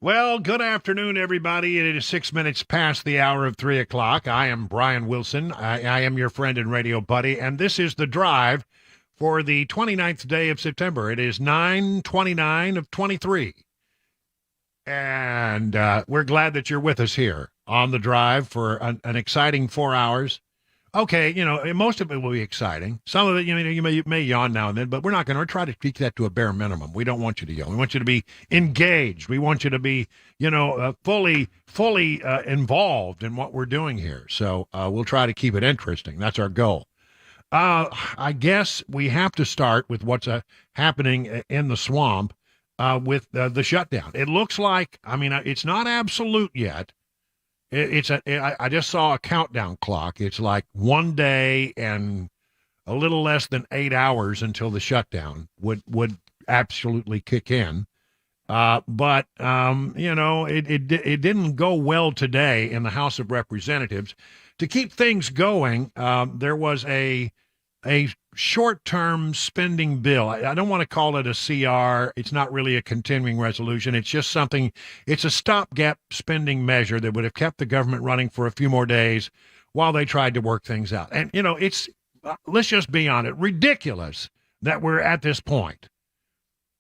Well, good afternoon, everybody. It is 6 minutes past the hour of 3 o'clock. I am Brian Wilson. I am your friend and radio buddy, and this is The Drive for the 29th day of September. It is 9/29 of 23. And we're glad that you're with us here on The Drive for an exciting 4 hours. Okay, most of it will be exciting. Some of it, you may yawn now and then, but we're not going to try to keep that to a bare minimum. We don't want you to yawn. We want you to be engaged. We want you to be, fully involved in what we're doing here. So we'll try to keep it interesting. That's our goal. I guess we have to start with what's happening in the swamp with the shutdown. It looks like, it's not absolute yet. I just saw a countdown clock. It's like 1 day and a little less than 8 hours until the shutdown would absolutely kick in. But it didn't go well today in the House of Representatives. To keep things going, there was a short-term spending bill. I don't want to call it a CR. It's not really a continuing resolution. It's just something, it's a stopgap spending measure that would have kept the government running for a few more days while they tried to work things out. And, it's, let's just be honest, ridiculous that we're at this point.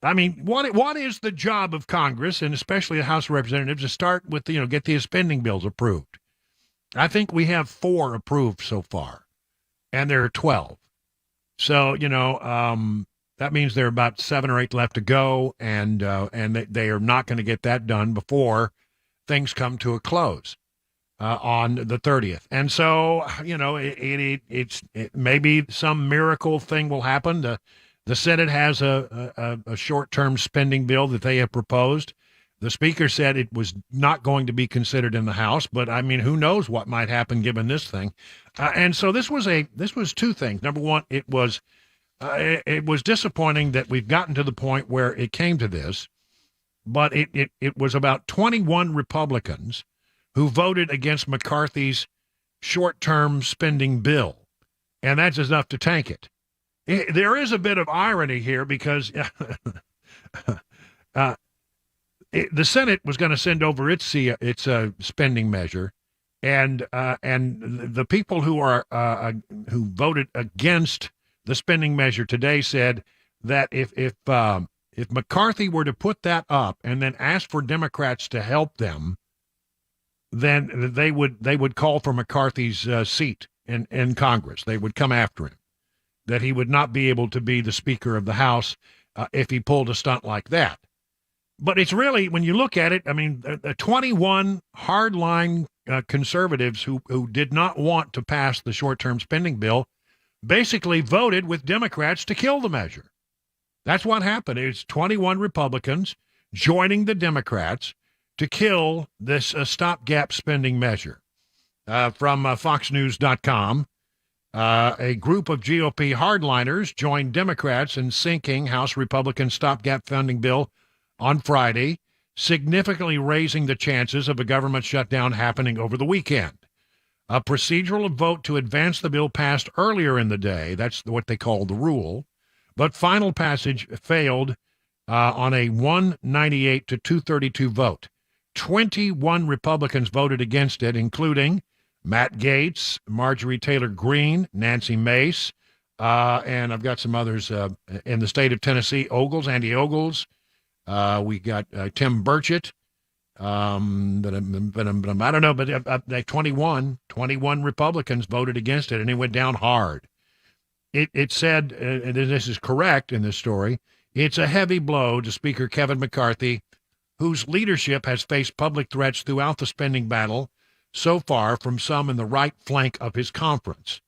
I mean, what is the job of Congress, and especially the House of Representatives, to start with, get these spending bills approved? I think we have 4 approved so far, and there are 12. So, that means there are about 7 or 8 left to go, and they are not going to get that done before things come to a close on the 30th. And so, it's maybe some miracle thing will happen. The Senate has a short-term spending bill that they have proposed. The Speaker said it was not going to be considered in the House, but who knows what might happen given this thing. And so this was 2 things. Number one, it was disappointing that we've gotten to the point where it came to this, but it was about 21 Republicans who voted against McCarthy's short-term spending bill, and that's enough to tank it. There is a bit of irony here because the Senate was going to send over its spending measure, and the people who voted against the spending measure today said that if McCarthy were to put that up and then ask for Democrats to help them, then they would call for McCarthy's seat in Congress. They would come after him. That he would not be able to be the Speaker of the House if he pulled a stunt like that. But it's really, when you look at it, the 21 hardline conservatives who did not want to pass the short-term spending bill basically voted with Democrats to kill the measure. That's what happened. It's 21 Republicans joining the Democrats to kill this stopgap spending measure. From FoxNews.com, a group of GOP hardliners joined Democrats in sinking House Republican stopgap funding bill on Friday, significantly raising the chances of a government shutdown happening over the weekend. A procedural vote to advance the bill passed earlier in the day. That's what they call the rule. But final passage failed on a 198 to 232 vote. 21 Republicans voted against it, including Matt Gaetz, Marjorie Taylor Greene, Nancy Mace, and I've got some others in the state of Tennessee, Andy Ogles. We got Tim Burchett. I don't know, but 21 Republicans voted against it, and it went down hard. It said, and this is correct in this story, it's a heavy blow to Speaker Kevin McCarthy, whose leadership has faced public threats throughout the spending battle so far from some in the right flank of his conference.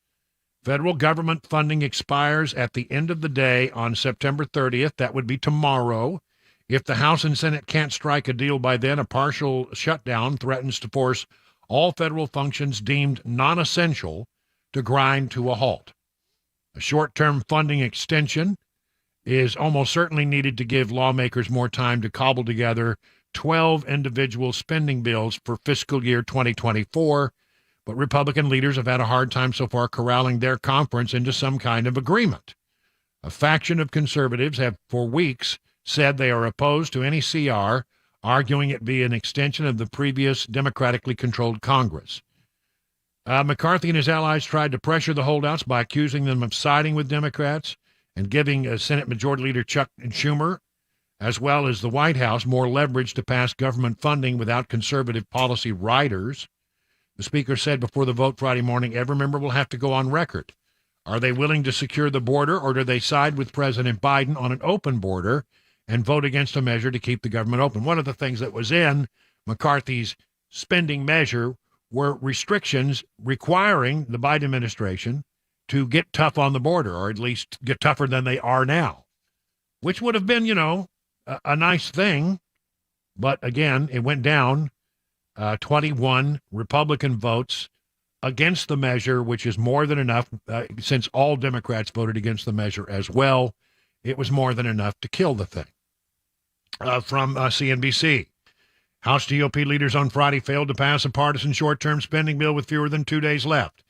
Federal government funding expires at the end of the day on September 30th. That would be tomorrow. If the House and Senate can't strike a deal by then, a partial shutdown threatens to force all federal functions deemed non-essential to grind to a halt. A short-term funding extension is almost certainly needed to give lawmakers more time to cobble together 12 individual spending bills for fiscal year 2024, but Republican leaders have had a hard time so far corralling their conference into some kind of agreement. A faction of conservatives have for weeks said they are opposed to any CR arguing it be an extension of the previous democratically controlled Congress. McCarthy and his allies tried to pressure the holdouts by accusing them of siding with Democrats and giving Senate Majority Leader Chuck Schumer, as well as the White House, more leverage to pass government funding without conservative policy riders. The Speaker said before the vote Friday morning, every member will have to go on record. Are they willing to secure the border, or do they side with President Biden on an open border and vote against a measure to keep the government open? One of the things that was in McCarthy's spending measure were restrictions requiring the Biden administration to get tough on the border, or at least get tougher than they are now, which would have been, a nice thing. But again, it went down 21 Republican votes against the measure, which is more than enough, since all Democrats voted against the measure as well. It was more than enough to kill the thing. From CNBC. House GOP leaders on Friday failed to pass a partisan short-term spending bill with fewer than 2 days left.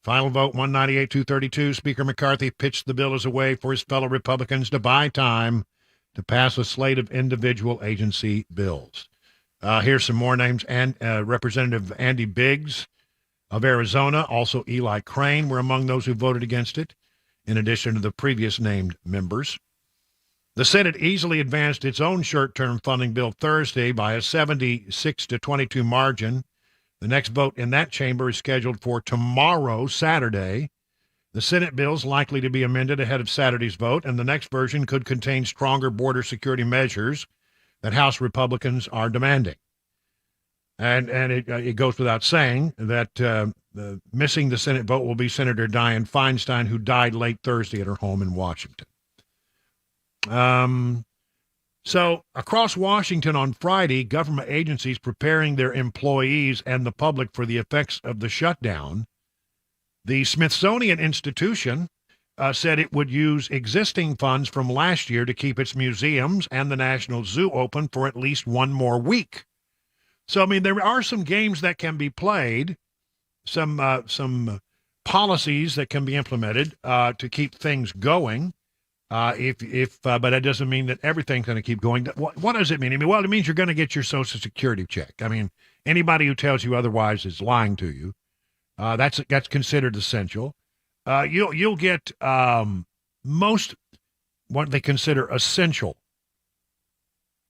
Final vote 198-232. Speaker McCarthy pitched the bill as a way for his fellow Republicans to buy time to pass a slate of individual agency bills. Here's some more names. And Representative Andy Biggs of Arizona, also Eli Crane, were among those who voted against it, in addition to the previous named members. The Senate easily advanced its own short-term funding bill Thursday by a 76-22 margin. The next vote in that chamber is scheduled for tomorrow, Saturday. The Senate bill is likely to be amended ahead of Saturday's vote, and the next version could contain stronger border security measures that House Republicans are demanding. And it goes without saying that missing the Senate vote will be Senator Dianne Feinstein, who died late Thursday at her home in Washington. So across Washington on Friday, government agencies preparing their employees and the public for the effects of the shutdown. The Smithsonian Institution said it would use existing funds from last year to keep its museums and the National Zoo open for at least one more week. So, I mean, there are some games that can be played, some policies that can be implemented to keep things going. But that doesn't mean that everything's going to keep going. What does it mean? I mean, well, it means you're going to get your Social Security check. I mean, anybody who tells you otherwise is lying to you. That's considered essential. You'll get most what they consider essential.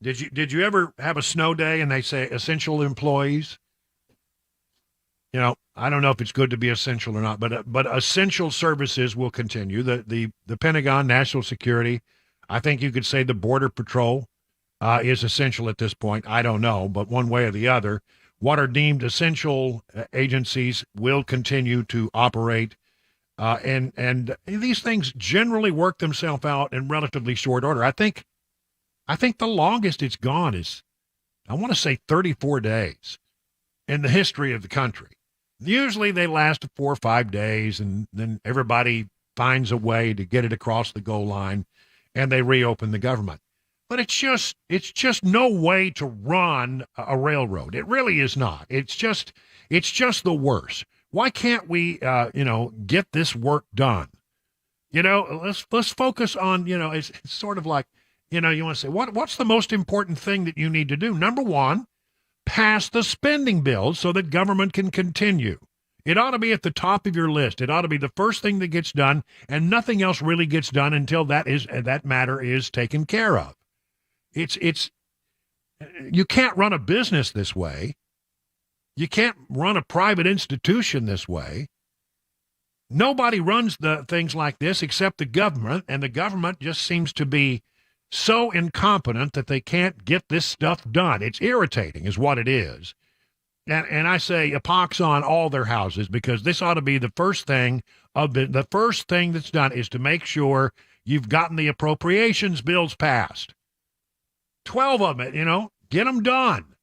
Did you ever have a snow day and they say essential employees? I don't know if it's good to be essential or not, but essential services will continue. The Pentagon, National Security, I think you could say the Border Patrol is essential at this point. I don't know, but one way or the other, what are deemed essential agencies will continue to operate, and these things generally work themselves out in relatively short order. I think the longest it's gone is, I want to say 34 days in the history of the country. Usually they last 4 or 5 days, and then everybody finds a way to get it across the goal line, and they reopen the government. But it's just no way to run a railroad. It really is not. It's just the worst. Why can't we, get this work done? Let's focus on, it's sort of like, you want to say, what's the most important thing that you need to do? Number one, pass the spending bill so that government can continue. It ought to be at the top of your list. It ought to be the first thing that gets done, and nothing else really gets done until that matter is taken care of. You can't run a business this way. You can't run a private institution this way. Nobody runs the things like this except the government, and the government just seems to be so incompetent that they can't get this stuff done. It's irritating is what it is. And I say a pox on all their houses, because this ought to be the first thing the first thing that's done is to make sure you've gotten the appropriations bills passed. 12 of them, get them done.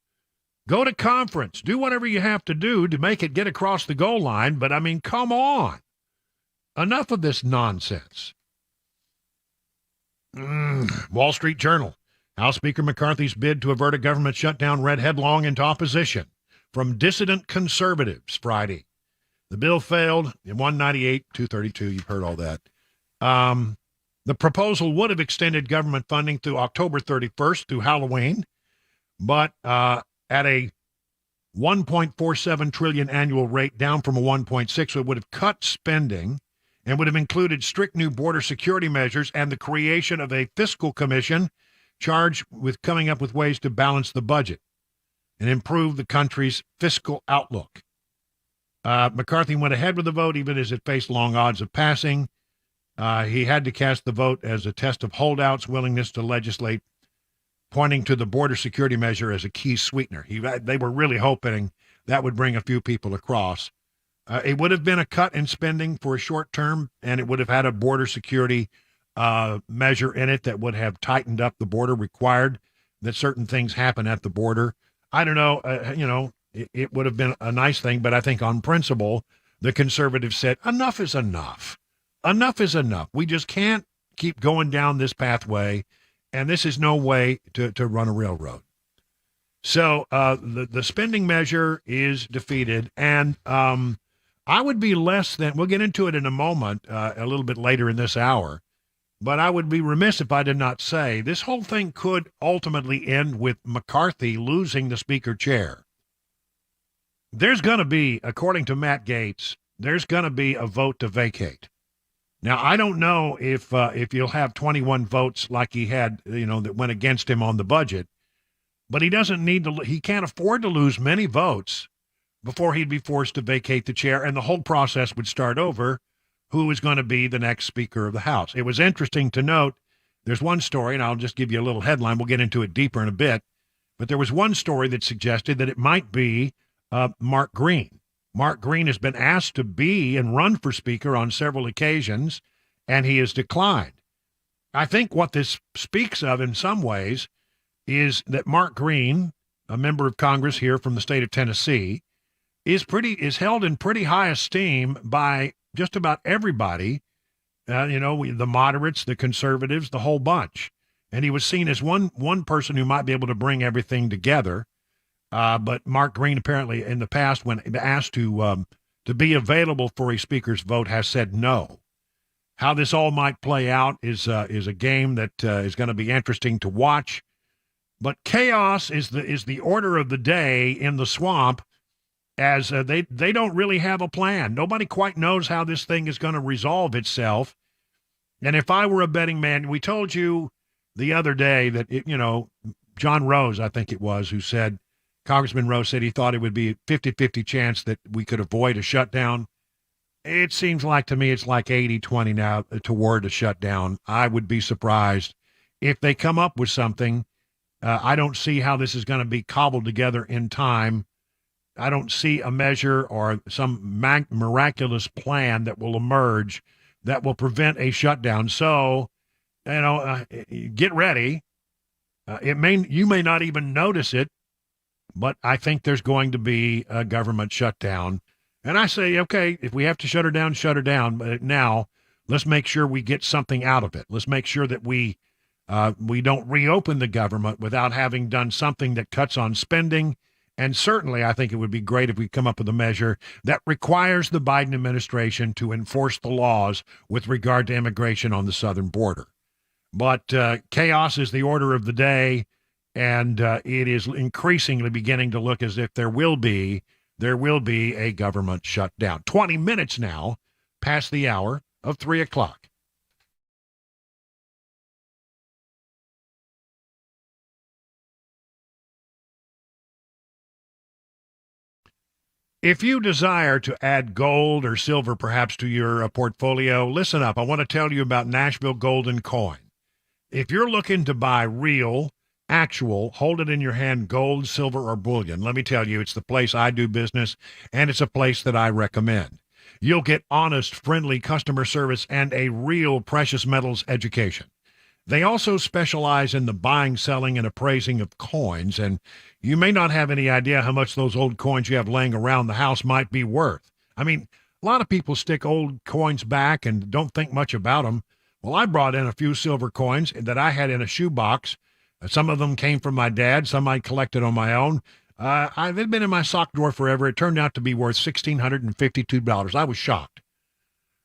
Go to conference. Do whatever you have to do to make it get across the goal line. But, I mean, come on. Enough of this nonsense. Wall Street Journal. House Speaker McCarthy's bid to avert a government shutdown read headlong into opposition from dissident conservatives Friday. The bill failed in 198-232. You've heard all that. The proposal would have extended government funding through October 31st through Halloween, but at a 1.47 trillion annual rate, down from a 1.6, so it would have cut spending and would have included strict new border security measures and the creation of a fiscal commission charged with coming up with ways to balance the budget and improve the country's fiscal outlook. McCarthy went ahead with the vote even as it faced long odds of passing. He had to cast the vote as a test of holdouts' willingness to legislate, pointing to the border security measure as a key sweetener. They were really hoping that would bring a few people across. It would have been a cut in spending for a short term, and it would have had a border security measure in it that would have tightened up the border, required that certain things happen at the border. I don't know, it would have been a nice thing, but I think on principle, the conservatives said, enough is enough. Enough is enough. We just can't keep going down this pathway, and this is no way to run a railroad. So the spending measure is defeated, and I would be less than, we'll get into it in a moment, a little bit later in this hour, but I would be remiss if I did not say this whole thing could ultimately end with McCarthy losing the speaker chair. There's going to be, according to Matt Gaetz, there's going to be a vote to vacate. Now, I don't know if you'll have 21 votes like he had, that went against him on the budget, but he can't afford to lose many votes before he'd be forced to vacate the chair, and the whole process would start over. Who is going to be the next Speaker of the House? It was interesting to note, there's one story, and I'll just give you a little headline. We'll get into it deeper in a bit, but there was one story that suggested that it might be Mark Green. Mark Green has been asked to be and run for Speaker on several occasions, and he has declined. I think what this speaks of in some ways is that Mark Green, a member of Congress here from the state of Tennessee, is held in pretty high esteem by just about everybody, the moderates, the conservatives, the whole bunch. And he was seen as one person who might be able to bring everything together. But Mark Green apparently in the past, when asked to be available for a speaker's vote, has said no. How this all might play out is a game that is going to be interesting to watch. But chaos is the order of the day in the swamp, as they don't really have a plan. Nobody quite knows how this thing is going to resolve itself. And if I were a betting man, we told you the other day that, John Rose, I think it was, who said, Congressman Rose said he thought it would be a 50-50 chance that we could avoid a shutdown. It seems like to me it's like 80-20 now toward a shutdown. I would be surprised if they come up with something. I don't see how this is going to be cobbled together in time. I don't see a measure or some miraculous plan that will emerge that will prevent a shutdown. So, get ready. You may not even notice it, but I think there's going to be a government shutdown. And I say, okay, if we have to shut her down, shut her down. But now let's make sure we get something out of it. Let's make sure that we don't reopen the government without having done something that cuts on spending. And certainly, I think it would be great if we come up with a measure that requires the Biden administration to enforce the laws with regard to immigration on the southern border. But chaos is the order of the day, and it is increasingly beginning to look as if there will be a government shutdown. 20 minutes now past the hour of 3 o'clock. If you desire to add gold or silver perhaps to your portfolio, listen up. I want to tell you about Nashville Golden Coin. If you're looking to buy real, actual, hold it in your hand, gold, silver, or bullion, let me tell you, it's the place I do business, and it's a place that I recommend. You'll get honest, friendly customer service and a real precious metals education. They also specialize in the buying, selling, and appraising of coins, and you may not have any idea how much those old coins you have laying around the house might be worth. I mean, a lot of people stick old coins back and don't think much about them. Well, I brought in a few silver coins that I had in a shoebox. Some of them came from my dad. Some I collected on my own. They'd been in my sock drawer forever. It turned out to be worth $1,652. I was shocked.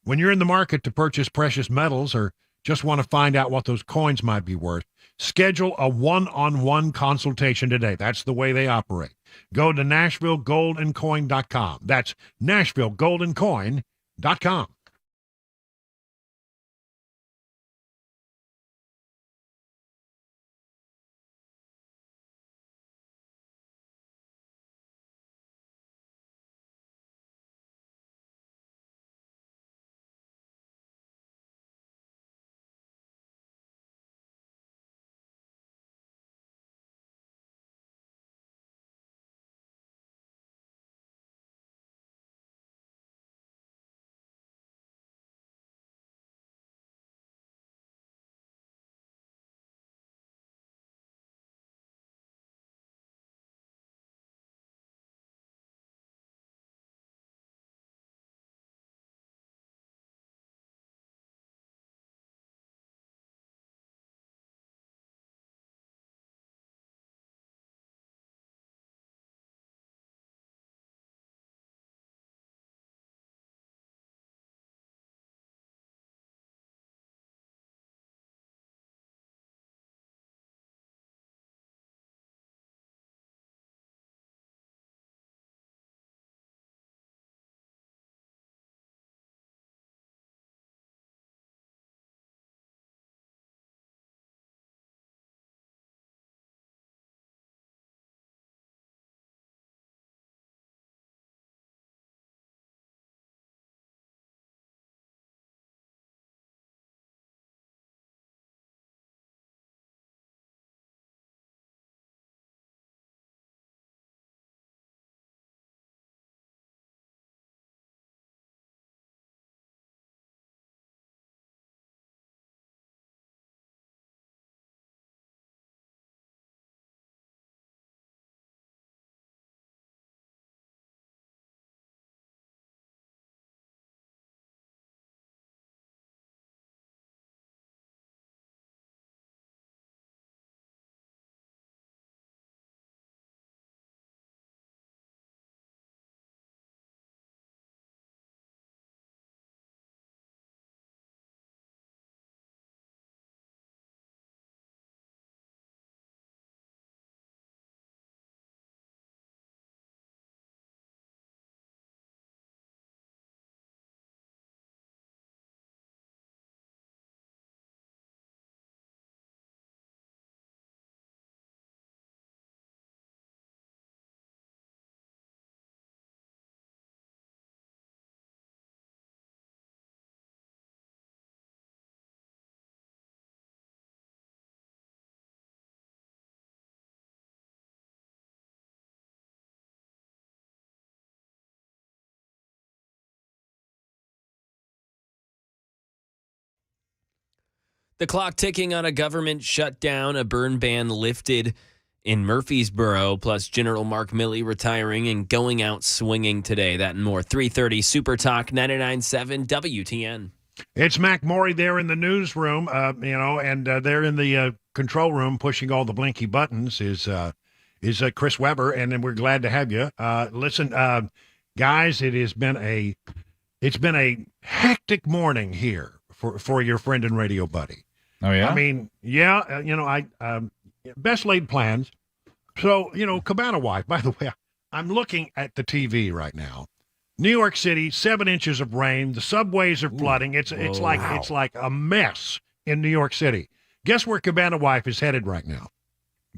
When you're in the market to purchase precious metals or just want to find out what those coins might be worth. Schedule a one-on-one consultation today. That's the way they operate. Go to NashvilleGoldandCoin.com. That's NashvilleGoldandCoin.com. The clock ticking on a government shutdown, a burn ban lifted in Murfreesboro, plus General Mark Milley retiring and going out swinging today. That and more. 3:30 Super Talk 99.7 WTN. It's Mac Morey there in the newsroom, and there in the control room pushing all the blinky buttons is Chris Weber, and then we're glad to have you. Listen, guys, it's been a hectic morning here for your friend and radio buddy. Oh, yeah? I mean, best laid plans. So, Cabana Wife, by the way, I'm looking at the TV right now. New York City, 7 inches of rain. The subways are flooding. It's like a mess in New York City. Guess where Cabana Wife is headed right now?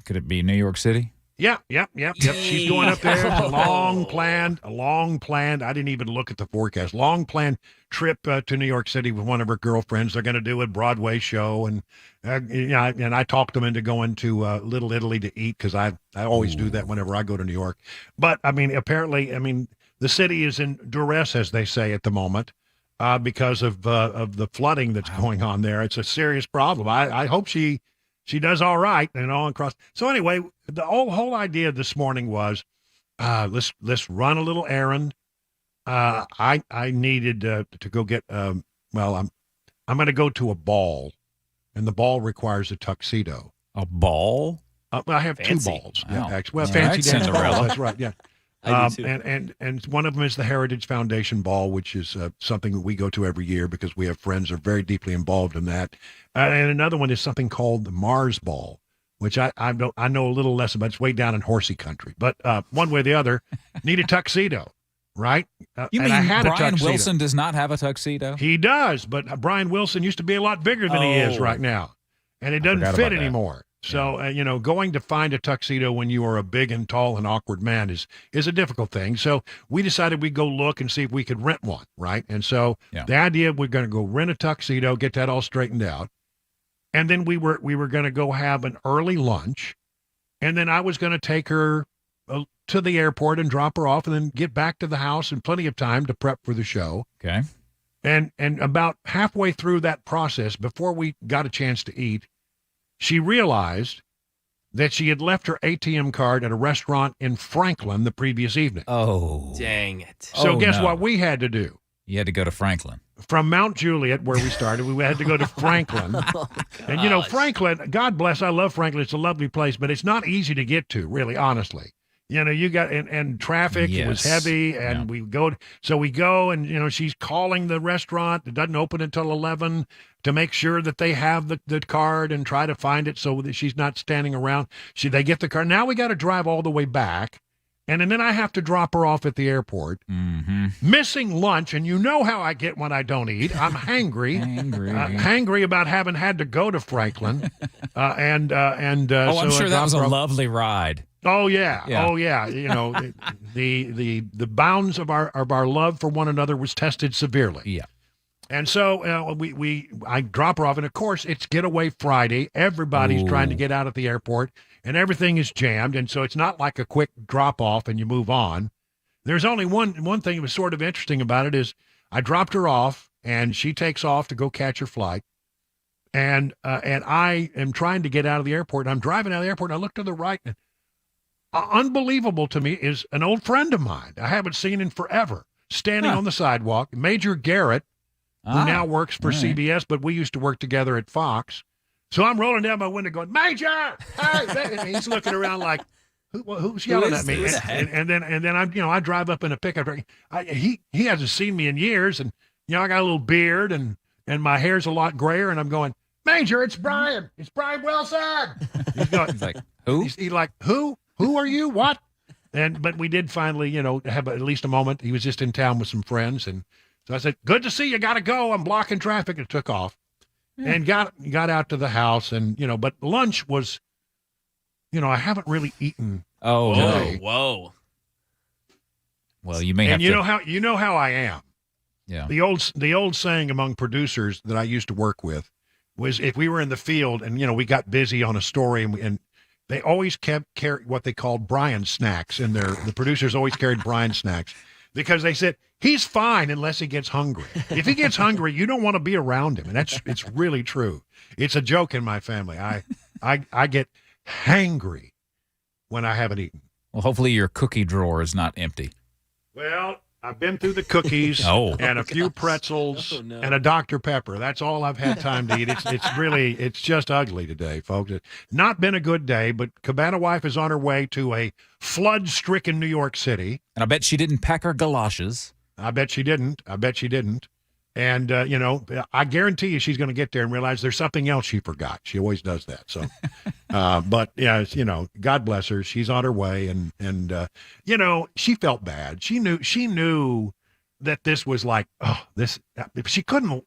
Could it be New York City? Yep. She's going up there. It's a long planned. I didn't even look at the forecast. Long planned trip to New York City with one of her girlfriends. They're going to do a Broadway show, and I talked them into going to Little Italy to eat because I always do that whenever I go to New York. But apparently, the city is in duress, as they say at the moment, because of the flooding that's going on there. It's a serious problem. I hope she does all right, across. So anyway, the whole idea this morning was, let's run a little errand. I needed to go get. I'm going to go to a ball, and the ball requires a tuxedo. A ball? I have Fancy. 2 balls. Wow. Yeah, actually. Well, All fancy right, dance Cinderella. balls. That's right. Yeah. I do too. And one of them is the Heritage Foundation Ball, which is something that we go to every year because we have friends who are very deeply involved in that. And another one is something called the Mars Ball, which I know a little less about. It's way down in horsey country. But one way or the other, need a tuxedo, right? You and mean I had a Brian tuxedo. Wilson does not have a tuxedo? He does, but Brian Wilson used to be a lot bigger than he is Oh. right now. And it I doesn't forgot fit about that. anymore. So, going to find a tuxedo when you are a big and tall and awkward man is a difficult thing. So we decided we'd go look and see if we could rent one, right? And so the idea, we're going to go rent a tuxedo, get that all straightened out. And then we were going to go have an early lunch. And then I was going to take her to the airport and drop her off and then get back to the house in plenty of time to prep for the show. Okay. And about halfway through that process, before we got a chance to eat, she realized that she had left her ATM card at a restaurant in Franklin the previous evening. Oh. Dang it. So guess no. what we had to do? You had to go to Franklin. From Mount Juliet, where we started, we had to go to Franklin. And, Franklin, God bless, I love Franklin. It's a lovely place, but it's not easy to get to, really, honestly. You got, and traffic was heavy, and we go and, she's calling the restaurant. It doesn't open until 11 to make sure that they have the card and try to find it so that she's not standing around. They get the card. Now we got to drive all the way back. And then I have to drop her off at the airport, missing lunch. And you know how I get when I don't eat. I'm hangry, hangry about having had to go to Franklin. I'm sure that was a lovely ride. Oh yeah. Oh yeah. The bounds of our love for one another was tested severely. Yeah. And so I drop her off, and of course it's Getaway Friday. Everybody's trying to get out at the airport, and everything is jammed. And so it's not like a quick drop off and you move on. There's only one thing that was sort of interesting about it is I dropped her off, and she takes off to go catch her flight. And I am trying to get out of the airport. And I'm driving out of the airport, and I look to the right. And unbelievable to me is an old friend of mine I haven't seen in forever, standing on the sidewalk, Major Garrett, who now works for CBS, but we used to work together at Fox. So I'm rolling down my window going, Major! Hey! And he's looking around like, who's yelling at me? And then I drive up in a pickup. He hasn't seen me in years, and I got a little beard, and my hair's a lot grayer, and I'm going, Major, it's Brian. It's Brian Wilson. He's like, who? He's like, who? Who are you? What? But we did finally, have at least a moment. He was just in town with some friends, and so I said, good to see you. Got to go. I'm blocking traffic. And took off and got out to the house. And, but lunch was, I haven't really eaten. Oh, today. Whoa. Well, you may have to. You know how I am. Yeah. The old saying among producers that I used to work with was if we were in the field and, we got busy on a story and they always carry what they called Brian snacks in there. The producers always carried Brian snacks because they said, he's fine unless he gets hungry. If he gets hungry, you don't want to be around him. And it's really true. It's a joke in my family. I get hangry when I haven't eaten. Well, hopefully your cookie drawer is not empty. Well, I've been through the cookies and a few pretzels and a Dr. Pepper. That's all I've had time to eat. It's just ugly today, folks. It's not been a good day, but Cabana Wife is on her way to a flood-stricken New York City. And I bet she didn't pack her galoshes. I bet she didn't. And, I guarantee you she's going to get there and realize there's something else she forgot. She always does that. So, but yeah, God bless her. She's on her way. And she felt bad. She knew that this was like, she couldn't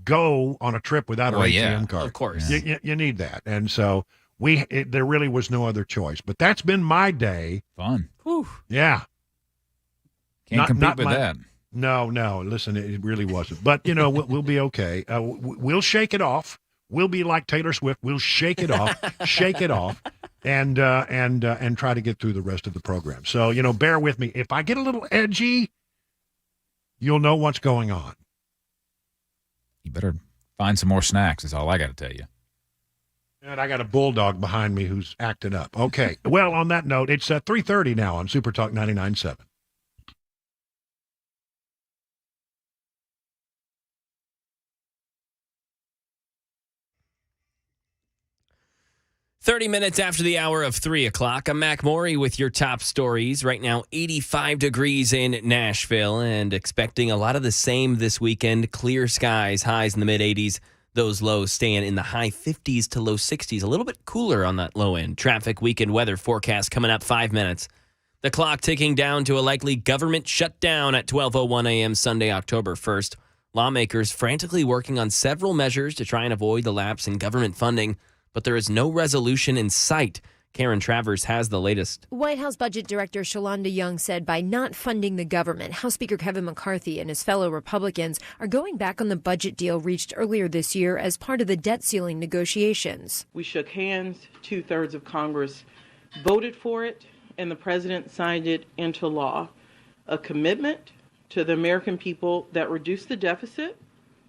go on a trip without her ATM card. Of course. You need that. And so there really was no other choice, but that's been my day. Fun. Whew. Yeah. Can't compete with that. No, listen, it really wasn't. But, we'll be okay. We'll shake it off. We'll be like Taylor Swift. We'll shake it off, and try to get through the rest of the program. So, bear with me. If I get a little edgy, you'll know what's going on. You better find some more snacks, is all I got to tell you. And I got a bulldog behind me who's acting up. Okay. Well, on that note, it's 3:30 now on Super Talk 99.7. 30 minutes after the hour of 3 o'clock, I'm Mac Maury with your top stories. Right now, 85 degrees in Nashville and expecting a lot of the same this weekend. Clear skies, highs in the mid-80s. Those lows staying in the high 50s to low 60s. A little bit cooler on that low end. Traffic weekend weather forecast coming up 5 minutes. The clock ticking down to a likely government shutdown at 12:01 a.m. Sunday, October 1st. Lawmakers frantically working on several measures to try and avoid the lapse in government funding, but there is no resolution in sight. Karen Travers has the latest. White House Budget Director Shalonda Young said by not funding the government, House Speaker Kevin McCarthy and his fellow Republicans are going back on the budget deal reached earlier this year as part of the debt ceiling negotiations. We shook hands, 2/3 of Congress voted for it, and the president signed it into law. A commitment to the American people that reduced the deficit,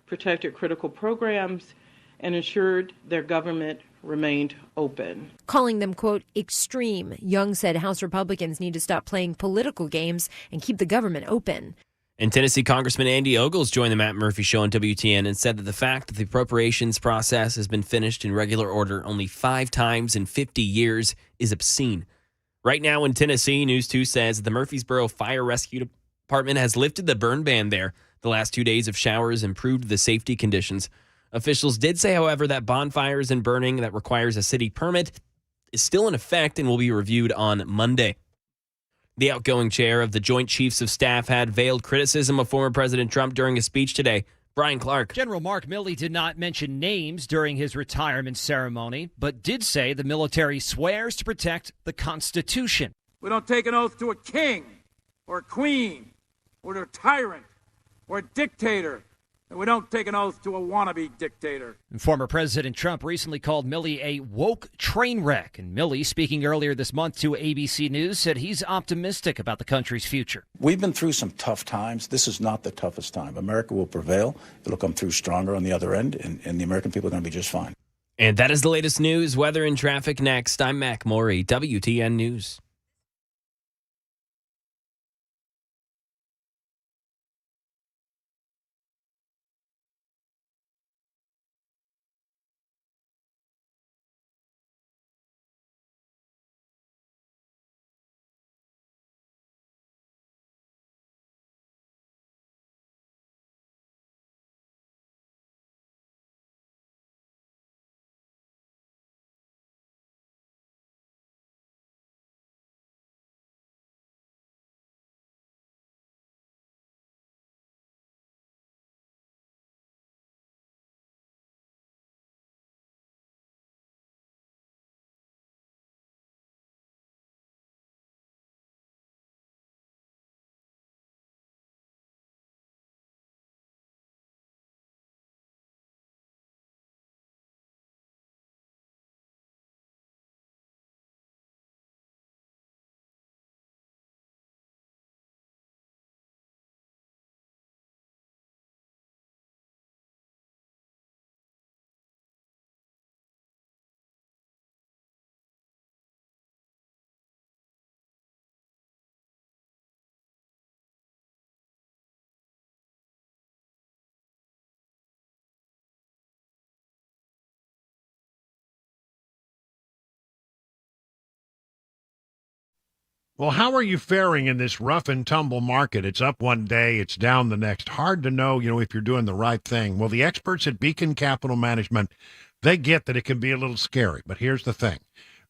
protected critical programs, and ensured their government remained open. Calling them, quote, extreme, Young said House Republicans need to stop playing political games and keep the government open. And Tennessee Congressman Andy Ogles joined the Matt Murphy Show on WTN and said that the fact that the appropriations process has been finished in regular order only 5 times in 50 years is obscene. Right now in Tennessee, News 2 says the Murfreesboro Fire Rescue Department has lifted the burn ban there. The last 2 days of showers improved the safety conditions. Officials did say, however, that bonfires and burning that requires a city permit is still in effect and will be reviewed on Monday. The outgoing chair of the Joint Chiefs of Staff had veiled criticism of former President Trump during a speech today. Brian Clark. General Mark Milley did not mention names during his retirement ceremony, but did say the military swears to protect the Constitution. We don't take an oath to a king or a queen or to a tyrant or a dictator. And we don't take an oath to a wannabe dictator. And former President Trump recently called Milley a woke train wreck. And Milley, speaking earlier this month to ABC News, said he's optimistic about the country's future. We've been through some tough times. This is not the toughest time. America will prevail. It'll come through stronger on the other end, and the American people are going to be just fine. And that is the latest news, weather, and traffic next. I'm Mac Maury, WTN News. Well, how are you faring in this rough and tumble market? It's up one day, it's down the next. Hard to know, if you're doing the right thing. Well, the experts at Beacon Capital Management, they get that it can be a little scary. But here's the thing.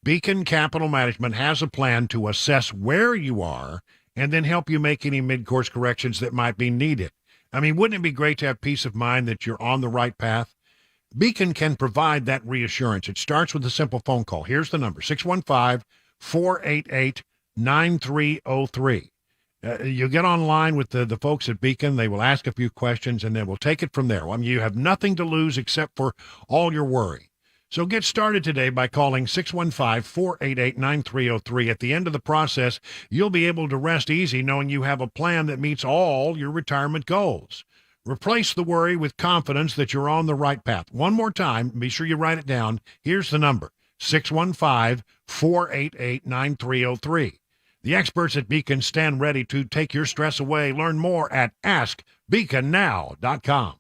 Beacon Capital Management has a plan to assess where you are and then help you make any mid-course corrections that might be needed. I mean, wouldn't it be great to have peace of mind that you're on the right path? Beacon can provide that reassurance. It starts with a simple phone call. Here's the number, 615-488-9303. You get online with the folks at Beacon. They will ask a few questions, and then we'll take it from there. I mean, you have nothing to lose except for all your worry. So get started today by calling 615-488-9303. At the end of the process, you'll be able to rest easy knowing you have a plan that meets all your retirement goals. Replace the worry with confidence that you're on the right path. One more time, be sure you write it down. Here's the number, 615-488-9303. The experts at Beacon stand ready to take your stress away. Learn more at askbeaconnow.com.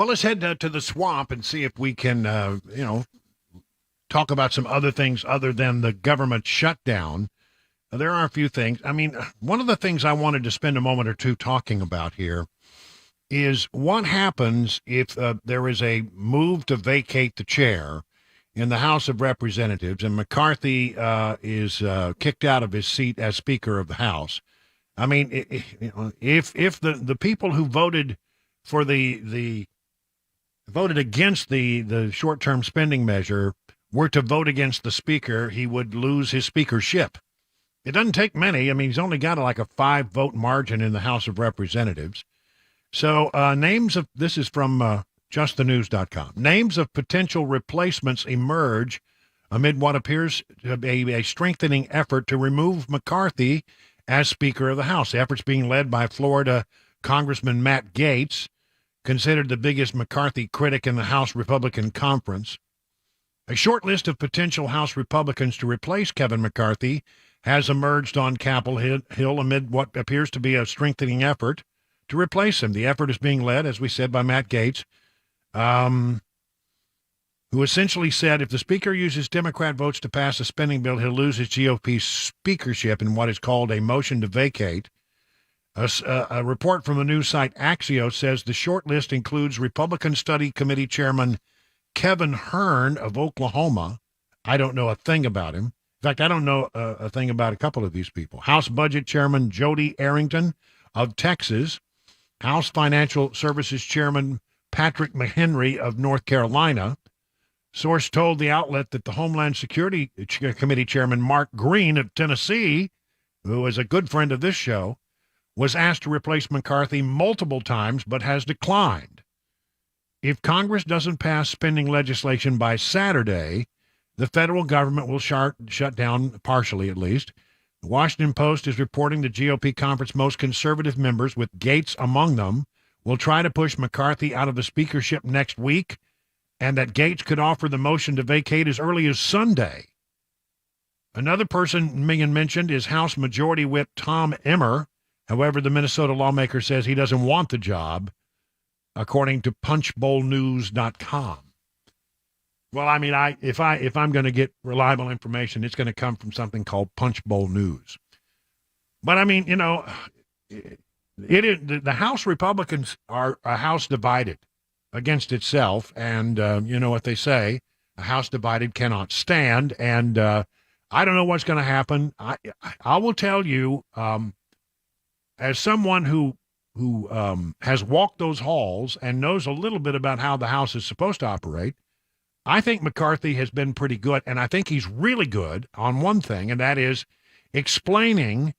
Well, let's head to the swamp and see if we can, talk about some other things other than the government shutdown. There are a few things. I mean, one of the things I wanted to spend a moment or two talking about here is what happens if there is a move to vacate the chair in the House of Representatives and McCarthy is kicked out of his seat as Speaker of the House. I mean, if the people who voted for voted against the short-term spending measure were to vote against the Speaker, he would lose his speakership. It doesn't take many. I mean, he's only got like a 5-vote margin in the House of Representatives. So this is from justthenews.com. Names of potential replacements emerge amid what appears to be a strengthening effort to remove McCarthy as Speaker of the House. The effort's being led by Florida Congressman Matt Gaetz, considered the biggest McCarthy critic in the House Republican Conference. A short list of potential House Republicans to replace Kevin McCarthy has emerged on Capitol Hill amid what appears to be a strengthening effort to replace him. The effort is being led, as we said, by Matt Gaetz, who essentially said if the Speaker uses Democrat votes to pass a spending bill, he'll lose his GOP speakership in what is called a motion to vacate. A report from the news site Axios says the short list includes Republican Study Committee Chairman Kevin Hern of Oklahoma. I don't know a thing about him. In fact, I don't know a thing about a couple of these people. House Budget Chairman Jody Arrington of Texas. House Financial Services Chairman Patrick McHenry of North Carolina. Source told the outlet that the Homeland Security Committee Chairman Mark Green of Tennessee, who is a good friend of this show, was asked to replace McCarthy multiple times but has declined. If Congress doesn't pass spending legislation by Saturday, the federal government will shut down, partially at least. The Washington Post is reporting the GOP conference most conservative members, with Gaetz among them, will try to push McCarthy out of the speakership next week, and that Gaetz could offer the motion to vacate as early as Sunday. Another person Megan mentioned is House Majority Whip Tom Emmer. However, the Minnesota lawmaker says he doesn't want the job, according to punchbowlnews.com. Well, I mean, if I'm going to get reliable information, it's going to come from something called Punchbowl News. But I mean, it is the House Republicans are a house divided against itself, and you know what they say: a house divided cannot stand. And I don't know what's going to happen. I will tell you, as someone who has walked those halls and knows a little bit about how the House is supposed to operate, I think McCarthy has been pretty good, and I think he's really good on one thing, and that is explaining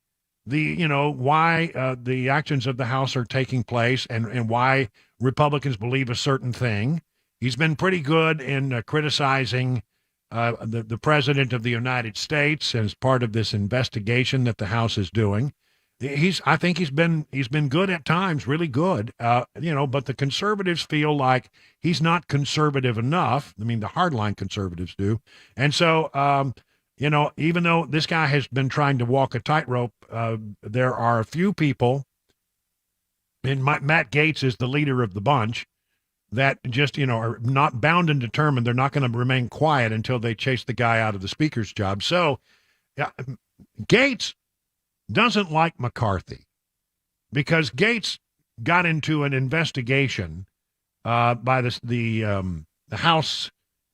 why the actions of the House are taking place and why Republicans believe a certain thing. He's been pretty good in criticizing the President of the United States as part of this investigation that the House is doing. I think he's been good at times, really good, but the conservatives feel like he's not conservative enough. I mean, the hardline conservatives do. And so, even though this guy has been trying to walk a tightrope, there are a few people, and Matt Gaetz is the leader of the bunch, that just, are not bound and determined. They're not going to remain quiet until they chase the guy out of the speaker's job. So Gaetz doesn't like McCarthy because Gaetz got into an investigation by the House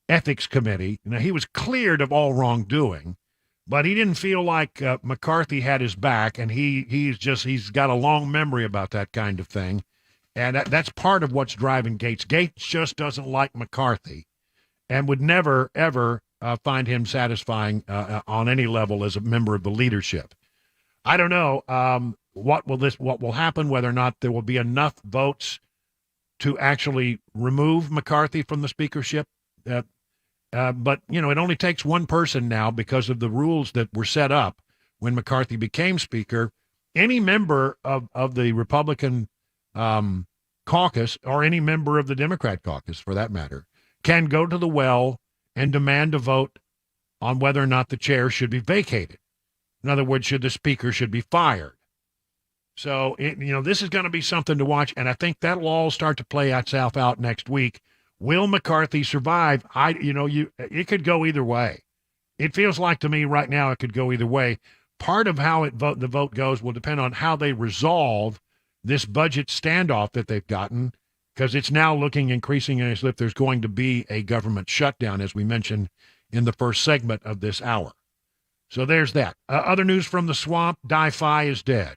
Ethics Committee. Now, he was cleared of all wrongdoing, but he didn't feel like McCarthy had his back, and he's got a long memory about that kind of thing, and that's part of what's driving Gaetz. Gaetz just doesn't like McCarthy and would never, ever find him satisfying on any level as a member of the leadership. I don't know what will happen, whether or not there will be enough votes to actually remove McCarthy from the speakership. But, it only takes one person now because of the rules that were set up when McCarthy became Speaker. Any member of the Republican caucus, or any member of the Democrat caucus, for that matter, can go to the well and demand a vote on whether or not the chair should be vacated. In other words, the speaker should be fired. So, this is going to be something to watch, and I think that'll all start to play itself out next week. Will McCarthy survive? It could go either way. It feels like to me right now it could go either way. Part of how the vote goes will depend on how they resolve this budget standoff that they've gotten, because it's now looking increasingly as if there's going to be a government shutdown, as we mentioned in the first segment of this hour. So there's that. Other news from the swamp, Di-Fi is dead.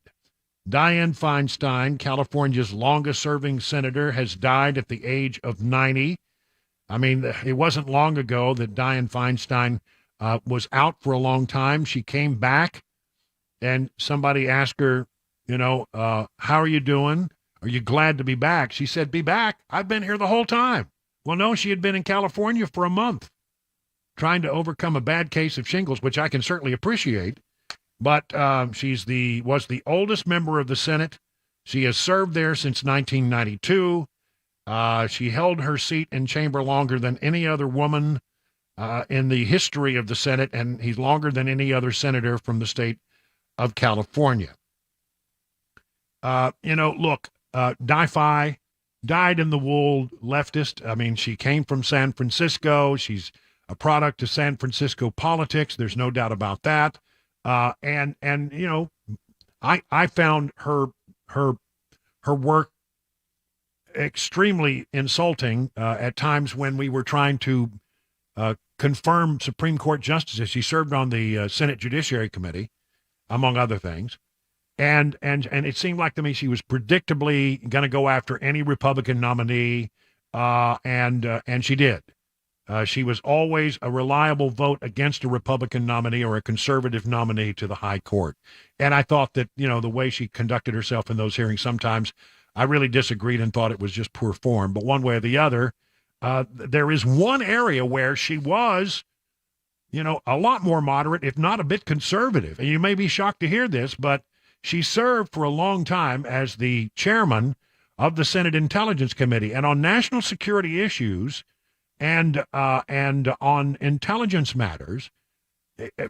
Dianne Feinstein, California's longest-serving senator, has died at the age of 90. I mean, it wasn't long ago that Dianne Feinstein was out for a long time. She came back, and somebody asked her, how are you doing? Are you glad to be back? She said, be back. I've been here the whole time. Well, no, she had been in California for a month trying to overcome a bad case of shingles, which I can certainly appreciate. But she was the oldest member of the Senate. She has served there since 1992. She held her seat in chamber longer than any other woman in the history of the Senate, and he's longer than any other senator from the state of California. Di-Fi, dyed-in-the-wool leftist. I mean, she came from San Francisco. She's a product of San Francisco politics. There's no doubt about that. I found her work extremely insulting at times when we were trying to confirm Supreme Court justices. She served on the Senate Judiciary Committee, among other things. And it seemed like to me she was predictably going to go after any Republican nominee, and she did. She was always a reliable vote against a Republican nominee or a conservative nominee to the high court. And I thought that, the way she conducted herself in those hearings, sometimes I really disagreed and thought it was just poor form. But one way or the other, there is one area where she was, a lot more moderate, if not a bit conservative. And you may be shocked to hear this, but she served for a long time as the chairman of the Senate Intelligence Committee. And on national security issues and on intelligence matters,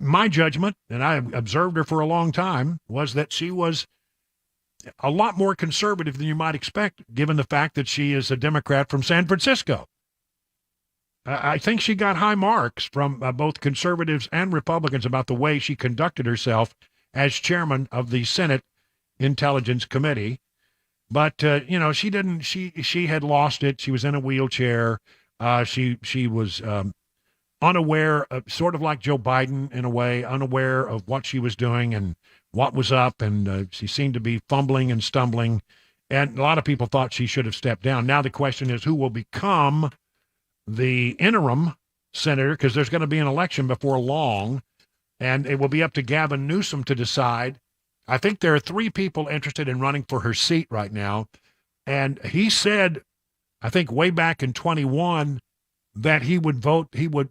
my judgment, and I observed her for a long time, was that she was a lot more conservative than you might expect, given the fact that she is a Democrat from San Francisco. I think she got high marks from both conservatives and Republicans about the way she conducted herself as chairman of the Senate Intelligence Committee. But, she didn't, she had lost it. She was in a wheelchair. She was unaware, sort of like Joe Biden in a way, unaware of what she was doing and what was up. And she seemed to be fumbling and stumbling. And a lot of people thought she should have stepped down. Now the question is who will become the interim senator, because there's going to be an election before long. And it will be up to Gavin Newsom to decide. I think there are 3 people interested in running for her seat right now. And he said, I think way back in 21, that he would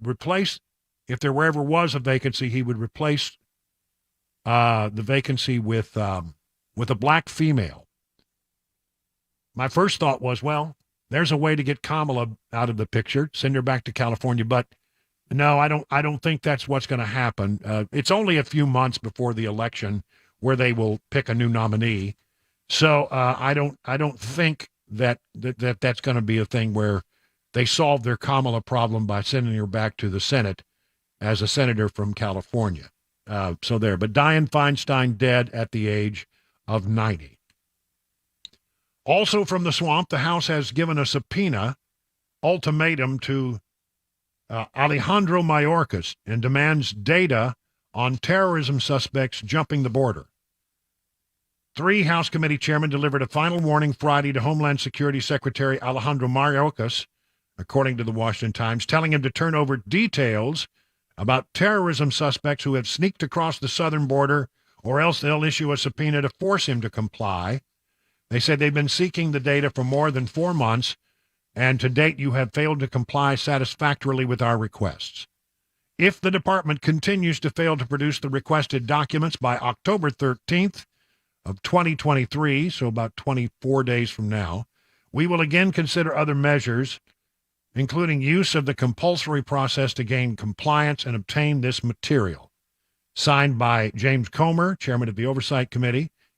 replace, if there ever was a vacancy, he would replace the vacancy with a black female. My first thought was, well, there's a way to get Kamala out of the picture, send her back to California. But no, I don't think that's what's going to happen. It's only a few months before the election where they will pick a new nominee. So I don't think that's going to be a thing where they solve their Kamala problem by sending her back to the Senate as a senator from California. So there. But Dianne Feinstein dead at the age of 90. Also from the swamp, the House has given a subpoena ultimatum to Alejandro Mayorkas and demands data on terrorism suspects jumping the border. 3 House committee chairmen delivered a final warning Friday to Homeland Security Secretary Alejandro Mayorkas, according to the Washington Times, telling him to turn over details about terrorism suspects who have sneaked across the southern border, or else they'll issue a subpoena to force him to comply. They said they've been seeking the data for more than 4 months, and to date you have failed to comply satisfactorily with our requests. If the department continues to fail to produce the requested documents by October 13th of 2023, so about 24 days from now, we will again consider other measures, including use of the compulsory process to gain compliance and obtain this material. Signed by James Comer, chairman of the Oversight Committee,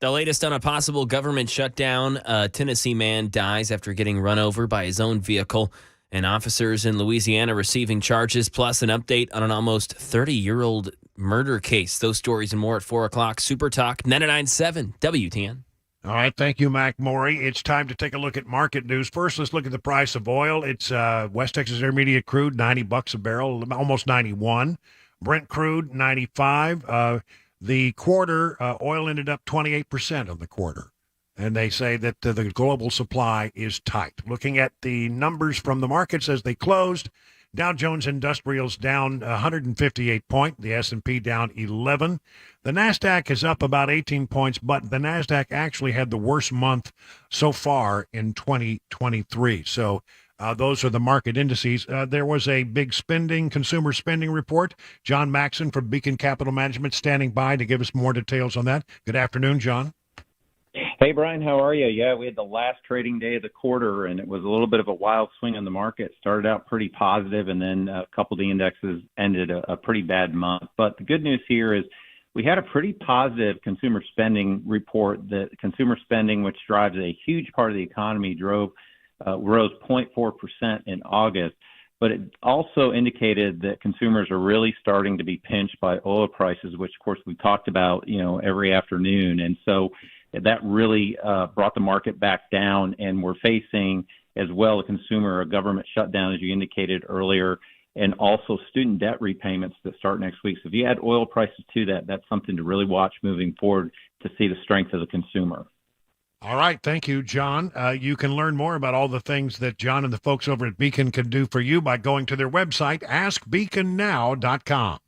The latest on a possible government shutdown. A Tennessee man dies after getting run over by his own vehicle, and officers in Louisiana receiving charges, plus an update on an almost 30-year-old murder case. Those stories and more at 4 o'clock. Super Talk 99.7 WTN. All right, thank you, Mac Morey. It's time to take a look at market news. First, let's look at the price of oil. It's West Texas Intermediate crude, $90 a barrel, almost 91. Brent crude, 95. The quarter, oil ended up 28% on the quarter. And they say that the global supply is tight. Looking at the numbers from the markets as they closed, Dow Jones Industrials down 158 points, the S&P down 11. The NASDAQ is up about 18 points, but the NASDAQ actually had the worst month so far in 2023. So those are the market indices. There was a big consumer spending report. John Maxon from Beacon Capital Management standing by to give us more details on that. Good afternoon, John. Hey, Brian, how are you? Yeah, we had the last trading day of the quarter, and it was a little bit of a wild swing in the market. Started out pretty positive, and then a couple of the indexes ended a pretty bad month. But the good news here is we had a pretty positive consumer spending report. That consumer spending, which drives a huge part of the economy, rose 0.4% in August. But it also indicated that consumers are really starting to be pinched by oil prices, which, of course, we talked about, every afternoon. And so that really brought the market back down, and we're facing as well a government shutdown, as you indicated earlier, and also student debt repayments that start next week. So if you add oil prices to that, that's something to really watch moving forward to see the strength of the consumer. All right. Thank you, John. You can learn more about all the things that John and the folks over at Beacon can do for you by going to their website, askbeaconnow.com.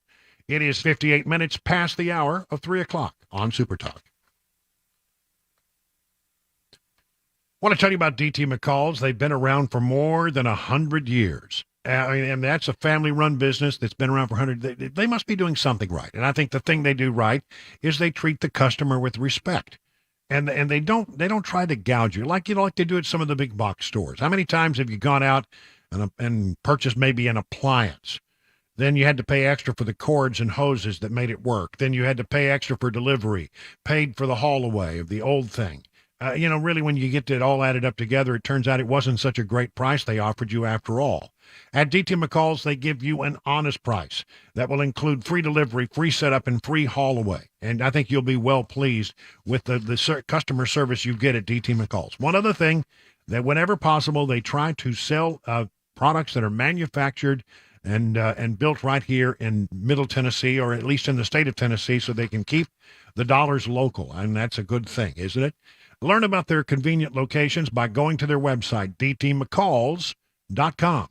It is 58 minutes past the hour of 3 o'clock on Super Talk. I want to tell you about D.T. McCall's. They've been around for more than 100 years. And that's a family-run business that's been around for 100. They must be doing something right. And I think the thing they do right is they treat the customer with respect. And they don't try to gouge you like they do at some of the big box stores. How many times have you gone out and purchased maybe an appliance? Then you had to pay extra for the cords and hoses that made it work. Then you had to pay extra for delivery, paid for the haul away of the old thing. Really, when you get it all added up together, it turns out it wasn't such a great price they offered you after all. At DT McCall's, they give you an honest price that will include free delivery, free setup, and free haul away. And I think you'll be well pleased with the customer service you get at DT McCall's. One other thing, that whenever possible, they try to sell products that are manufactured and built right here in Middle Tennessee, or at least in the state of Tennessee, so they can keep the dollars local. And that's a good thing, isn't it? Learn about their convenient locations by going to their website, dtmccalls.com.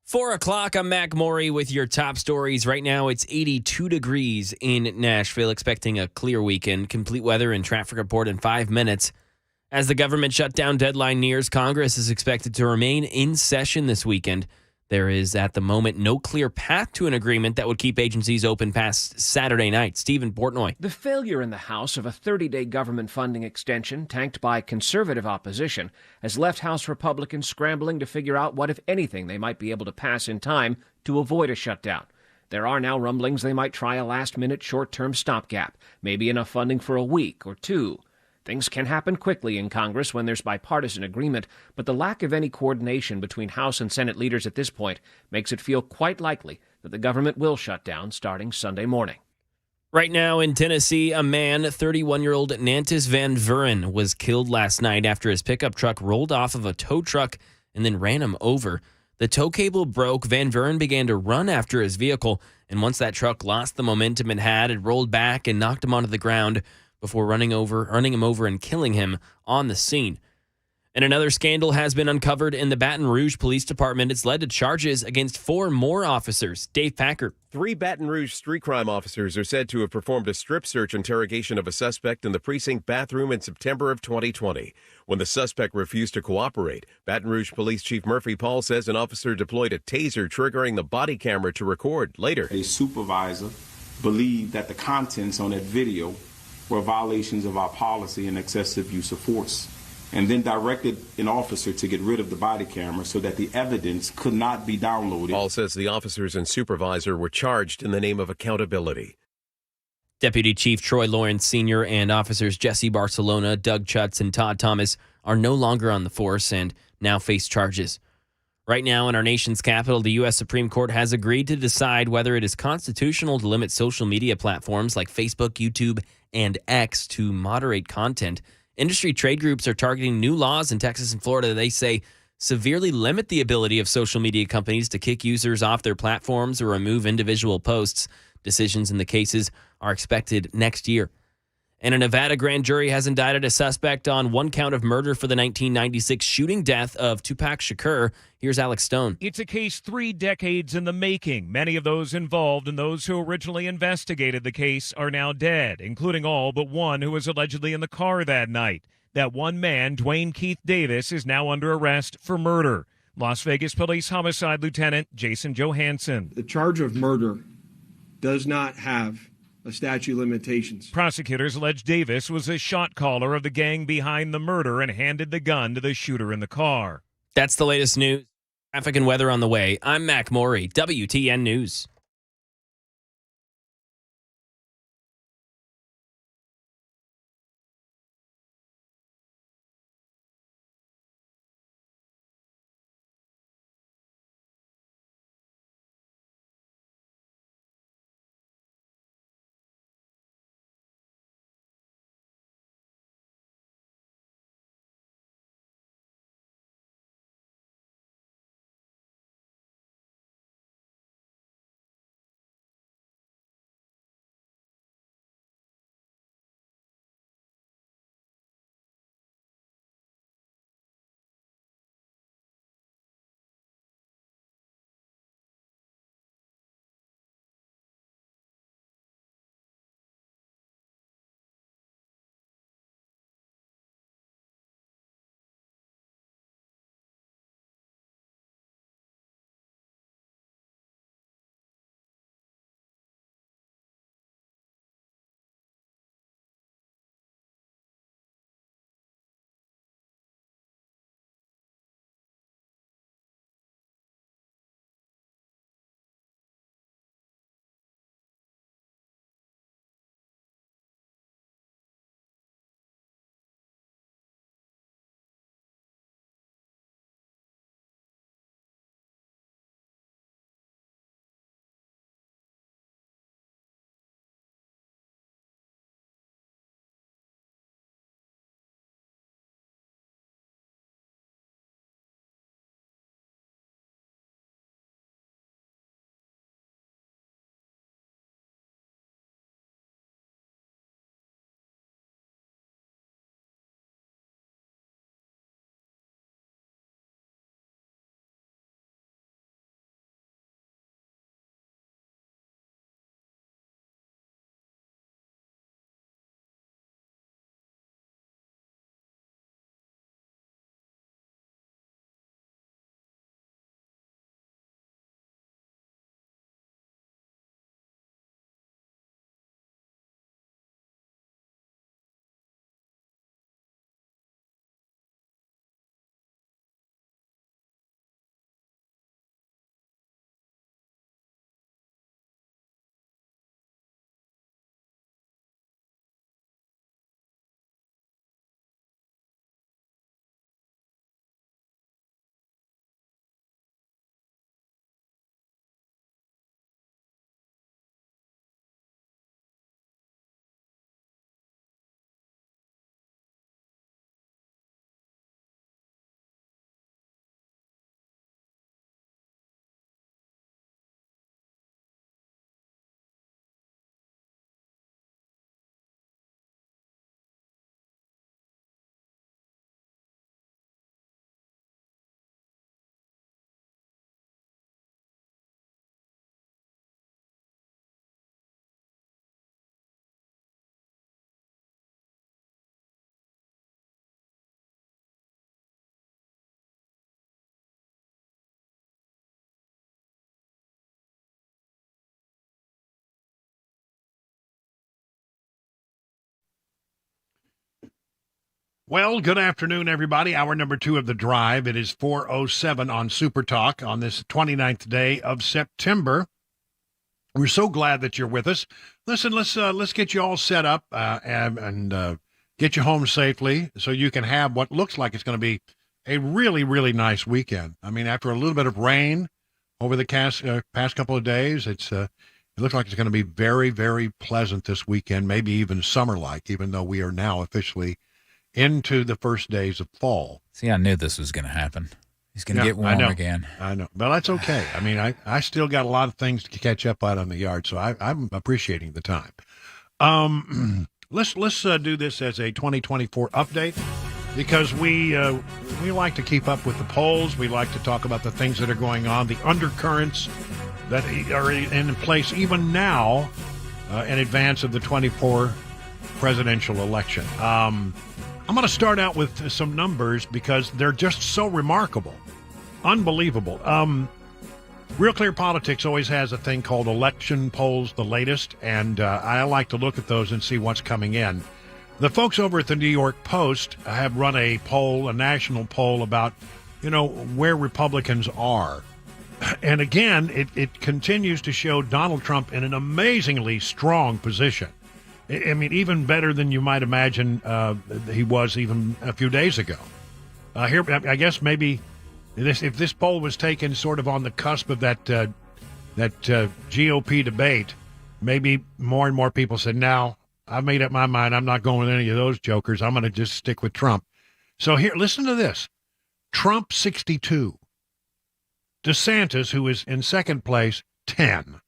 Four o'clock, I'm Mac Morey with your top stories. Right now, it's 82 degrees in Nashville, expecting a clear weekend. Complete weather and traffic report in 5 minutes. As the government shutdown deadline nears, Congress is expected to remain in session this weekend. There is, at the moment, no clear path to an agreement that would keep agencies open past Saturday night. Stephen Portnoy. The failure in the House of a 30-day government funding extension, tanked by conservative opposition, has left House Republicans scrambling to figure out what, if anything, they might be able to pass in time to avoid a shutdown. There are now rumblings they might try a last-minute short-term stopgap, maybe enough funding for a week or two. Things can happen quickly in Congress when there's bipartisan agreement, but the lack of any coordination between House and Senate leaders at this point makes it feel quite likely that the government will shut down starting Sunday morning. Right now in Tennessee, a man, 31-year-old Nantis Van Vuren, was killed last night after his pickup truck rolled off of a tow truck and then ran him over. The tow cable broke. Van Vuren began to run after his vehicle, and once that truck lost the momentum it had, it rolled back and knocked him onto the ground before running him over and killing him on the scene. And another scandal has been uncovered in the Baton Rouge Police Department. It's led to charges against 4 more officers. Dave Packer. 3 Baton Rouge street crime officers are said to have performed a strip search interrogation of a suspect in the precinct bathroom in September of 2020. When the suspect refused to cooperate, Baton Rouge Police Chief Murphy Paul says an officer deployed a taser, triggering the body camera to record. Later, a supervisor believed that the contents on that video were violations of our policy and excessive use of force, and then directed an officer to get rid of the body camera so that the evidence could not be downloaded. Paul says the officers and supervisor were charged in the name of accountability. Deputy Chief Troy Lawrence Sr. and officers Jesse Barcelona, Doug Chutz, and Todd Thomas are no longer on the force and now face charges. Right now in our nation's capital, the U.S. Supreme Court has agreed to decide whether it is constitutional to limit social media platforms like Facebook, YouTube, and X to moderate content. Industry trade groups are targeting new laws in Texas and Florida, they say, severely limit the ability of social media companies to kick users off their platforms or remove individual posts. Decisions in the cases are expected next year. And a Nevada grand jury has indicted a suspect on 1 count of murder for the 1996 shooting death of Tupac Shakur. Here's Alex Stone. It's a case 3 decades in the making. Many of those involved and those who originally investigated the case are now dead, including all but one who was allegedly in the car that night. That one man, Dwayne Keith Davis, is now under arrest for murder. Las Vegas Police Homicide Lieutenant Jason Johansson. The charge of murder does not have a statute of limitations. Prosecutors allege Davis was a shot caller of the gang behind the murder and handed the gun to the shooter in the car. That's the latest news. Traffic and weather on the way. I'm Mac Morey, WTN News. Well, good afternoon, everybody. Hour number 2 of The Drive. It is 4:07 on Super Talk on this 29th day of September. We're so glad that you're with us. Listen, let's get you all set up and get you home safely so you can have what looks like it's going to be a really, really nice weekend. I mean, after a little bit of rain over the past couple of days, it looks like it's going to be very, very pleasant this weekend, maybe even summer-like, even though we are now officially into the first days of fall. See, I knew this was going to happen. He's going to get warm again. I know. But that's okay. I mean, I still got a lot of things to catch up on the yard, so I'm appreciating the time. Let's do this as a 2024 update because we like to keep up with the polls. We like to talk about the things that are going on, the undercurrents that are in place even now in advance of the 24 presidential election. I'm going to start out with some numbers because they're just so remarkable. Unbelievable. Real Clear Politics always has a thing called election polls, the latest, and I like to look at those and see what's coming in. The folks over at the New York Post have run a poll, a national poll about, where Republicans are. And again, it continues to show Donald Trump in an amazingly strong position. I mean, even better than you might imagine he was even a few days ago. Here, I guess maybe if this poll was taken sort of on the cusp of that GOP debate, maybe more and more people said, "Now I've made up my mind. I'm not going with any of those jokers. I'm going to just stick with Trump." So here, listen to this: Trump 62, DeSantis, who is in second place, 10.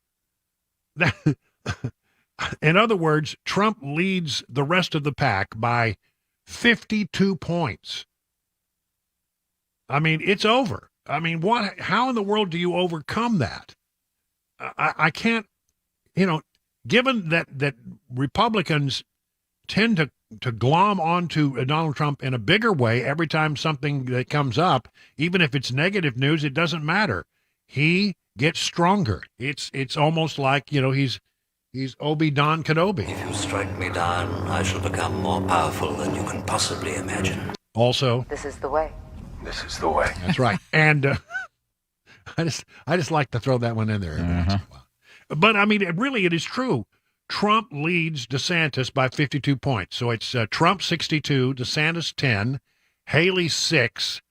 In other words, Trump leads the rest of the pack by 52 points. I mean, it's over. I mean, how in the world do you overcome that? I can't, given that Republicans tend to glom onto Donald Trump in a bigger way every time something that comes up, even if it's negative news, it doesn't matter. He gets stronger. It's almost like, he's Obi-Don Kenobi. If you strike me down, I shall become more powerful than you can possibly imagine. Also, this is the way. This is the way. That's right. And I just like to throw that one in there every once in a while. But I mean, it is true. Trump leads DeSantis by 52 points. So it's Trump 62, DeSantis 10, Haley 6,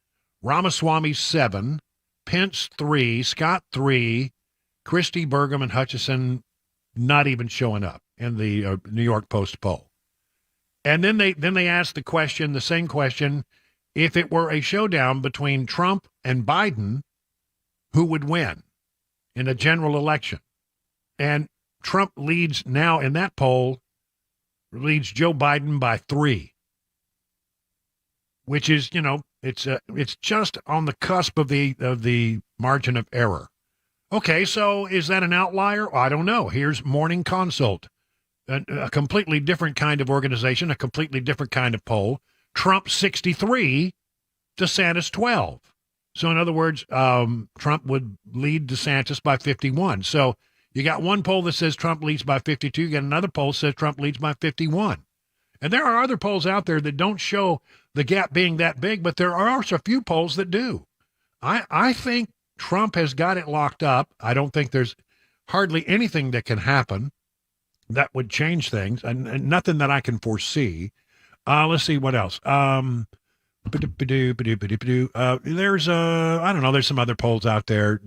Ramaswamy 7, Pence 3, Scott 3, Christie, Burgum, and Hutchison not even showing up in the New York Post poll. And then they asked the same question, if it were a showdown between Trump and Biden, who would win in a general election? And Trump leads now in that poll, leads Joe Biden by 3, which is, it's just on the cusp of the margin of error. Okay, so is that an outlier? I don't know. Here's Morning Consult, a completely different kind of organization, a completely different kind of poll. Trump 63, DeSantis 12. So in other words, Trump would lead DeSantis by 51. So you got one poll that says Trump leads by 52. You got another poll that says Trump leads by 51. And there are other polls out there that don't show the gap being that big, but there are also a few polls that do. I think Trump has got it locked up. I don't think there's hardly anything that can happen that would change things, and nothing that I can foresee. Let's see what else. There's I don't know. There's some other polls out there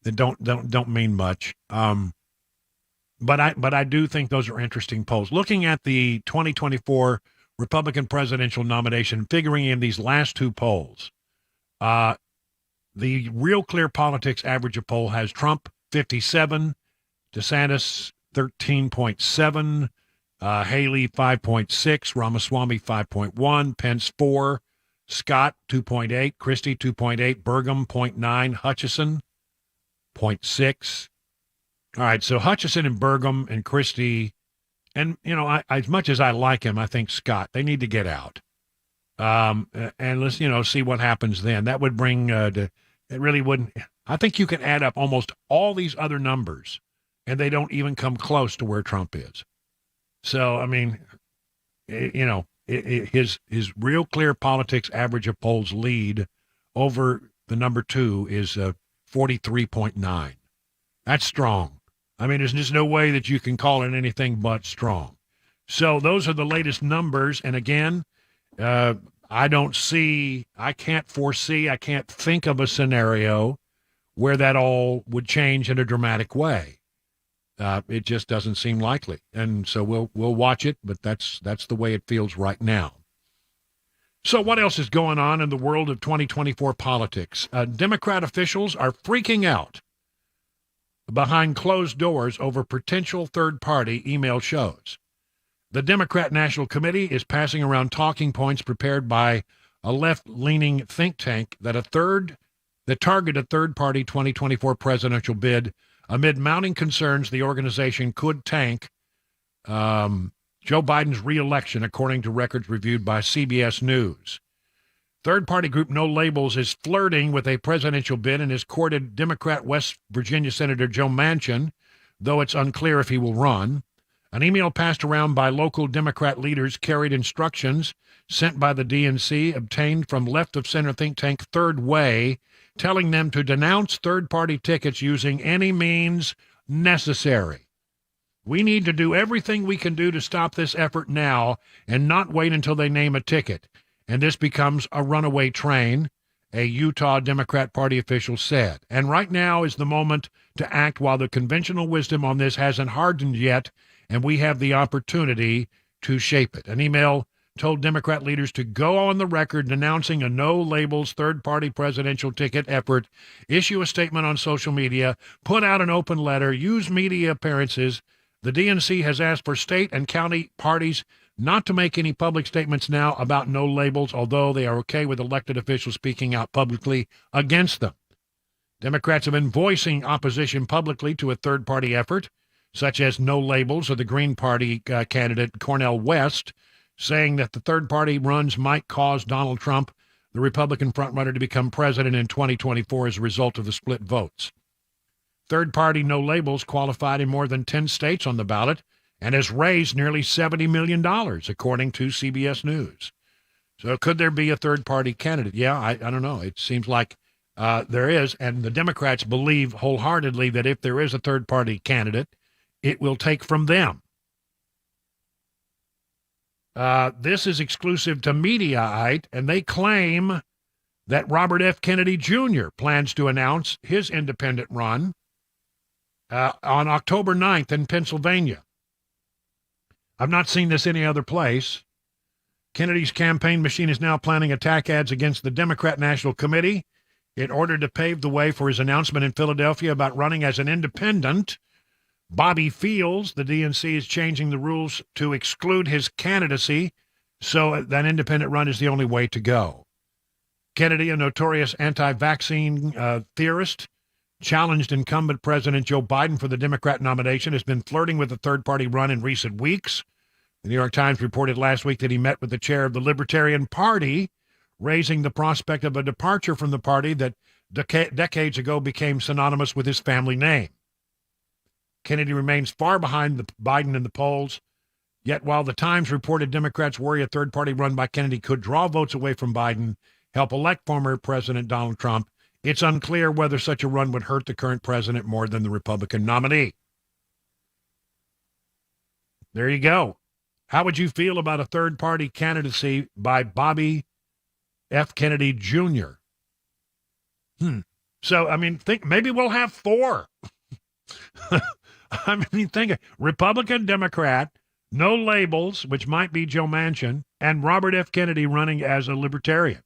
that don't mean much. But I do think those are interesting polls. Looking at the 2024 Republican presidential nomination, figuring in these last two polls, the Real Clear Politics average of poll has Trump 57, DeSantis 13.7, Haley 5.6, Ramaswamy 5.1, Pence 4, Scott 2.8, Christie 2.8, Burgum 0.9, Hutchison 0.6. All right, so Hutchison and Burgum and Christie, and, as much as I like him, I think Scott, they need to get out. And let's, see what happens then. That would bring, it really wouldn't, I think you can add up almost all these other numbers, and they don't even come close to where Trump is. So, I mean, his real clear politics average of polls lead over the number 2 is 43.9. That's strong. I mean, there's just no way that you can call it anything but strong. So those are the latest numbers. And again, I can't foresee, I can't think of a scenario where that all would change in a dramatic way. It just doesn't seem likely. And so we'll watch it, but that's the way it feels right now. So what else is going on in the world of 2024 politics? Democrat officials are freaking out behind closed doors over potential third-party email shows. The Democrat National Committee is passing around talking points prepared by a left-leaning think tank that target a third-party 2024 presidential bid amid mounting concerns the organization could tank Joe Biden's re-election, according to records reviewed by CBS News. Third-party group No Labels is flirting with a presidential bid and has courted Democrat West Virginia Senator Joe Manchin, though it's unclear if he will run. An email passed around by local Democrat leaders carried instructions sent by the DNC obtained from left-of-center think tank Third Way, telling them to denounce third-party tickets using any means necessary. We need to do everything we can do to stop this effort now and not wait until they name a ticket. And this becomes a runaway train, a Utah Democrat Party official said. And right now is the moment to act while the conventional wisdom on this hasn't hardened yet, and we have the opportunity to shape it. An email told Democrat leaders to go on the record denouncing a No Labels third-party presidential ticket effort, issue a statement on social media, put out an open letter, use media appearances. The DNC has asked for state and county parties not to make any public statements now about No Labels, although they are okay with elected officials speaking out publicly against them. Democrats have been voicing opposition publicly to a third-party effort, such as No Labels or the Green Party candidate Cornel West, saying that the third-party runs might cause Donald Trump, the Republican frontrunner, to become president in 2024 as a result of the split votes. Third-party No Labels qualified in more than 10 states on the ballot and has raised nearly $70 million, according to CBS News. So could there be a third-party candidate? Yeah, I don't know. It seems like there is, and the Democrats believe wholeheartedly that if there is a third-party candidate, it will take from them. This is exclusive to Mediaite, and they claim that Robert F. Kennedy Jr. plans to announce his independent run on October 9th in Pennsylvania. I've not seen this any other place. Kennedy's campaign machine is now planning attack ads against the Democrat National Committee in order to pave the way for his announcement in Philadelphia about running as an independent. Bobby feels the DNC is changing the rules to exclude his candidacy, so that independent run is the only way to go. Kennedy, a notorious anti-vaccine theorist, challenged incumbent President Joe Biden for the Democrat nomination, has been flirting with a third-party run in recent weeks. The New York Times reported last week that he met with the chair of the Libertarian Party, raising the prospect of a departure from the party that decades ago became synonymous with his family name. Kennedy remains far behind Biden in the polls, yet while the Times reported Democrats worry a third-party run by Kennedy could draw votes away from Biden, help elect former President Donald Trump, it's unclear whether such a run would hurt the current president more than the Republican nominee. There you go. How would you feel about a third-party candidacy by Bobby F. Kennedy Jr.? So, I mean, think maybe we'll have 4. I mean, think Republican, Democrat, No Labels, which might be Joe Manchin, and Robert F. Kennedy running as a Libertarian.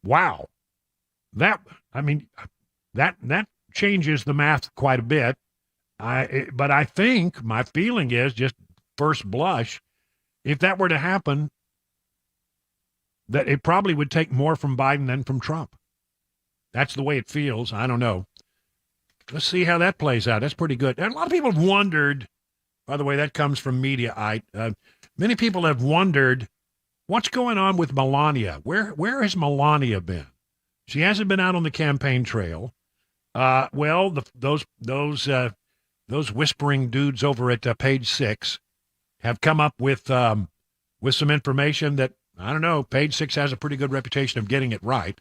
Wow. That changes the math quite a bit. But I think my feeling is, just first blush, if that were to happen, that it probably would take more from Biden than from Trump. That's the way it feels. I don't know. Let's see how that plays out. That's pretty good. And a lot of people have wondered, by the way, that comes from Mediaite. Many people have wondered what's going on with Melania. Where has Melania been? She hasn't been out on the campaign trail. Well, those whispering dudes over at Page 6 have come up with with some information that, I don't know, Page Six has a pretty good reputation of getting it right.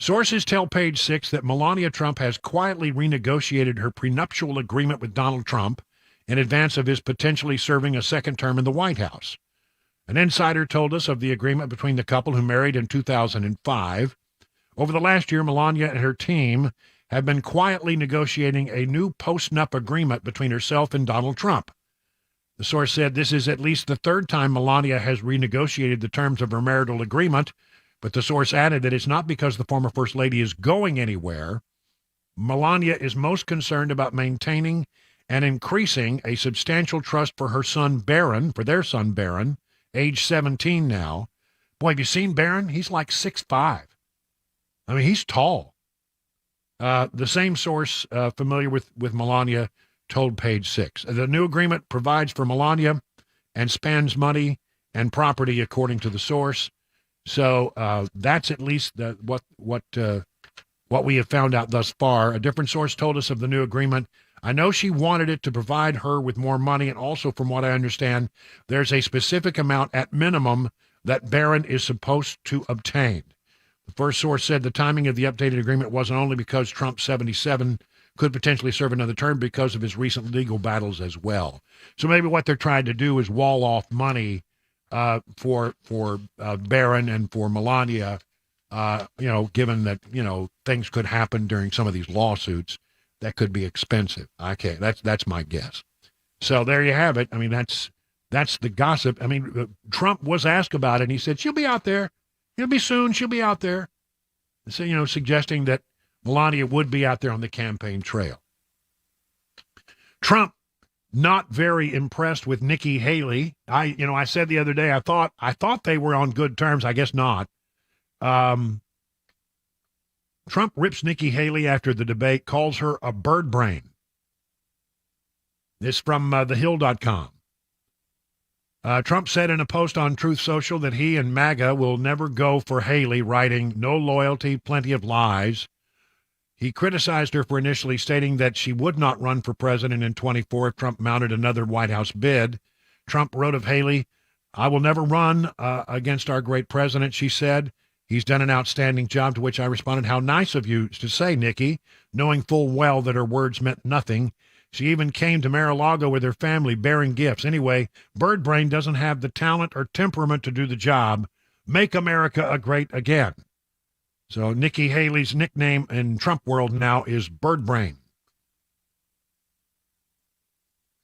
Sources tell Page Six that Melania Trump has quietly renegotiated her prenuptial agreement with Donald Trump in advance of his potentially serving a second term in the White House. An insider told us of the agreement between the couple who married in 2005. Over the last year, Melania and her team have been quietly negotiating a new post-nup agreement between herself and Donald Trump. The source said this is at least the third time Melania has renegotiated the terms of her marital agreement, but the source added that it's not because the former First Lady is going anywhere. Melania is most concerned about maintaining and increasing a substantial trust for her son Barron, age 17 now. Boy, have you seen Barron? He's like 6'5". I mean, he's tall. The same source familiar with Melania told Page Six. The new agreement provides for Melania and spends money and property according to the source. So that's at least what we have found out thus far. A different source told us of the new agreement. I know she wanted it to provide her with more money, and also, from what I understand, there's a specific amount at minimum that Barron is supposed to obtain. The first source said the timing of the updated agreement wasn't only because Trump, 77, could potentially serve another term because of his recent legal battles as well. So maybe what they're trying to do is wall off money for Barron and for Melania, given that, things could happen during some of these lawsuits that could be expensive. Okay, that's my guess. So there you have it. I mean, that's the gossip. I mean, Trump was asked about it, and he said, she'll be out there. It'll be soon. She'll be out there. So, suggesting that Melania would be out there on the campaign trail. Trump, not very impressed with Nikki Haley. I said the other day, I thought they were on good terms. I guess not. Trump rips Nikki Haley after the debate, calls her a bird brain. This from thehill.com. Trump said in a post on Truth Social that he and MAGA will never go for Haley, writing, "No loyalty, plenty of lies." He criticized her for initially stating that she would not run for president in 24 if Trump mounted another White House bid. Trump wrote of Haley, "I will never run against our great president," she said. "He's done an outstanding job," to which I responded, "How nice of you to say, Nikki," knowing full well that her words meant nothing. She even came to Mar-a-Lago with her family bearing gifts. Anyway, Bird Brain doesn't have the talent or temperament to do the job. Make America a great again. So Nikki Haley's nickname in Trump world now is Bird Brain.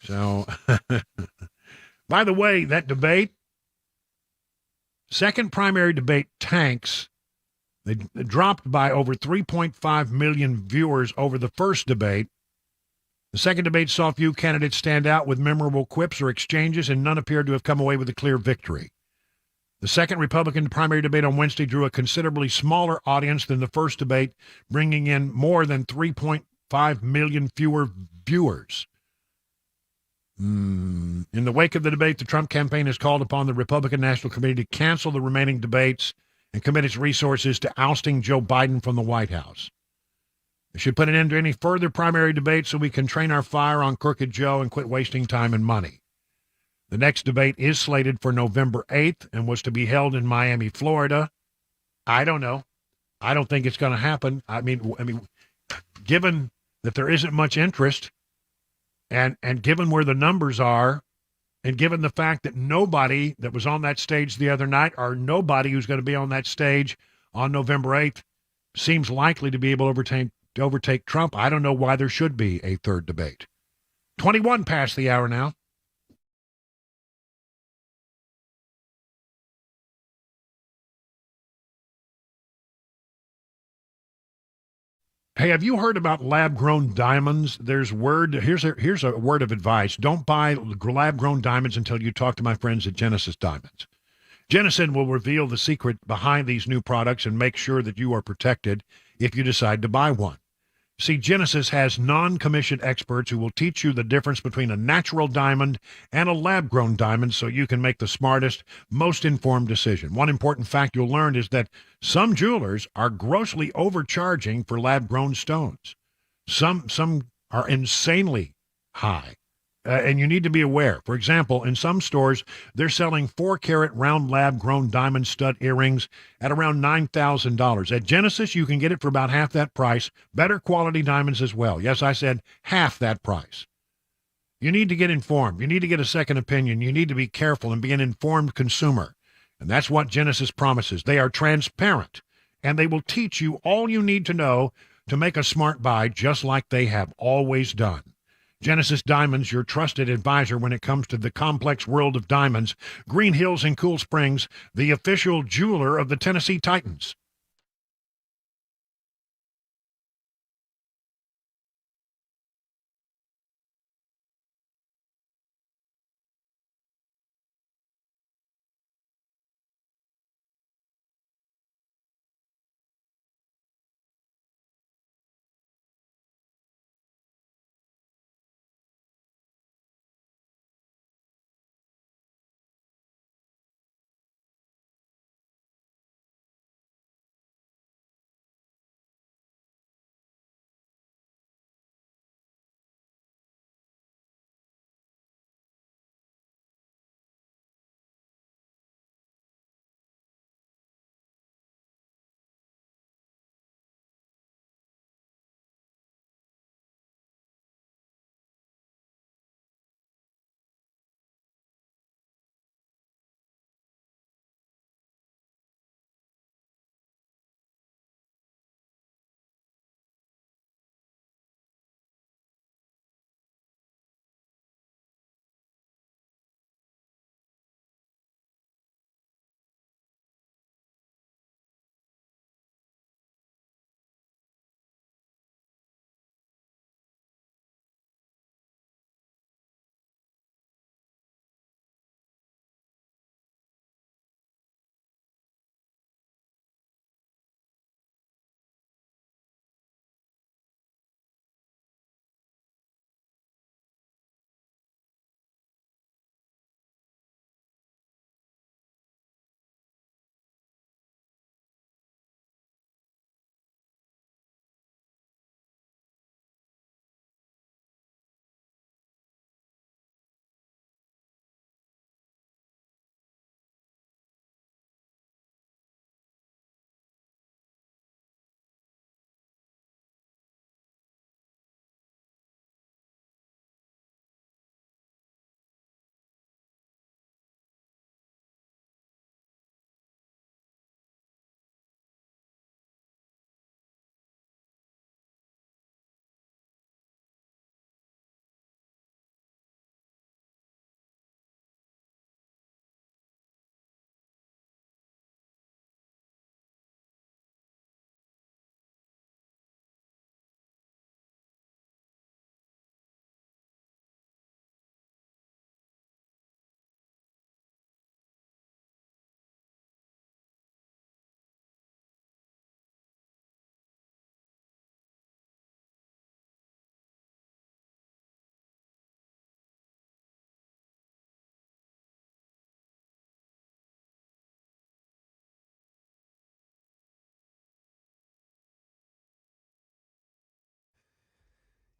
So, by the way, that debate, second primary debate tanks. They dropped by over 3.5 million viewers over the first debate. The second debate saw few candidates stand out with memorable quips or exchanges, and none appeared to have come away with a clear victory. The second Republican primary debate on Wednesday drew a considerably smaller audience than the first debate, bringing in more than 3.5 million fewer viewers. In the wake of the debate, the Trump campaign has called upon the Republican National Committee to cancel the remaining debates and commit its resources to ousting Joe Biden from the White House. They should put an end to any further primary debates so we can train our fire on Crooked Joe and quit wasting time and money. The next debate is slated for November 8th and was to be held in Miami, Florida. I don't know. I don't think it's going to happen. I mean, given that there isn't much interest, and given where the numbers are, and given the fact that nobody that was on that stage the other night, or nobody who's going to be on that stage on November 8th, seems likely to be able to overtake Trump, I don't know why there should be a third debate. 21 past the hour now. Hey, have you heard about lab-grown diamonds? Here's a word of advice. Don't buy lab-grown diamonds until you talk to my friends at Genesis Diamonds. Genesis will reveal the secret behind these new products and make sure that you are protected if you decide to buy one. See, Genesis has non-commissioned experts who will teach you the difference between a natural diamond and a lab-grown diamond so you can make the smartest, most informed decision. One important fact you'll learn is that some jewelers are grossly overcharging for lab-grown stones. Some are insanely high. And you need to be aware. For example, in some stores, they're selling 4-carat round lab-grown diamond stud earrings at around $9,000. At Genesis, you can get it for about half that price. Better quality diamonds as well. Yes, I said half that price. You need to get informed. You need to get a second opinion. You need to be careful and be an informed consumer. And that's what Genesis promises. They are transparent, and they will teach you all you need to know to make a smart buy, just like they have always done. Genesis Diamonds, your trusted advisor when it comes to the complex world of diamonds. Green Hills in Cool Springs, the official jeweler of the Tennessee Titans.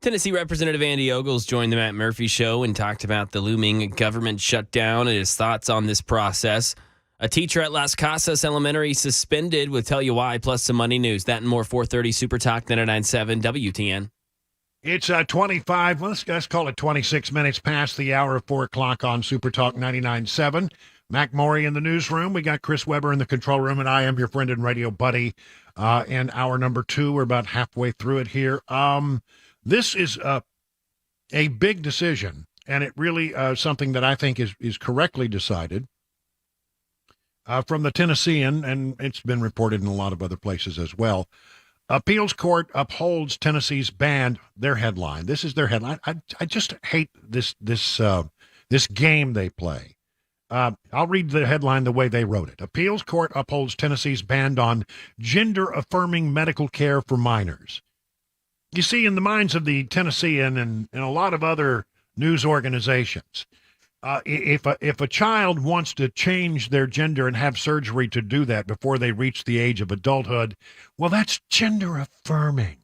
Tennessee Representative Andy Ogles joined the Matt Murphy Show and talked about the looming government shutdown and his thoughts on this process. A teacher at Las Casas Elementary suspended. We'll tell you why, plus some money news. That and more 4:30 Super Talk 99.7 WTN. It's 25, let's call it 26 minutes past the hour of 4 o'clock on Super Talk 99.7. Mac Maury in the newsroom. We got Chris Weber in the control room, and I am your friend and radio buddy in hour number 2. We're about halfway through it here. This is a big decision, and it really something that I think is correctly decided from the Tennessean, and it's been reported in a lot of other places as well. Appeals court upholds Tennessee's ban. Their headline. This is their headline. I just hate this game they play. I'll read the headline the way they wrote it. Appeals court upholds Tennessee's ban on gender-affirming medical care for minors. You see, in the minds of the Tennessean and a lot of other news organizations, if a child wants to change their gender and have surgery to do that before they reach the age of adulthood, well, that's gender affirming.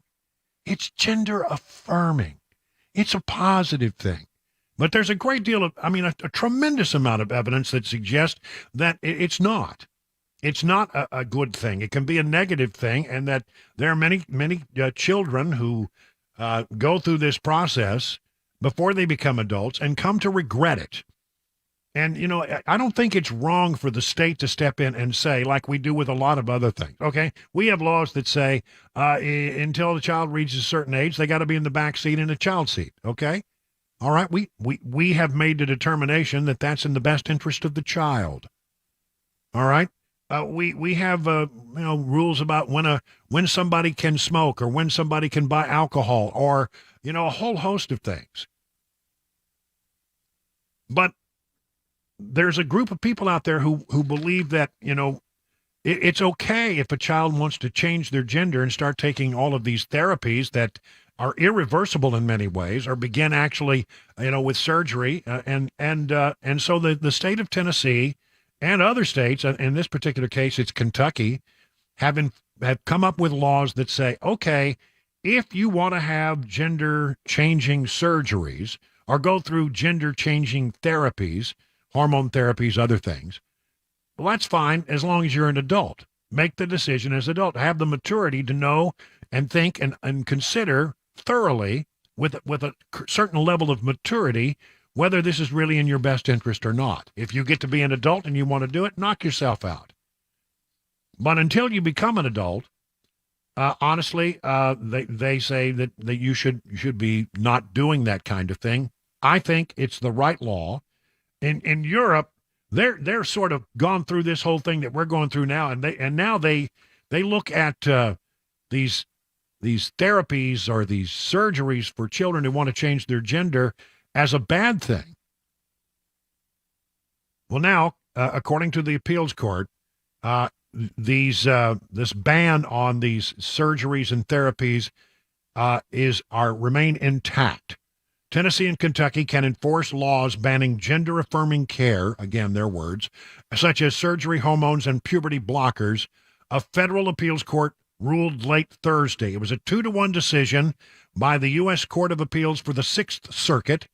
It's gender affirming. It's a positive thing. But there's a great deal of, a tremendous amount of evidence that suggests that it's not. It's not a good thing. It can be a negative thing, and that there are many children who go through this process before they become adults and come to regret it. And, I don't think it's wrong for the state to step in and say, like we do with a lot of other things, okay? We have laws that say until the child reaches a certain age, they got to be in the back seat in a child seat, okay? All right, we have made the determination that that's in the best interest of the child. All right? We have rules about when somebody can smoke or when somebody can buy alcohol or a whole host of things. But there's a group of people out there who believe that it's okay if a child wants to change their gender and start taking all of these therapies that are irreversible in many ways, or begin actually with surgery, and so the state of Tennessee and other states, in this particular case, it's Kentucky, have come up with laws that say, okay, if you want to have gender-changing surgeries or go through gender-changing therapies, hormone therapies, other things, well, that's fine as long as you're an adult. Make the decision as an adult. Have the maturity to know and think and consider thoroughly with a certain level of maturity whether this is really in your best interest or not. If you get to be an adult and you want to do it, knock yourself out. But until you become an adult, honestly, they say that you should be not doing that kind of thing. I think it's the right law. In Europe, they're sort of gone through this whole thing that we're going through now, and now they look at these therapies or these surgeries for children who want to change their gender as a bad thing. Well, now, according to the appeals court, this ban on these surgeries and therapies remain intact. Tennessee and Kentucky can enforce laws banning gender-affirming care, again, their words, such as surgery, hormones, and puberty blockers. A federal appeals court ruled late Thursday. It was a 2-1 decision by the U.S. Court of Appeals for the Sixth Circuit,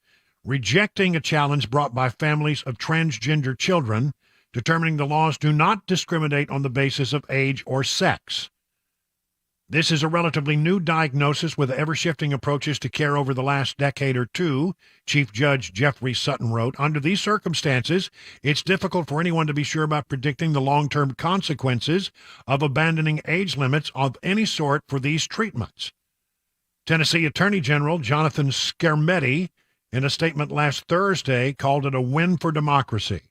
rejecting a challenge brought by families of transgender children, determining the laws do not discriminate on the basis of age or sex. This is a relatively new diagnosis with ever-shifting approaches to care over the last decade or two, Chief Judge Jeffrey Sutton wrote. Under these circumstances, it's difficult for anyone to be sure about predicting the long-term consequences of abandoning age limits of any sort for these treatments. Tennessee Attorney General Jonathan Scarmetti, in a statement last Thursday, called it a win for democracy.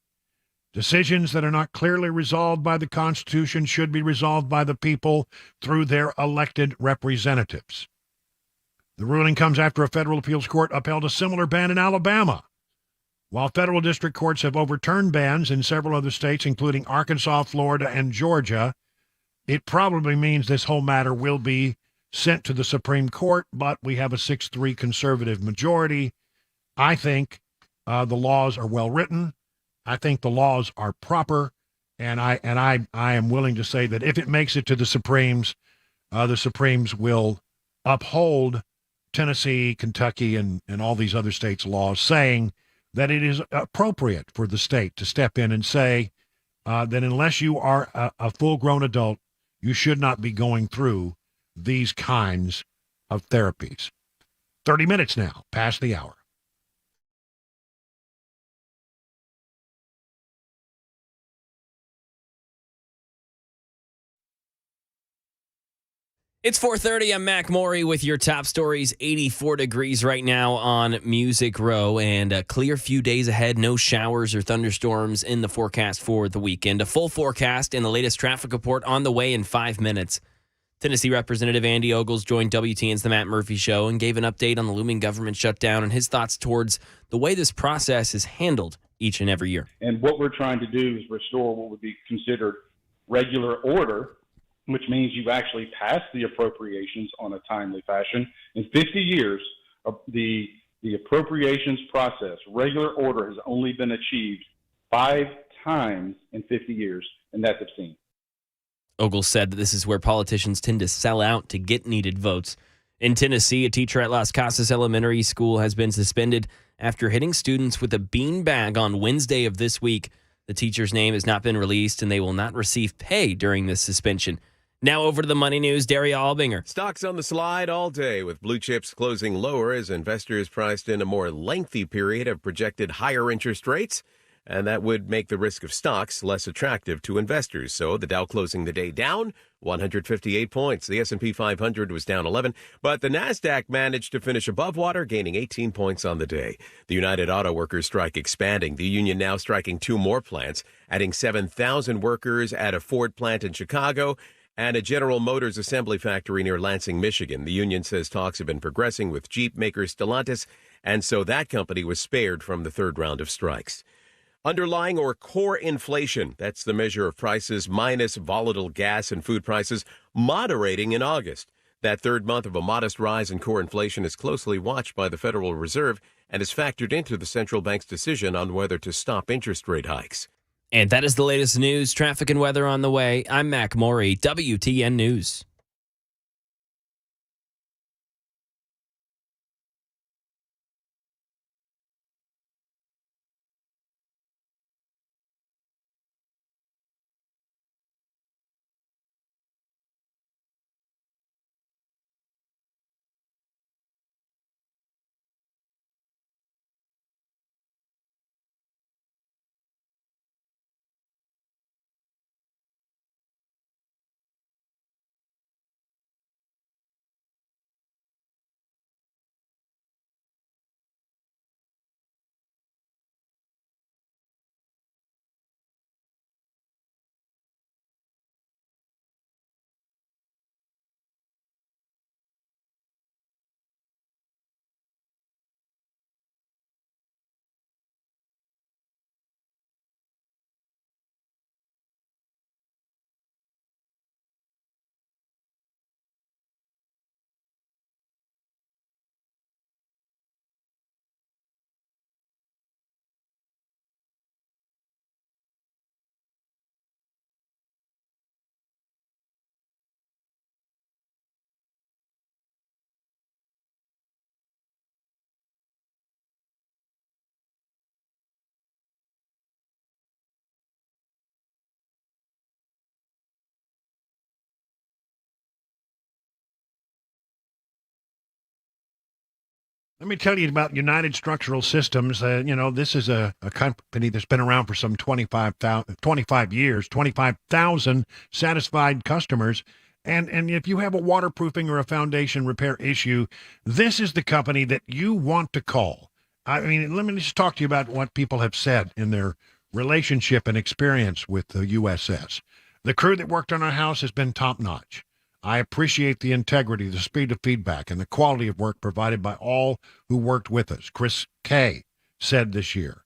Decisions that are not clearly resolved by the Constitution should be resolved by the people through their elected representatives. The ruling comes after a federal appeals court upheld a similar ban in Alabama. While federal district courts have overturned bans in several other states, including Arkansas, Florida, and Georgia, it probably means this whole matter will be sent to the Supreme Court, but we have a 6-3 conservative majority. I think the laws are well written. I think the laws are proper, and I am willing to say that if it makes it to the Supremes will uphold Tennessee, Kentucky, and all these other states' laws, saying that it is appropriate for the state to step in and say that unless you are a full-grown adult, you should not be going through these kinds of therapies. 30 minutes now, past the hour. It's 4:30. I'm Mac Maury with your top stories. 84 degrees right now on Music Row, and a clear few days ahead. No showers or thunderstorms in the forecast for the weekend. A full forecast and the latest traffic report on the way in 5 minutes. Tennessee Representative Andy Ogles joined WTN's The Matt Murphy Show and gave an update on the looming government shutdown and his thoughts towards the way this process is handled each and every year. And what we're trying to do is restore what would be considered regular order, which means you've actually passed the appropriations on a timely fashion. In 50 years, the appropriations process, regular order, has only been achieved 5 times in 50 years, and that's obscene. Ogles said that this is where politicians tend to sell out to get needed votes. In Tennessee, a teacher at Las Casas Elementary School has been suspended after hitting students with a beanbag on Wednesday of this week. The teacher's name has not been released, and they will not receive pay during this suspension. Now over to the money news, Daria Albinger. Stocks on the slide all day, with blue chips closing lower as investors priced in a more lengthy period of projected higher interest rates. And that would make the risk of stocks less attractive to investors. So the Dow closing the day down 158 points. The S&P 500 was down 11, but the Nasdaq managed to finish above water, gaining 18 points on the day. The United Auto Workers strike expanding. The union now striking 2 more plants, adding 7,000 workers at a Ford plant in Chicago and a General Motors assembly factory near Lansing, Michigan. The union says talks have been progressing with Jeep maker Stellantis, and so that company was spared from the third round of strikes. Underlying or core inflation, that's the measure of prices minus volatile gas and food prices, moderating in August. That third month of a modest rise in core inflation is closely watched by the Federal Reserve and is factored into the central bank's decision on whether to stop interest rate hikes. And that is the latest news, traffic and weather on the way. I'm Mac Maury, WTN News. Let me tell you about United Structural Systems. This is a company that's been around for some 25 years, 25,000 satisfied customers. And if you have a waterproofing or a foundation repair issue, this is the company that you want to call. I mean, let me just talk to you about what people have said in their relationship and experience with the USS. The crew that worked on our house has been top-notch. I appreciate the integrity, the speed of feedback, and the quality of work provided by all who worked with us. Chris K. said this year,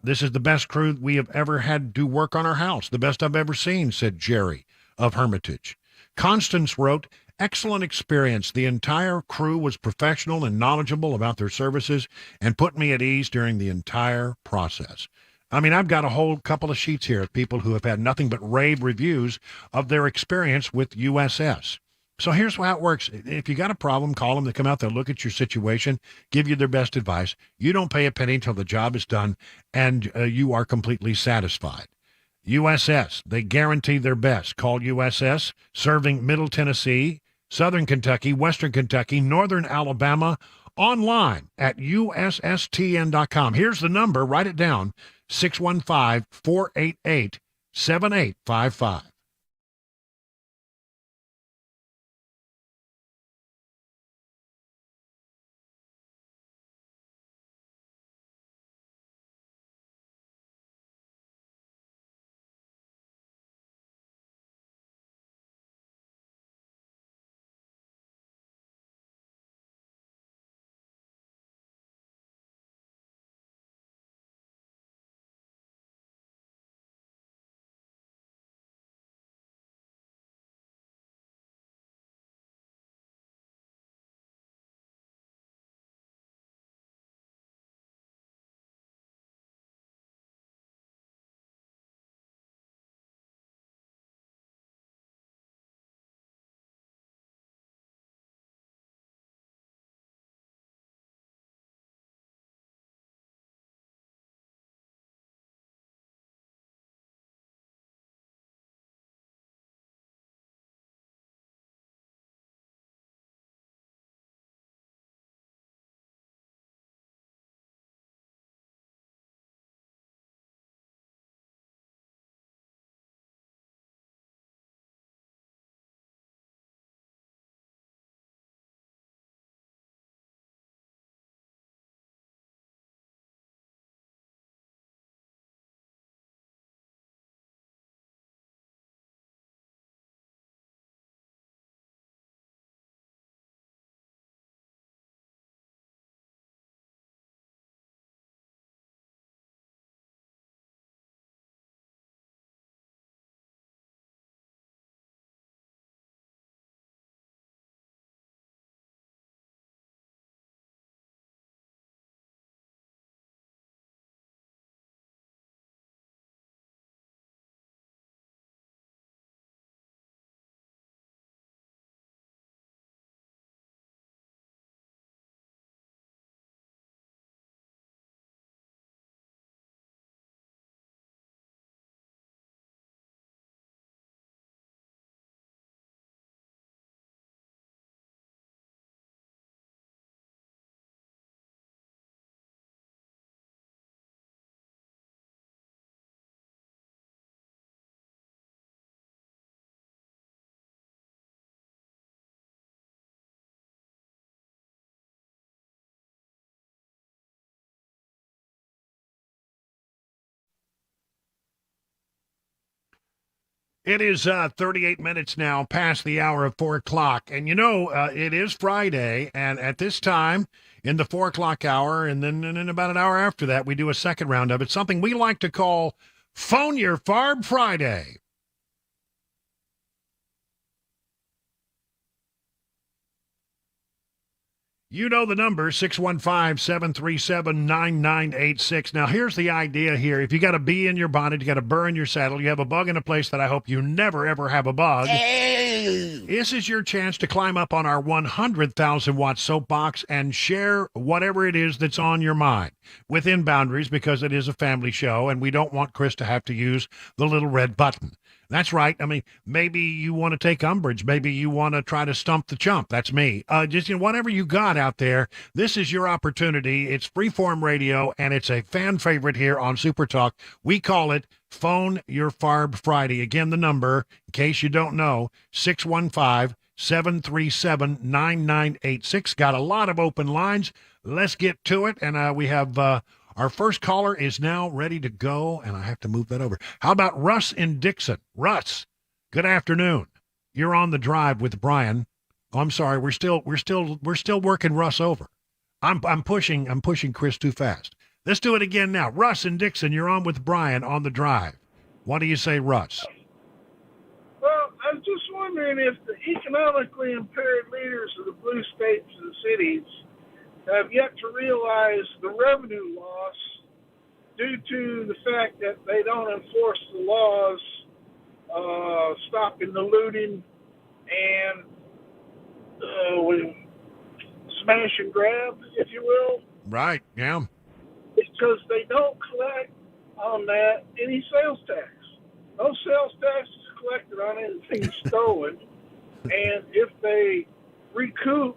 this is the best crew we have ever had do work on our house. The best I've ever seen, said Jerry of Hermitage. Constance wrote, excellent experience. The entire crew was professional and knowledgeable about their services and put me at ease during the entire process. I mean, I've got a whole couple of sheets here of people who have had nothing but rave reviews of their experience with USS. So here's how it works. If you got a problem, call them. They come out, they'll look at your situation, give you their best advice. You don't pay a penny until the job is done, and you are completely satisfied. USS, they guarantee their best. Call USS, serving Middle Tennessee, Southern Kentucky, Western Kentucky, Northern Alabama, online at USSTN.com. Here's the number. Write it down. 615-488-7855. It is 38 minutes now past the hour of 4 o'clock. And it is Friday. And at this time, in the 4 o'clock hour, and then in about an hour after that, we do a second round of it, something we like to call Fone Ur Farb Friday. You know the number, 615-737-9986. Now, here's the idea here. If you got a bee in your bonnet, you got a burr in your saddle, you have a bug in a place that I hope you never, ever have a bug, this is your chance to climb up on our 100,000-watt soapbox and share whatever it is that's on your mind within boundaries, because it is a family show, and we don't want Chris to have to use the little red button. That's right. I mean, maybe you want to take umbrage. Maybe you want to try to stump the chump. That's me. Just whatever you got out there, this is your opportunity. It's freeform radio, and it's a fan favorite here on Super Talk. We call it Fone Ur Farb Friday. Again, the number, in case you don't know, 615-737-9986. Got a lot of open lines. Let's get to it. And we have... our first caller is now ready to go, and I have to move that over. How about Russ in Dixon? Russ, good afternoon. You're on the drive with Brian. Oh, I'm sorry, we're still working Russ over. I'm pushing Chris too fast. Let's do it again now. Russ in Dixon, you're on with Brian on the drive. What do you say, Russ? Well, I'm just wondering if the economically impaired leaders of the blue states and cities have yet to realize the revenue loss due to the fact that they don't enforce the laws stopping the looting and smash and grab, if you will. Right, yeah. Because they don't collect on that any sales tax. No sales tax is collected on anything stolen. And if they recoup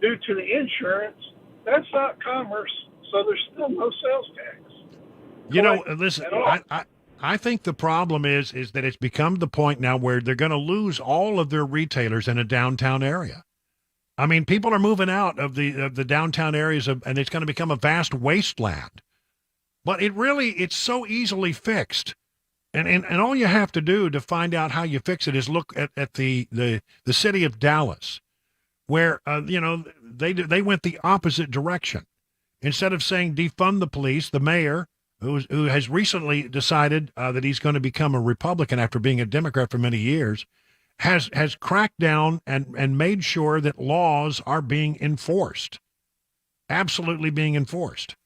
due to the insurance, that's not commerce, so there's still no sales tax. Listen, I think the problem is that it's become the point now where they're going to lose all of their retailers in a downtown area. I mean, people are moving out of the downtown areas, and it's going to become a vast wasteland. But it's so easily fixed. And all you have to do to find out how you fix it is look at the city of Dallas, where they went the opposite direction. Instead of saying defund the police, the mayor, who has recently decided that he's going to become a Republican after being a Democrat for many years, has cracked down and made sure that laws are being enforced, absolutely being enforced.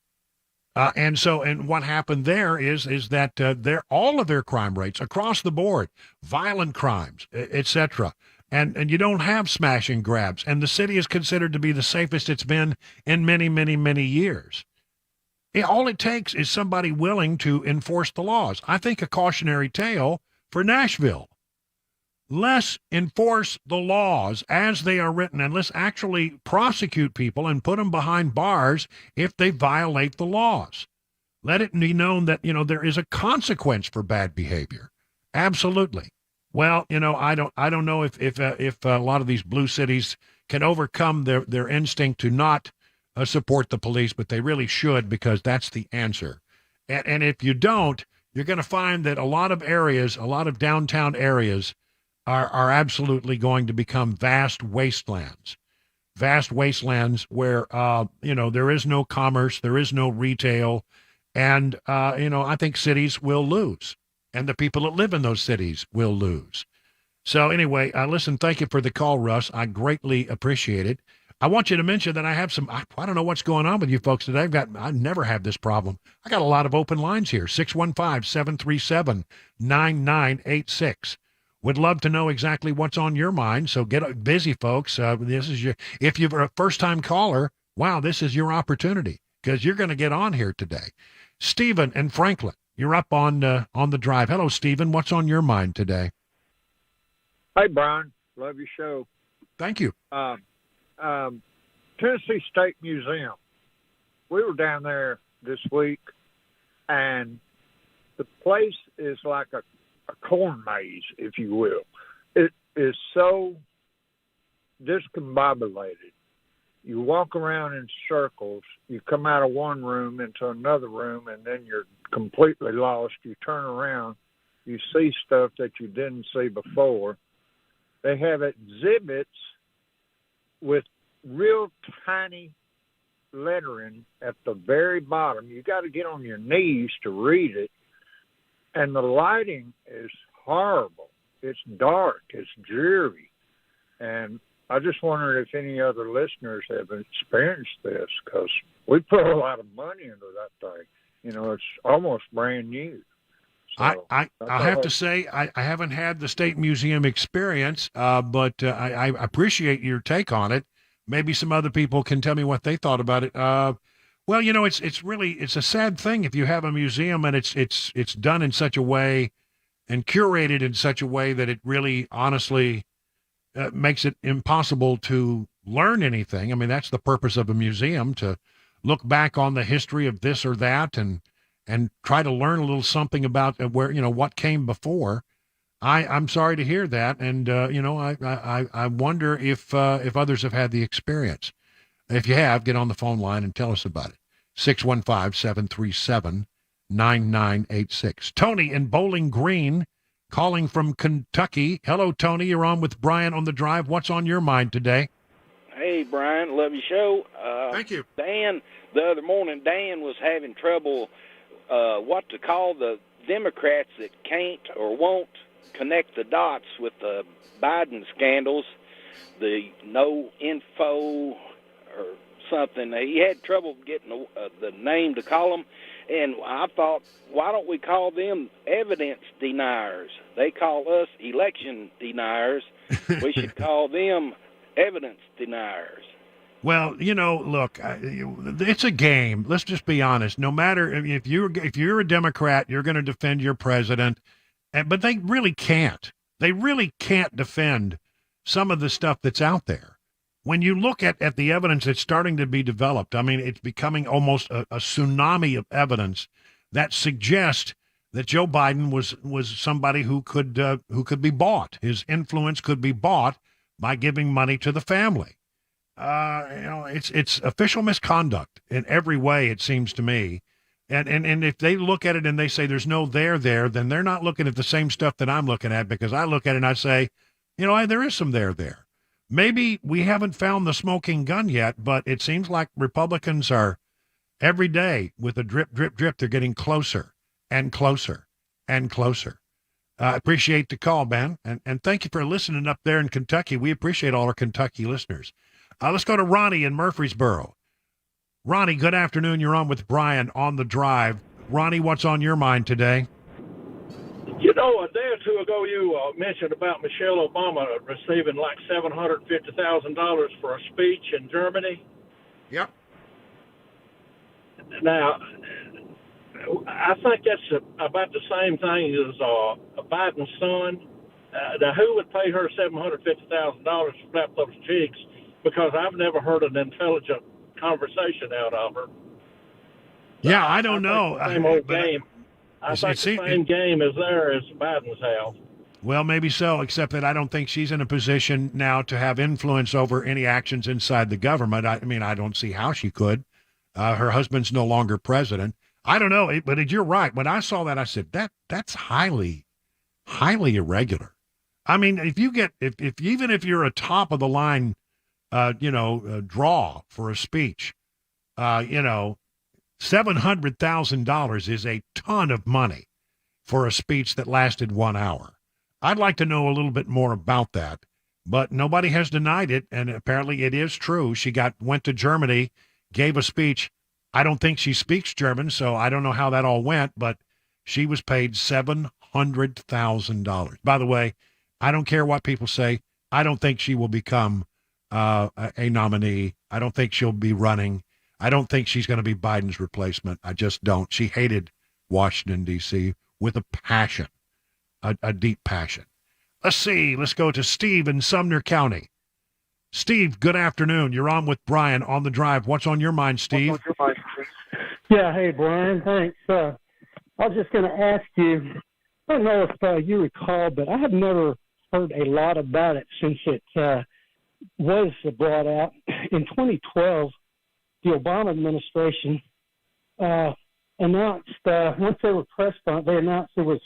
And what happened there is that all of their crime rates across the board, violent crimes, etc., and you don't have smash and grabs. And the city is considered to be the safest it's been in many, many, many years. All it takes is somebody willing to enforce the laws. I think a cautionary tale for Nashville. Let's enforce the laws as they are written, and let's actually prosecute people and put them behind bars if they violate the laws. Let it be known that, there is a consequence for bad behavior. Absolutely. Well, I don't know if a lot of these blue cities can overcome their instinct to not support the police, but they really should, because that's the answer. And if you don't, you're going to find that a lot of downtown areas are absolutely going to become vast wastelands where, there is no commerce, there is no retail. And, I think cities will lose. And the people that live in those cities will lose. So anyway, listen, thank you for the call, Russ. I greatly appreciate it. I want you to mention that I have I don't know what's going on with you folks today. I never have this problem. I got a lot of open lines here, 615-737-9986. Would love to know exactly what's on your mind. So get busy, folks. If you're a first-time caller, wow, this is your opportunity, because you're going to get on here today. Stephen and Franklin, you're up on the drive. Hello, Stephen. What's on your mind today? Hey, Brian. Love your show. Thank you. Tennessee State Museum. We were down there this week, and the place is like a corn maze, if you will. It is so discombobulated. You walk around in circles. You come out of one room into another room, and then you're completely lost. You turn around. you see stuff that you didn't see before. They have exhibits with real tiny lettering at the very bottom. You got to get on your knees to read it. And the lighting is horrible. It's dark. It's dreary. And I just wondered if any other listeners have experienced this, because we put a lot of money into that thing. You know, it's almost brand new. So, I have to say I haven't had the State Museum experience, but I appreciate your take on it. Maybe some other people can tell me what they thought about it. Well, you know, it's a sad thing if you have a museum and it's done in such a way and curated in such a way that it really honestly makes it impossible to learn anything. I mean, that's the purpose of a museum, to look back on the history of this or that and try to learn a little something about where, you know, what came before. I'm sorry to hear that. And, you know, I wonder if others have had the experience. If you have, get on the phone line and tell us about it. 615-737-9986. Tony in Bowling Green calling from Kentucky. Hello, Tony. You're on with Brian on the Drive. What's on your mind today? Hey, Brian. Love your show. Thank you. Dan, the other morning, Dan was having trouble what to call the Democrats that can't or won't connect the dots with the Biden scandals, the no info or something. He had trouble getting the name to call them, and I thought, why don't we call them evidence deniers? They call us election deniers. We should call them evidence deniers. Well, you know, look, it's a game. Let's just be honest. No matter if you're a Democrat, you're going to defend your president, but they really can't. They really can't defend some of the stuff that's out there. When you look at the evidence that's starting to be developed, I mean, it's becoming almost a tsunami of evidence that suggests that Joe Biden was somebody who could be bought. His influence could be bought by giving money to the family. You know, it's official misconduct in every way, it seems to me. And if they look at it and they say there's no there, then they're not looking at the same stuff that I'm looking at, because I look at it and I say, you know, there is some there. Maybe we haven't found the smoking gun yet, but it seems like Republicans are every day with a drip, drip, drip. They're getting closer and closer and closer. I appreciate the call, man. And thank you for listening up there in Kentucky. We appreciate all our Kentucky listeners. Let's go to Ronnie in Murfreesboro. Ronnie, good afternoon. You're on with Brian on the Drive. Ronnie, what's on your mind today? You know, a day or two ago, you mentioned about Michelle Obama receiving like $750,000 for a speech in Germany. Yep. Now, I think that's about the same thing as Biden's son. Now, who would pay her $750,000 to flap those cheeks? Because I've never heard an intelligent conversation out of her. Yeah, I don't know. Same old game. I think the same game is there as Biden's house. Well, maybe so, except that I don't think she's in a position now to have influence over any actions inside the government. I mean, I don't see how she could. Her husband's no longer president. I don't know, but you're right. When I saw that, I said, that's highly, highly irregular. I mean, if even if you're a top of the line, draw for a speech, $700,000 is a ton of money for a speech that lasted 1 hour. I'd like to know a little bit more about that, but nobody has denied it, and apparently it is true. She went to Germany, gave a speech. I don't think she speaks German, so I don't know how that all went, but she was paid $700,000. By the way, I don't care what people say. I don't think she will become a nominee. I don't think she'll be running. I don't think she's going to be Biden's replacement. I just don't. She hated Washington, D.C. with a passion, a deep passion. Let's see. Let's go to Steve in Sumner County. Steve, good afternoon. You're on with Brian on the Drive. What's on your mind, Steve? Yeah, hey, Brian, thanks. I was just going to ask you, I don't know if you recall, but I have never heard a lot about it since it was brought out. In 2012, the Obama administration announced, once they were pressed on it, they announced there was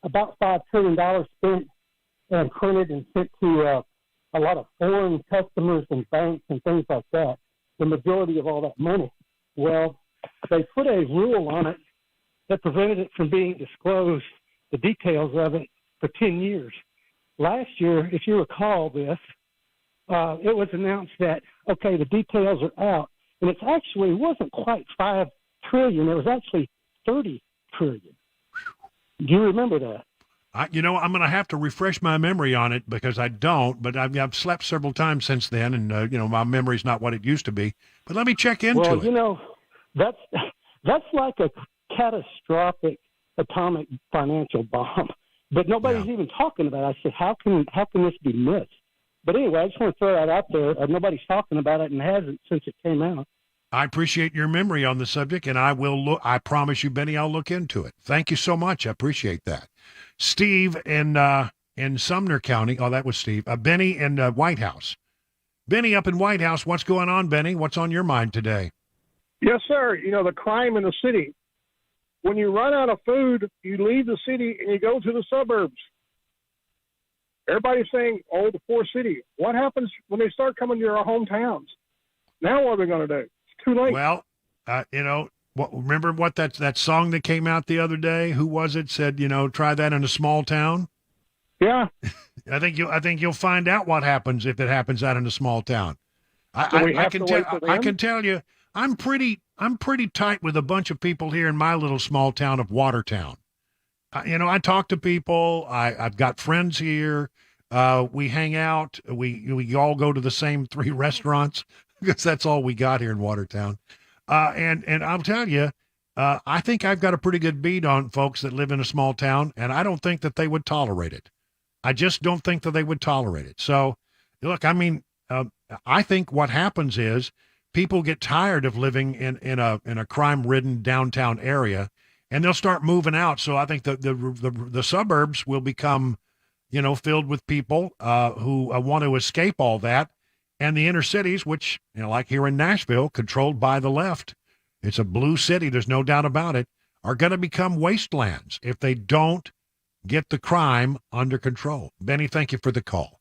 about $5 trillion spent and printed and sent to a lot of foreign customers and banks and things like that, the majority of all that money. Well, they put a rule on it that prevented it from being disclosed, the details of it, for 10 years. Last year, if you recall this, it was announced that, okay, the details are out, and it wasn't quite $5 trillion. It was actually $30 trillion. Do you remember that? I'm going to have to refresh my memory on it because I don't, but I've slept several times since then, and, my memory's not what it used to be. But let me check into it. That's like a catastrophic atomic financial bomb, but nobody's even talking about it. I said, how can this be missed? But anyway, I just want to throw that out there. Nobody's talking about it and hasn't since it came out. I appreciate your memory on the subject, and I will look. I promise you, Benny, I'll look into it. Thank you so much. I appreciate that. Steve in Sumner County. Oh, that was Steve. Benny in White House. Benny up in White House. What's going on, Benny? What's on your mind today? Yes, sir. The crime in the city. When you run out of food, you leave the city and you go to the suburbs. Everybody's saying, oh, the poor city. What happens when they start coming to our hometowns? Now what are we going to do? It's too late. Well, remember what that song that came out the other day? Who was it? Said, try that in a small town. Yeah. I think you'll find out what happens if it happens out in a small town. I can tell you, I'm pretty tight with a bunch of people here in my little small town of Watertown. I talk to people. I've got friends here. We hang out. We all go to the same 3 restaurants because that's all we got here in Watertown. And I'll tell you, I think I've got a pretty good beat on folks that live in a small town, and I don't think that they would tolerate it. I just don't think that they would tolerate it. So, look, I think what happens is people get tired of living in a crime-ridden downtown area, and they'll start moving out. So I think the suburbs will become, filled with people who want to escape all that, and the inner cities, which, like here in Nashville, controlled by the left, it's a blue city, there's no doubt about it, are going to become wastelands if they don't get the crime under control. Benny, thank you for the call.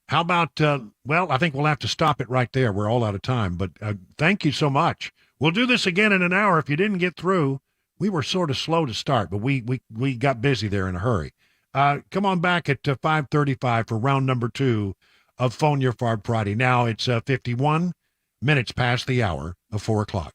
How about, I think we'll have to stop it right there. We're all out of time, but thank you so much. We'll do this again in an hour. If you didn't get through, we were sort of slow to start, but we got busy there in a hurry. Come on back at 5:35 for round number 2 of Fone Ur Farb Friday. Now it's 51 minutes past the hour of 4 o'clock.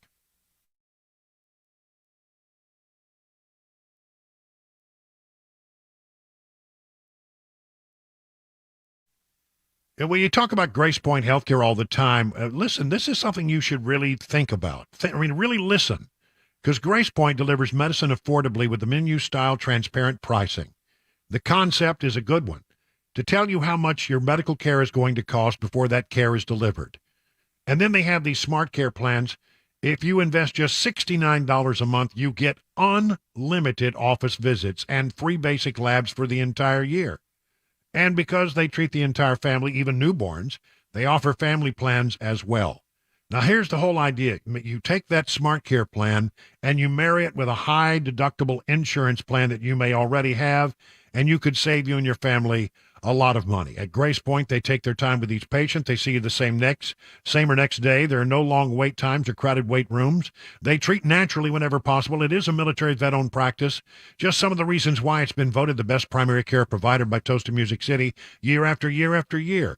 When you talk about Grace Point Healthcare all the time, listen, this is something you should really think about. Really listen, because Grace Point delivers medicine affordably with the menu-style transparent pricing. The concept is a good one, to tell you how much your medical care is going to cost before that care is delivered. And then they have these smart care plans. If you invest just $69 a month, you get unlimited office visits and free basic labs for the entire year. And because they treat the entire family, even newborns, they offer family plans as well. Now, here's the whole idea. You take that smart care plan and you marry it with a high deductible insurance plan that you may already have, and you could save you and your family a lot of money. At Grace Point, they take their time with each patient. They see you the same or next day. There are no long wait times or crowded wait rooms. They treat naturally whenever possible. It is a military vet-owned practice. Just some of the reasons why it's been voted the best primary care provider by Toast of Music City year after year after year.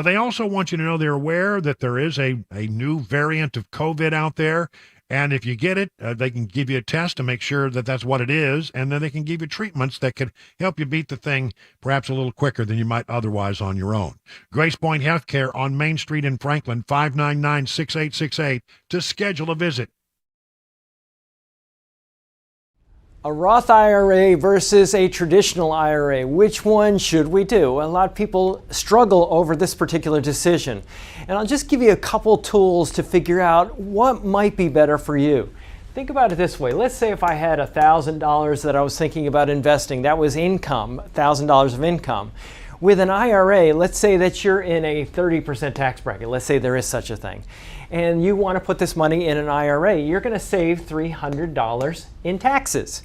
They also want you to know they're aware that there is a new variant of COVID out there. And if you get it, they can give you a test to make sure that that's what it is, and then they can give you treatments that could help you beat the thing perhaps a little quicker than you might otherwise on your own. Grace Point Healthcare on Main Street in Franklin, 599-6868 to schedule a visit. A Roth IRA versus a traditional IRA. Which one should we do? A lot of people struggle over this particular decision. And I'll just give you a couple tools to figure out what might be better for you. Think about it this way. Let's say if I had $1,000 that I was thinking about investing, that was income, $1,000 of income. With an IRA, let's say that you're in a 30% tax bracket. Let's say there is such a thing. And you want to put this money in an IRA. You're going to save $300 in taxes.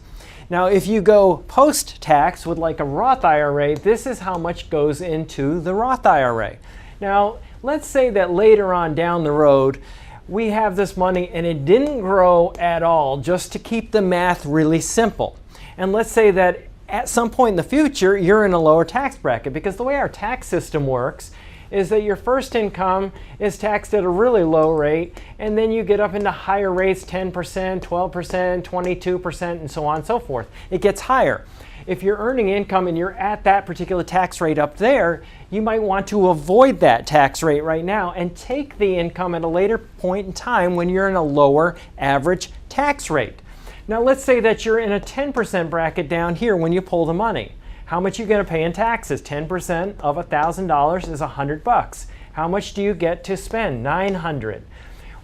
Now, if you go post-tax with like a Roth IRA, this is how much goes into the Roth IRA. Now, let's say that later on down the road, we have this money and it didn't grow at all, just to keep the math really simple. And let's say that at some point in the future, you're in a lower tax bracket, because the way our tax system works is that your first income is taxed at a really low rate, and then you get up into higher rates, 10%, 12%, 22%, and so on and so forth. It gets higher. If you're earning income and you're at that particular tax rate up there, you might want to avoid that tax rate right now and take the income at a later point in time when you're in a lower average tax rate. Now let's say that you're in a 10% bracket down here when you pull the money. How much are you going to pay in taxes? 10% of $1,000 is $100. How much do you get to spend? $900.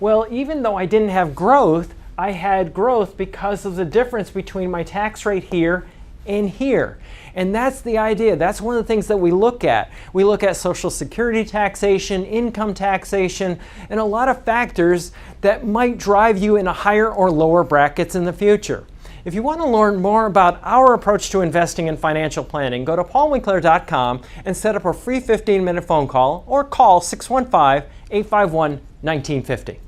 Well, even though I didn't have growth, I had growth because of the difference between my tax rate here and here. And that's the idea. That's one of the things that we look at. We look at Social Security taxation, income taxation, and a lot of factors that might drive you in a higher or lower brackets in the future. If you want to learn more about our approach to investing and financial planning, go to paulwinkler.com and set up a free 15-minute phone call or call 615-851-1950.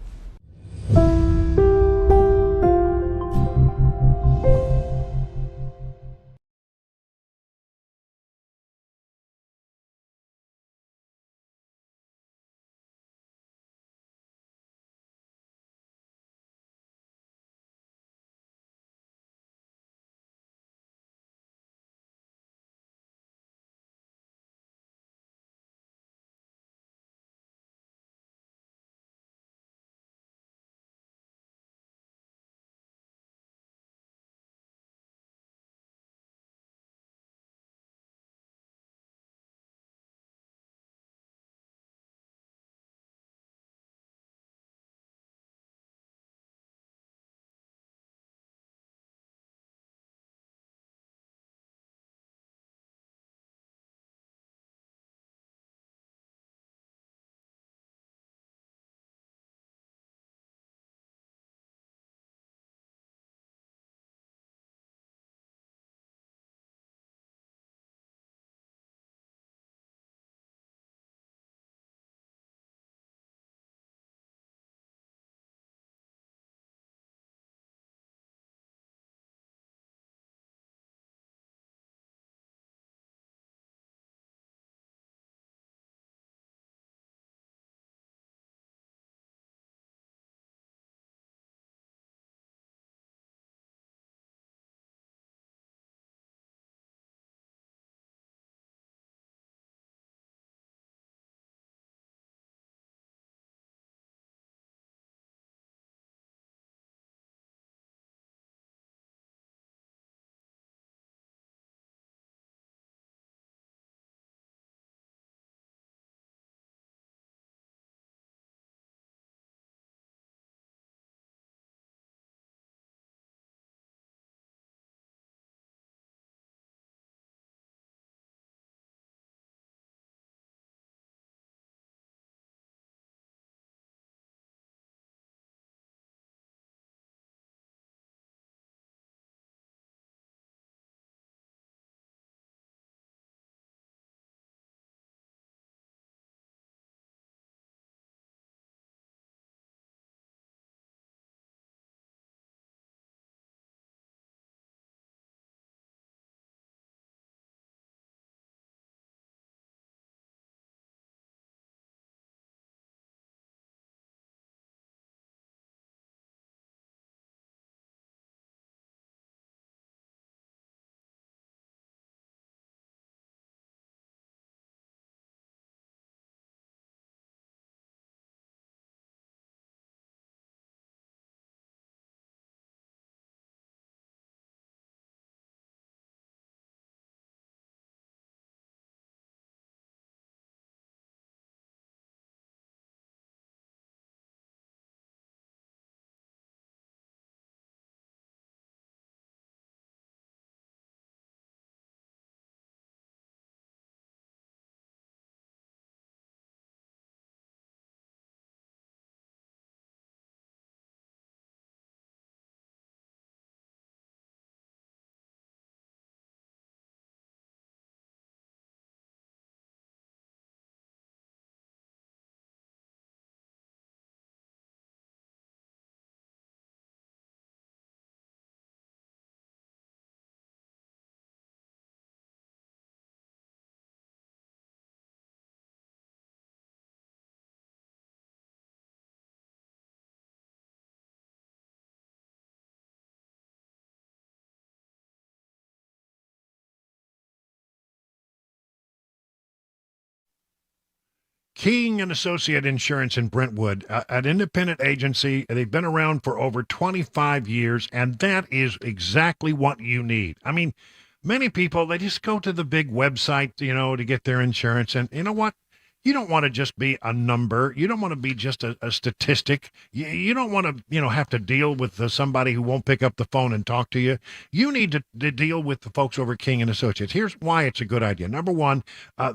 King and Associate Insurance in Brentwood, an independent agency. They've been around for over 25 years, and that is exactly what you need. I mean, many people, they just go to the big website, to get their insurance. And you know what? You don't want to just be a number. You don't want to be just a statistic. You don't want to, have to deal with somebody who won't pick up the phone and talk to you. You need to deal with the folks over King and Associates. Here's why it's a good idea. Number one,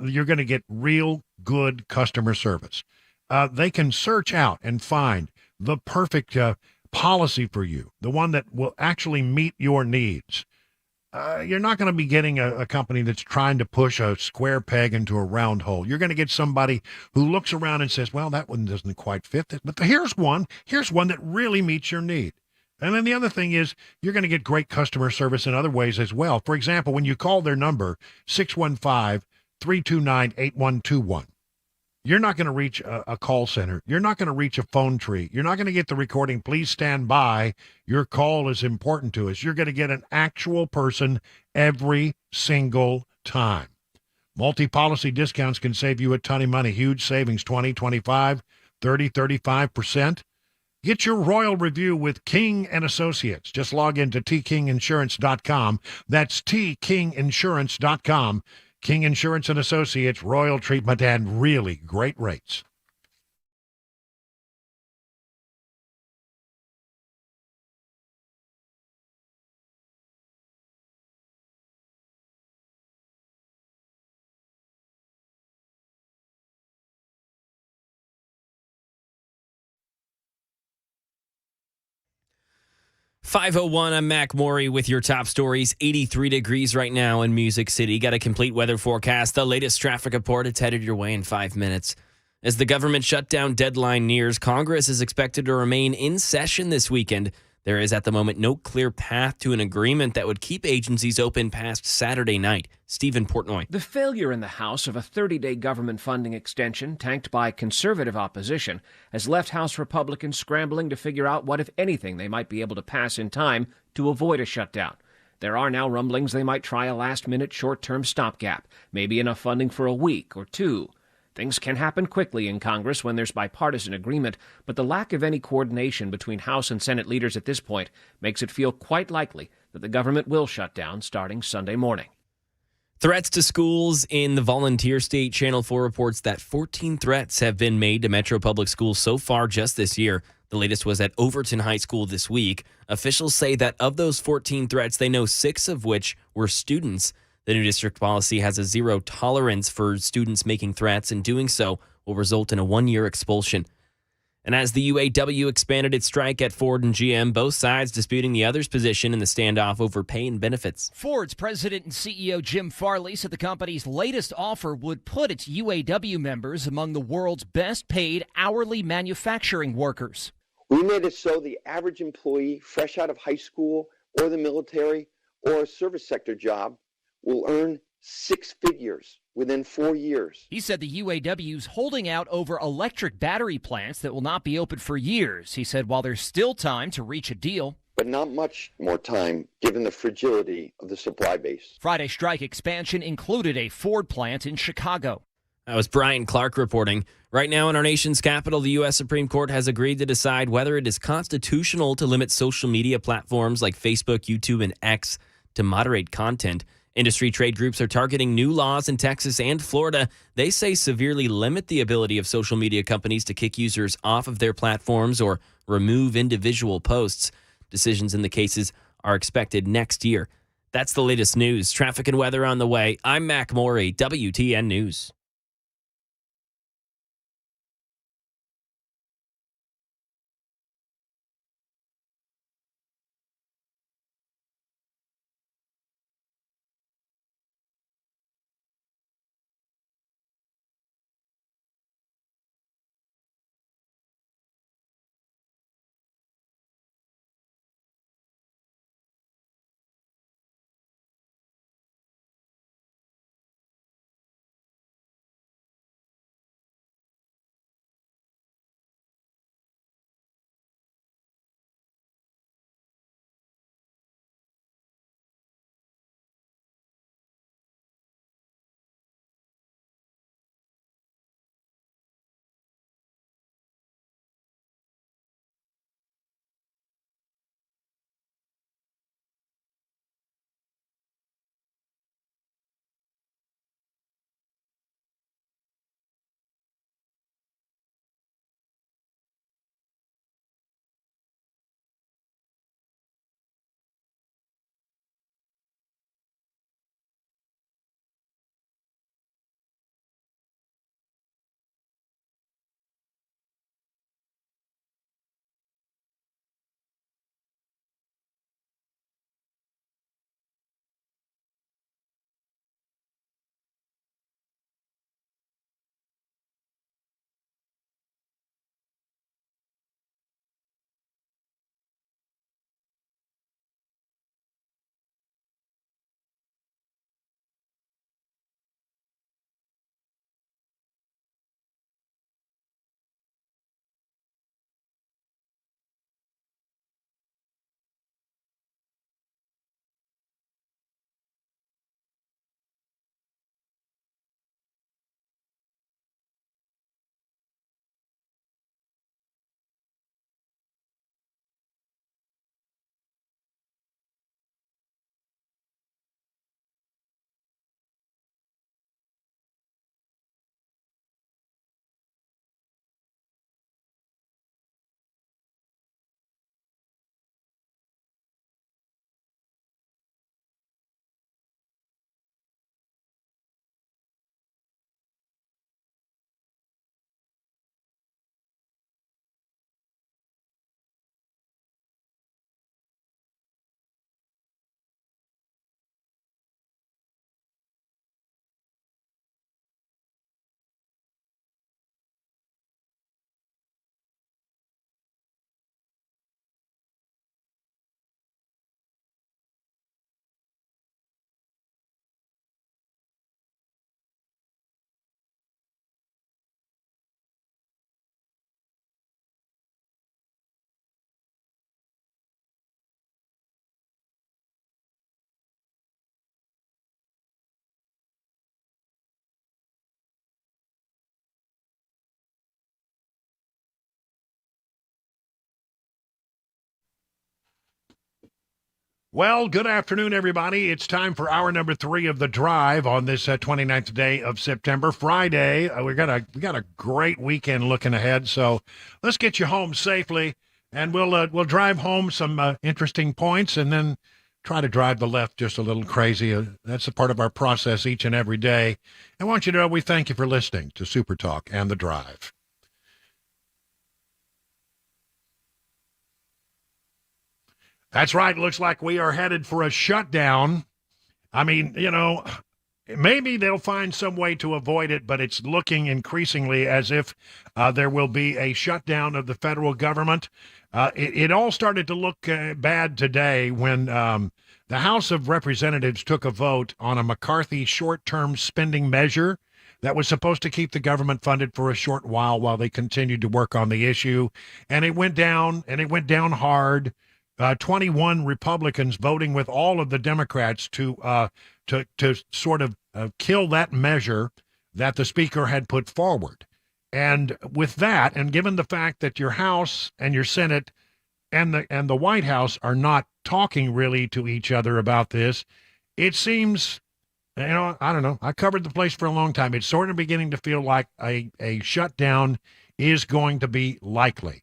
you're going to get real good customer service. They can search out and find the perfect policy for you, the one that will actually meet your needs. You're not going to be getting a company that's trying to push a square peg into a round hole. You're going to get somebody who looks around and says, well, that one doesn't quite fit. But here's one that really meets your need. And then the other thing is you're going to get great customer service in other ways as well. For example, when you call their number, 615-329-8121, you're not going to reach a call center. You're not going to reach a phone tree. You're not going to get the recording, please stand by. Your call is important to us. You're going to get an actual person every single time. Multi-policy discounts can save you a ton of money. Huge savings, 20, 25, 30, 35%. Get your royal review with King and Associates. Just log into tkinginsurance.com. That's tkinginsurance.com. King Insurance and Associates, royal treatment, and really great rates. .501, I'm Mac Maury with your top stories. 83 degrees right now in Music City. Got a complete weather forecast. The latest traffic report, it's headed your way in 5 minutes. As the government shutdown deadline nears, Congress is expected to remain in session this weekend. There is at the moment no clear path to an agreement that would keep agencies open past Saturday night. Stephen Portnoy. The failure in the House of a 30-day government funding extension, tanked by conservative opposition, has left House Republicans scrambling to figure out what, if anything, they might be able to pass in time to avoid a shutdown. There are now rumblings they might try a last-minute short-term stopgap, maybe enough funding for a week or two. Things can happen quickly in Congress when there's bipartisan agreement, but the lack of any coordination between House and Senate leaders at this point makes it feel quite likely that the government will shut down starting Sunday morning. Threats to schools in the volunteer state. Channel 4 reports that 14 threats have been made to Metro Public Schools so far just this year. The latest was at Overton High School this week. Officials say that of those 14 threats, they know 6 of which were students. The new district policy has a zero tolerance for students making threats, and doing so will result in a 1-year expulsion. And as the UAW expanded its strike at Ford and GM, both sides disputing the other's position in the standoff over pay and benefits. Ford's president and CEO Jim Farley said the company's latest offer would put its UAW members among the world's best paid hourly manufacturing workers. We made it so the average employee fresh out of high school or the military or a service sector job will earn 6 figures within 4 years. He said the UAW's holding out over electric battery plants that will not be open for years. He said while there's still time to reach a deal, but not much more time given the fragility of the supply base. Friday's strike expansion included a Ford plant in Chicago. That was Brian Clark reporting. Right now in our nation's capital, the U.S. Supreme Court has agreed to decide whether it is constitutional to limit social media platforms like Facebook, YouTube, and X to moderate content. Industry trade groups are targeting new laws in Texas and Florida. They say severely limit the ability of social media companies to kick users off of their platforms or remove individual posts. Decisions in the cases are expected next year. That's the latest news. Traffic and weather on the way. I'm Mac Maury, WTN News. Well, good afternoon, everybody. It's time for hour number 3 of The Drive on this 29th day of September, Friday. We got a great weekend looking ahead, so let's get you home safely, and we'll drive home some interesting points, and then try to drive the left just a little crazy. That's a part of our process each and every day. I want you to know we thank you for listening to Super Talk and The Drive. That's right. Looks like we are headed for a shutdown. I mean, maybe they'll find some way to avoid it, but it's looking increasingly as if there will be a shutdown of the federal government. It all started to look bad today when the House of Representatives took a vote on a McCarthy short-term spending measure that was supposed to keep the government funded for a short while they continued to work on the issue. And it went down, and it went down hard. 21 Republicans voting with all of the Democrats to sort of kill that measure that the Speaker had put forward. And with that, and given the fact that your House and your Senate and the White House are not talking really to each other about this, it seems, I don't know. I covered the place for a long time. It's sort of beginning to feel like a shutdown is going to be likely.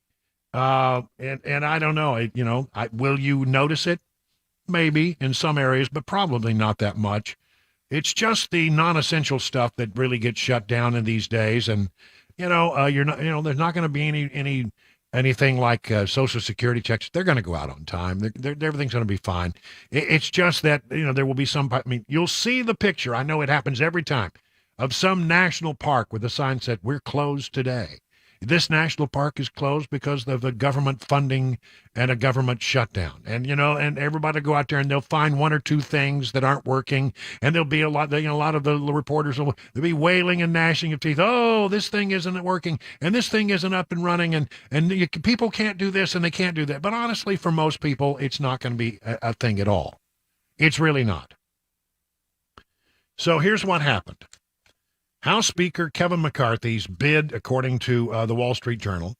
And I don't know, will you notice it? Maybe in some areas, but probably not that much. It's just the non-essential stuff that really gets shut down in these days. And, you're not, there's not going to be anything like Social Security checks. They're going to go out on time. Everything's going to be fine. It's just that, there will be you'll see the picture. I know it happens every time of some national park with a sign said, "We're closed today." This national park is closed because of the government funding and a government shutdown. And, and everybody will go out there and they'll find one or two things that aren't working. And there'll be a lot of the reporters will be wailing and gnashing of teeth. Oh, this thing isn't working. And this thing isn't up and running. And people can't do this and they can't do that. But honestly, for most people, it's not going to be a thing at all. It's really not. So here's what happened. House Speaker Kevin McCarthy's bid, according to the Wall Street Journal,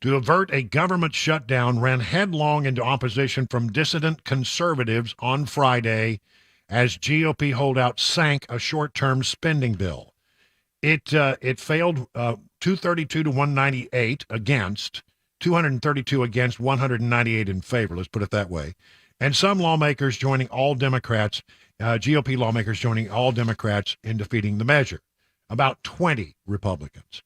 to avert a government shutdown ran headlong into opposition from dissident conservatives on Friday as GOP holdouts sank a short-term spending bill. It failed 232 to 198 against, 232 against, 198 in favor, let's put it that way. And some lawmakers joining all Democrats, GOP lawmakers joining all Democrats in defeating the measure. About 20 Republicans.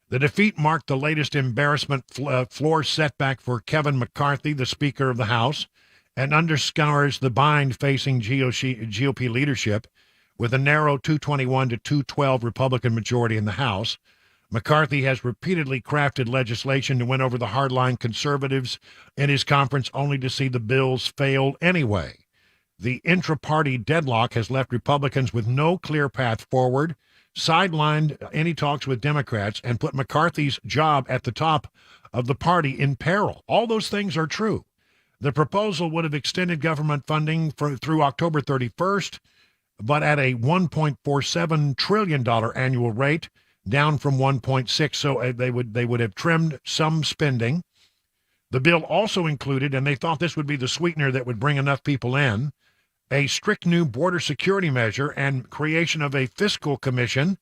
The defeat marked the latest embarrassment floor setback for Kevin McCarthy, the Speaker of the House, and underscores the bind facing GOP leadership with a narrow 221 to 212 Republican majority in the House. McCarthy has repeatedly crafted legislation to win over the hardline conservatives in his conference, only to see the bills fail anyway. The intra-party deadlock has left Republicans with no clear path forward, sidelined any talks with Democrats, and put McCarthy's job at the top of the party in peril. All those things are true. The proposal would have extended government funding through October 31st, but at a $1.47 trillion annual rate, down from 1.6. So they would have trimmed some spending. The bill also included, and they thought this would be the sweetener that would bring enough people in, a strict new border security measure and creation of a fiscal commission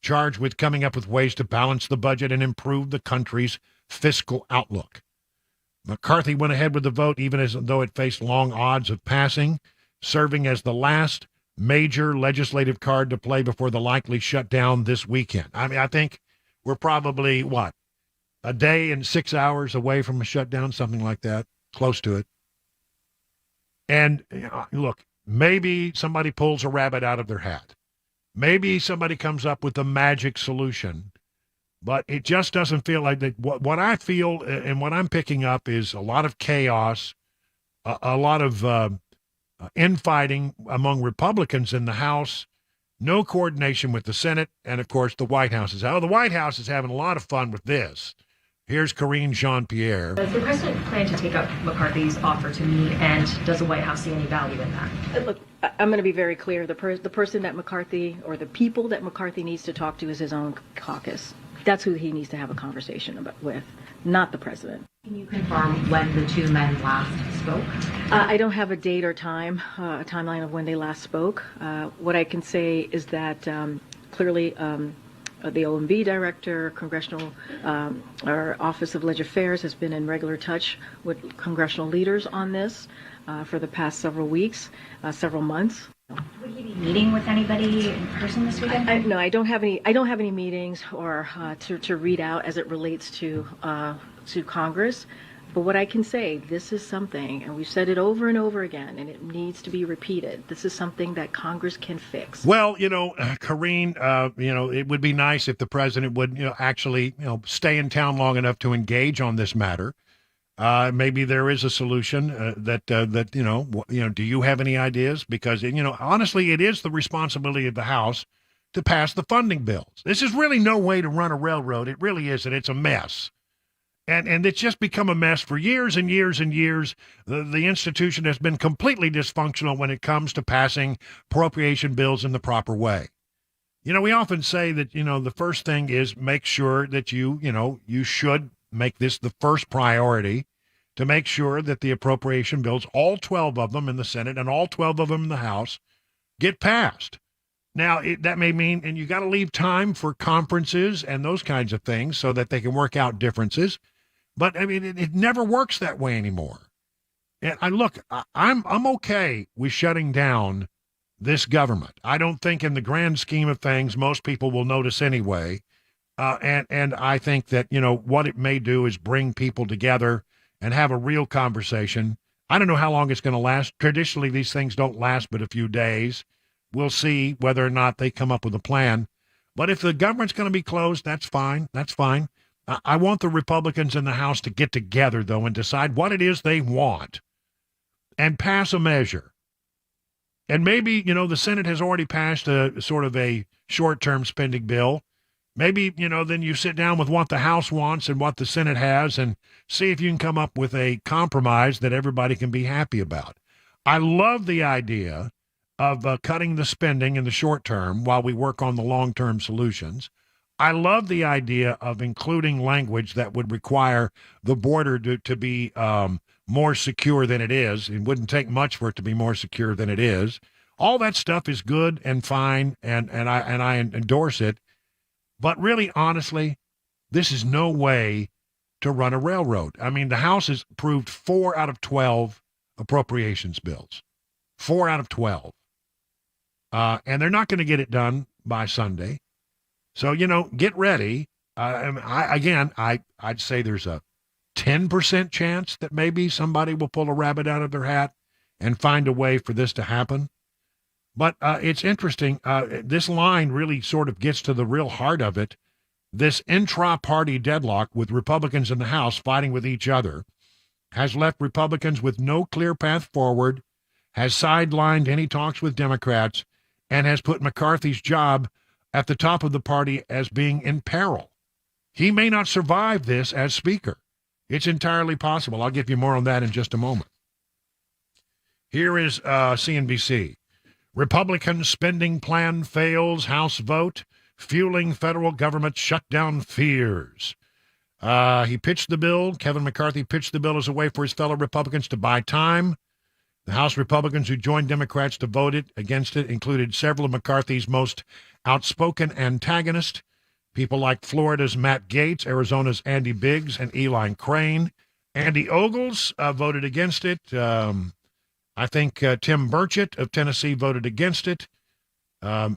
charged with coming up with ways to balance the budget and improve the country's fiscal outlook. McCarthy went ahead with the vote even as though it faced long odds of passing, serving as the last major legislative card to play before the likely shutdown this weekend. I think we're probably, a day and 6 hours away from a shutdown, something like that, close to it. And look, maybe somebody pulls a rabbit out of their hat. Maybe somebody comes up with a magic solution, but it just doesn't feel like that. What I feel and what I'm picking up is a lot of chaos, a lot of infighting among Republicans in the House, no coordination with the Senate, and of course the White House the White House is having a lot of fun with this. Here's Karine Jean-Pierre. Does the president plan to take up McCarthy's offer to meet, and does the White House see any value in that? Look, I'm going to be very clear. The person that McCarthy, or the people that McCarthy needs to talk to is his own caucus. That's who he needs to have a conversation with, not the president. Can you confirm when the two men last spoke? I don't have a date or time, a timeline of when they last spoke. What I can say is that clearly the OMB director, our Office of Legislative Affairs has been in regular touch with congressional leaders on this for the past several weeks, several months. Would he be meeting with anybody in person this weekend? No, I don't have any meetings or to read out as it relates to Congress. But what I can say, this is something, and we've said it over and over again, and it needs to be repeated. This is something that Congress can fix. Well, Karine, it would be nice if the president would, actually, stay in town long enough to engage on this matter. Maybe there is a solution that do you have any ideas? Because, honestly, it is the responsibility of the House to pass the funding bills. This is really no way to run a railroad. It really isn't. It's a mess. And it's just become a mess for years and years and years. The institution has been completely dysfunctional when it comes to passing appropriation bills in the proper way. We often say that, the first thing is make sure that you should make this the first priority to make sure that the appropriation bills, all 12 of them in the Senate and all 12 of them in the House, get passed. Now, that may mean, and you got to leave time for conferences and those kinds of things so that they can work out differences. But I mean, it never works that way anymore. And I'm okay with shutting down this government. I don't think in the grand scheme of things, most people will notice anyway. And I think that, what it may do is bring people together and have a real conversation. I don't know how long it's going to last. Traditionally, these things don't last but a few days. We'll see whether or not they come up with a plan. But if the government's going to be closed, that's fine. That's fine. I want the Republicans in the House to get together, though, and decide what it is they want and pass a measure. And maybe, the Senate has already passed a sort of a short-term spending bill. Maybe, then you sit down with what the House wants and what the Senate has and see if you can come up with a compromise that everybody can be happy about. I love the idea of cutting the spending in the short term while we work on the long-term solutions. I love the idea of including language that would require the border to be more secure than it is. It wouldn't take much for it to be more secure than it is. All that stuff is good and fine, and I endorse it. But really, honestly, this is no way to run a railroad. I mean, the House has approved 4 out of 12 appropriations bills. 4 out of 12. And they're not going to get it done by Sunday. So, get ready. I'd say there's a 10% chance that maybe somebody will pull a rabbit out of their hat and find a way for this to happen. But it's interesting. This line really sort of gets to the real heart of it. This intra-party deadlock with Republicans in the House fighting with each other has left Republicans with no clear path forward, has sidelined any talks with Democrats, and has put McCarthy's job at the top of the party as being in peril. He may not survive this as Speaker. It's entirely possible. I'll give you more on that in just a moment. Here is CNBC. Republican spending plan fails House vote, fueling federal government shutdown fears. He pitched the bill. Kevin McCarthy pitched the bill as a way for his fellow Republicans to buy time. The House Republicans who joined Democrats to vote against it included several of McCarthy's most outspoken antagonists, people like Florida's Matt Gaetz, Arizona's Andy Biggs, and Eli Crane. Andy Ogles voted against it. I think Tim Burchett of Tennessee voted against it. MGT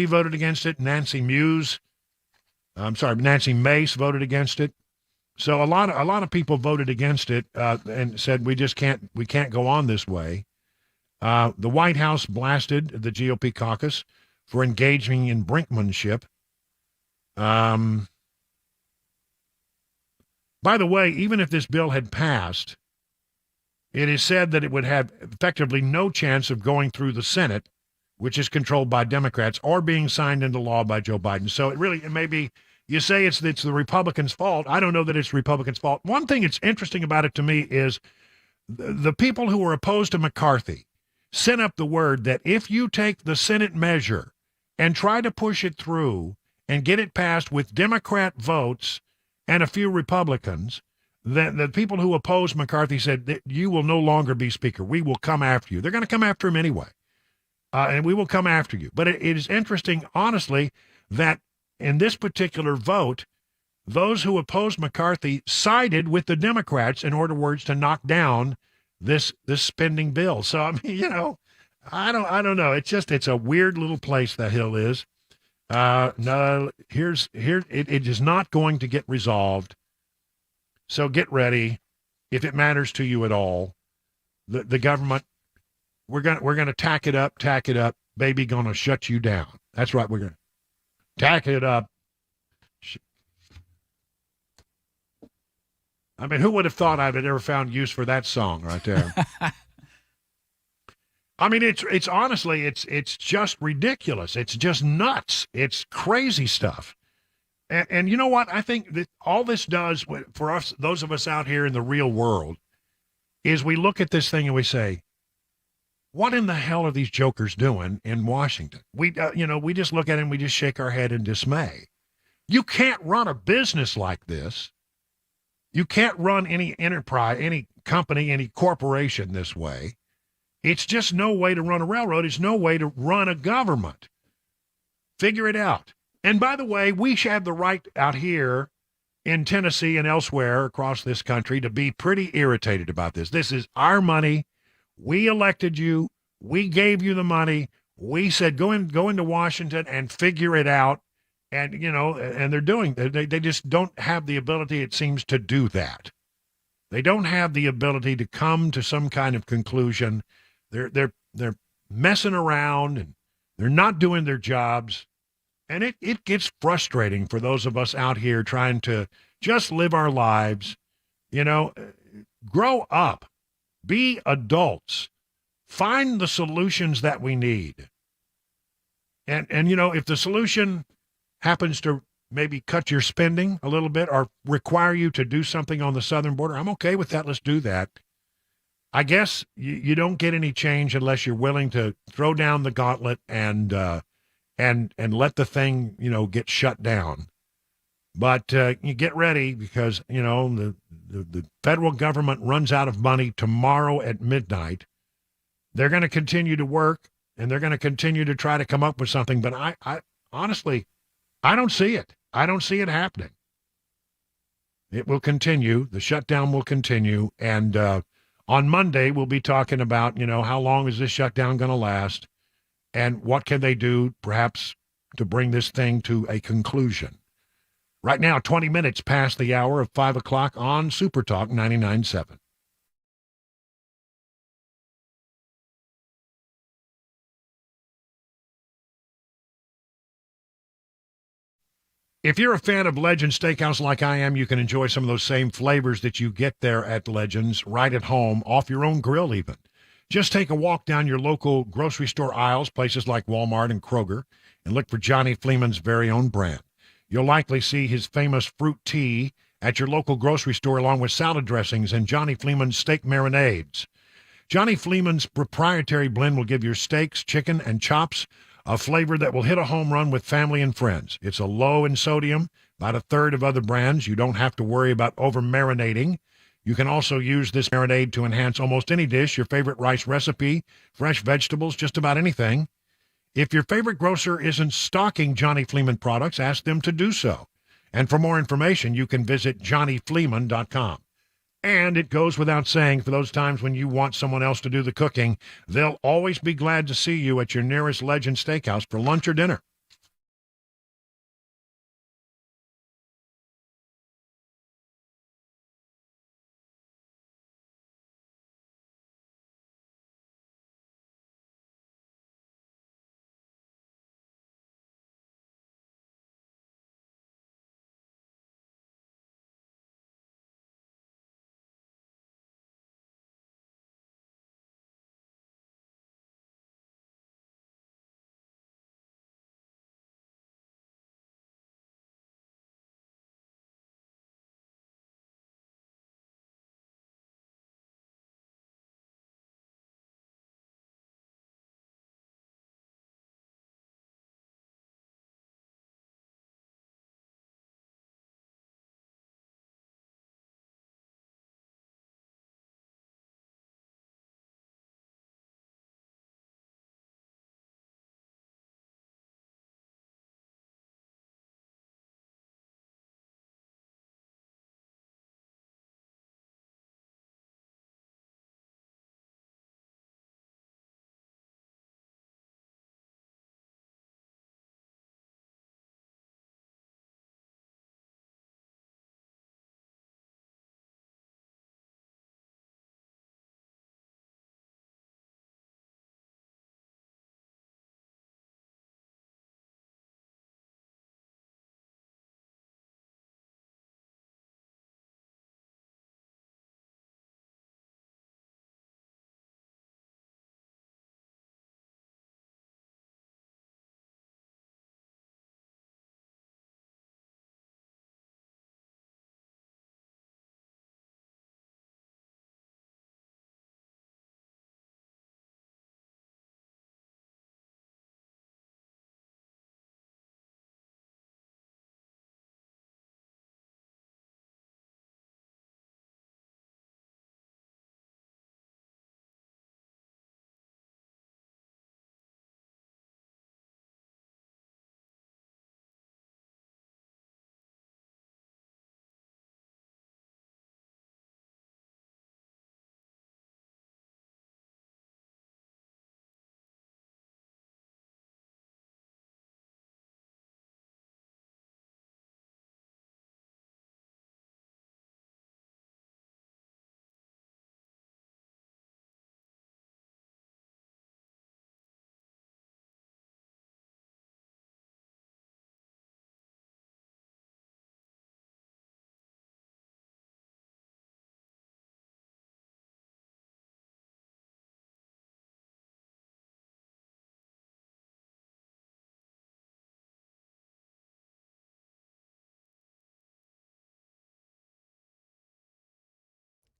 voted against it. Nancy Mace voted against it. So a lot of people voted against it and said we can't go on this way. The White House blasted the GOP caucus for engaging in brinkmanship. By the way, even if this bill had passed, it is said that it would have effectively no chance of going through the Senate, which is controlled by Democrats, or being signed into law by Joe Biden. So it may be, you say it's the Republicans' fault. I don't know that it's Republicans' fault. One thing that's interesting about it to me is the people who were opposed to McCarthy sent up the word that if you take the Senate measure and try to push it through and get it passed with Democrat votes and a few Republicans, the people who oppose McCarthy said that you will no longer be speaker. We will come after you. They're going to come after him anyway. And we will come after you. But it is interesting, honestly, that in this particular vote, those who opposed McCarthy sided with the Democrats, in other words, to knock down this spending bill. So, I mean, I don't know. It's a weird little place that Hill is. No, it is not going to get resolved. So get ready, if it matters to you at all. The government, we're gonna tack it up, baby, gonna shut you down. That's right, we're gonna tack it up. I mean, who would have thought I would ever found use for that song right there? I mean, it's honestly, it's just ridiculous. It's just nuts. It's crazy stuff. And you know what? I think that all this does for us, those of us out here in the real world, is we look at this thing and we say, what in the hell are these jokers doing in Washington? We just look at it and we just shake our head in dismay. You can't run a business like this. You can't run any enterprise, any company, any corporation this way. It's just no way to run a railroad. It's no way to run a government. Figure it out. And by the way, we have the right out here in Tennessee and elsewhere across this country to be pretty irritated about this. This is our money. We elected you. We gave you the money. We said go into Washington and figure it out. And, and they're doing, they just don't have the ability, it seems, to do that. They don't have the ability to come to some kind of conclusion. They're messing around and they're not doing their jobs. And it gets frustrating for those of us out here trying to just live our lives. Grow up, be adults, find the solutions that we need. And if the solution happens to maybe cut your spending a little bit or require you to do something on the southern border, I'm okay with that. Let's do that. I guess you don't get any change unless you're willing to throw down the gauntlet and let the thing, get shut down. But you get ready because, the federal government runs out of money tomorrow at midnight. They're going to continue to work and they're going to continue to try to come up with something. But I honestly, I don't see it. I don't see it happening. It will continue. The shutdown will continue. And on Monday, we'll be talking about, how long is this shutdown going to last and what can they do perhaps to bring this thing to a conclusion. Right now, 20 minutes past the hour of 5 o'clock on Super Talk 99.7. If you're a fan of Legends Steakhouse like I am, you can enjoy some of those same flavors that you get there at Legends right at home, off your own grill even. Just take a walk down your local grocery store aisles, places like Walmart and Kroger, and look for Johnny Fleeman's very own brand. You'll likely see his famous fruit tea at your local grocery store along with salad dressings and Johnny Fleeman's steak marinades. Johnny Fleeman's proprietary blend will give your steaks, chicken, and chops a flavor that will hit a home run with family and friends. It's a low in sodium, about a third of other brands. You don't have to worry about over-marinating. You can also use this marinade to enhance almost any dish, your favorite rice recipe, fresh vegetables, just about anything. If your favorite grocer isn't stocking Johnny Fleeman products, ask them to do so. And for more information, you can visit johnnyfleeman.com. And it goes without saying, for those times when you want someone else to do the cooking, they'll always be glad to see you at your nearest Legend Steakhouse for lunch or dinner.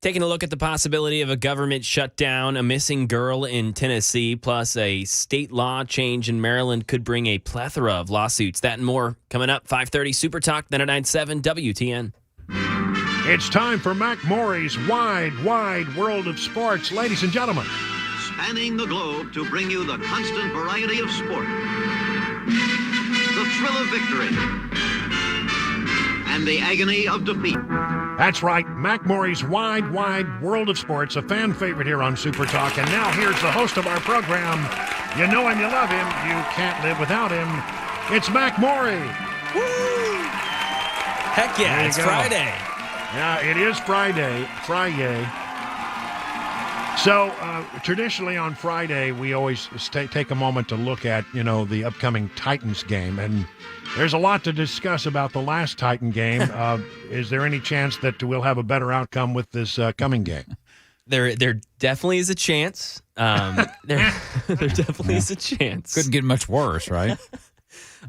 Taking a look at the possibility of a government shutdown, a missing girl in Tennessee, plus a state law change in Maryland could bring a plethora of lawsuits. That and more coming up. 5:30 Super Talk 99.7 WTN. It's time for Mac Morey's Wide World of Sports. Ladies and gentlemen. Spanning the globe to bring you the constant variety of sport, the thrill of victory, and the agony of defeat. That's right, Mac Morey's Wide World of Sports, a fan favorite here on Super Talk. And now here's the host of our program. You know him, you love him, you can't live without him. It's Mac Morey. Woo! Heck yeah, it's Friday. Yeah, it is Friday. So traditionally on Friday, we always take a moment to look at, the upcoming Titans game. And there's a lot to discuss about the last Titan game. Is there any chance that we'll have a better outcome with this coming game? There definitely is a chance. There definitely is a chance. Couldn't get much worse, right?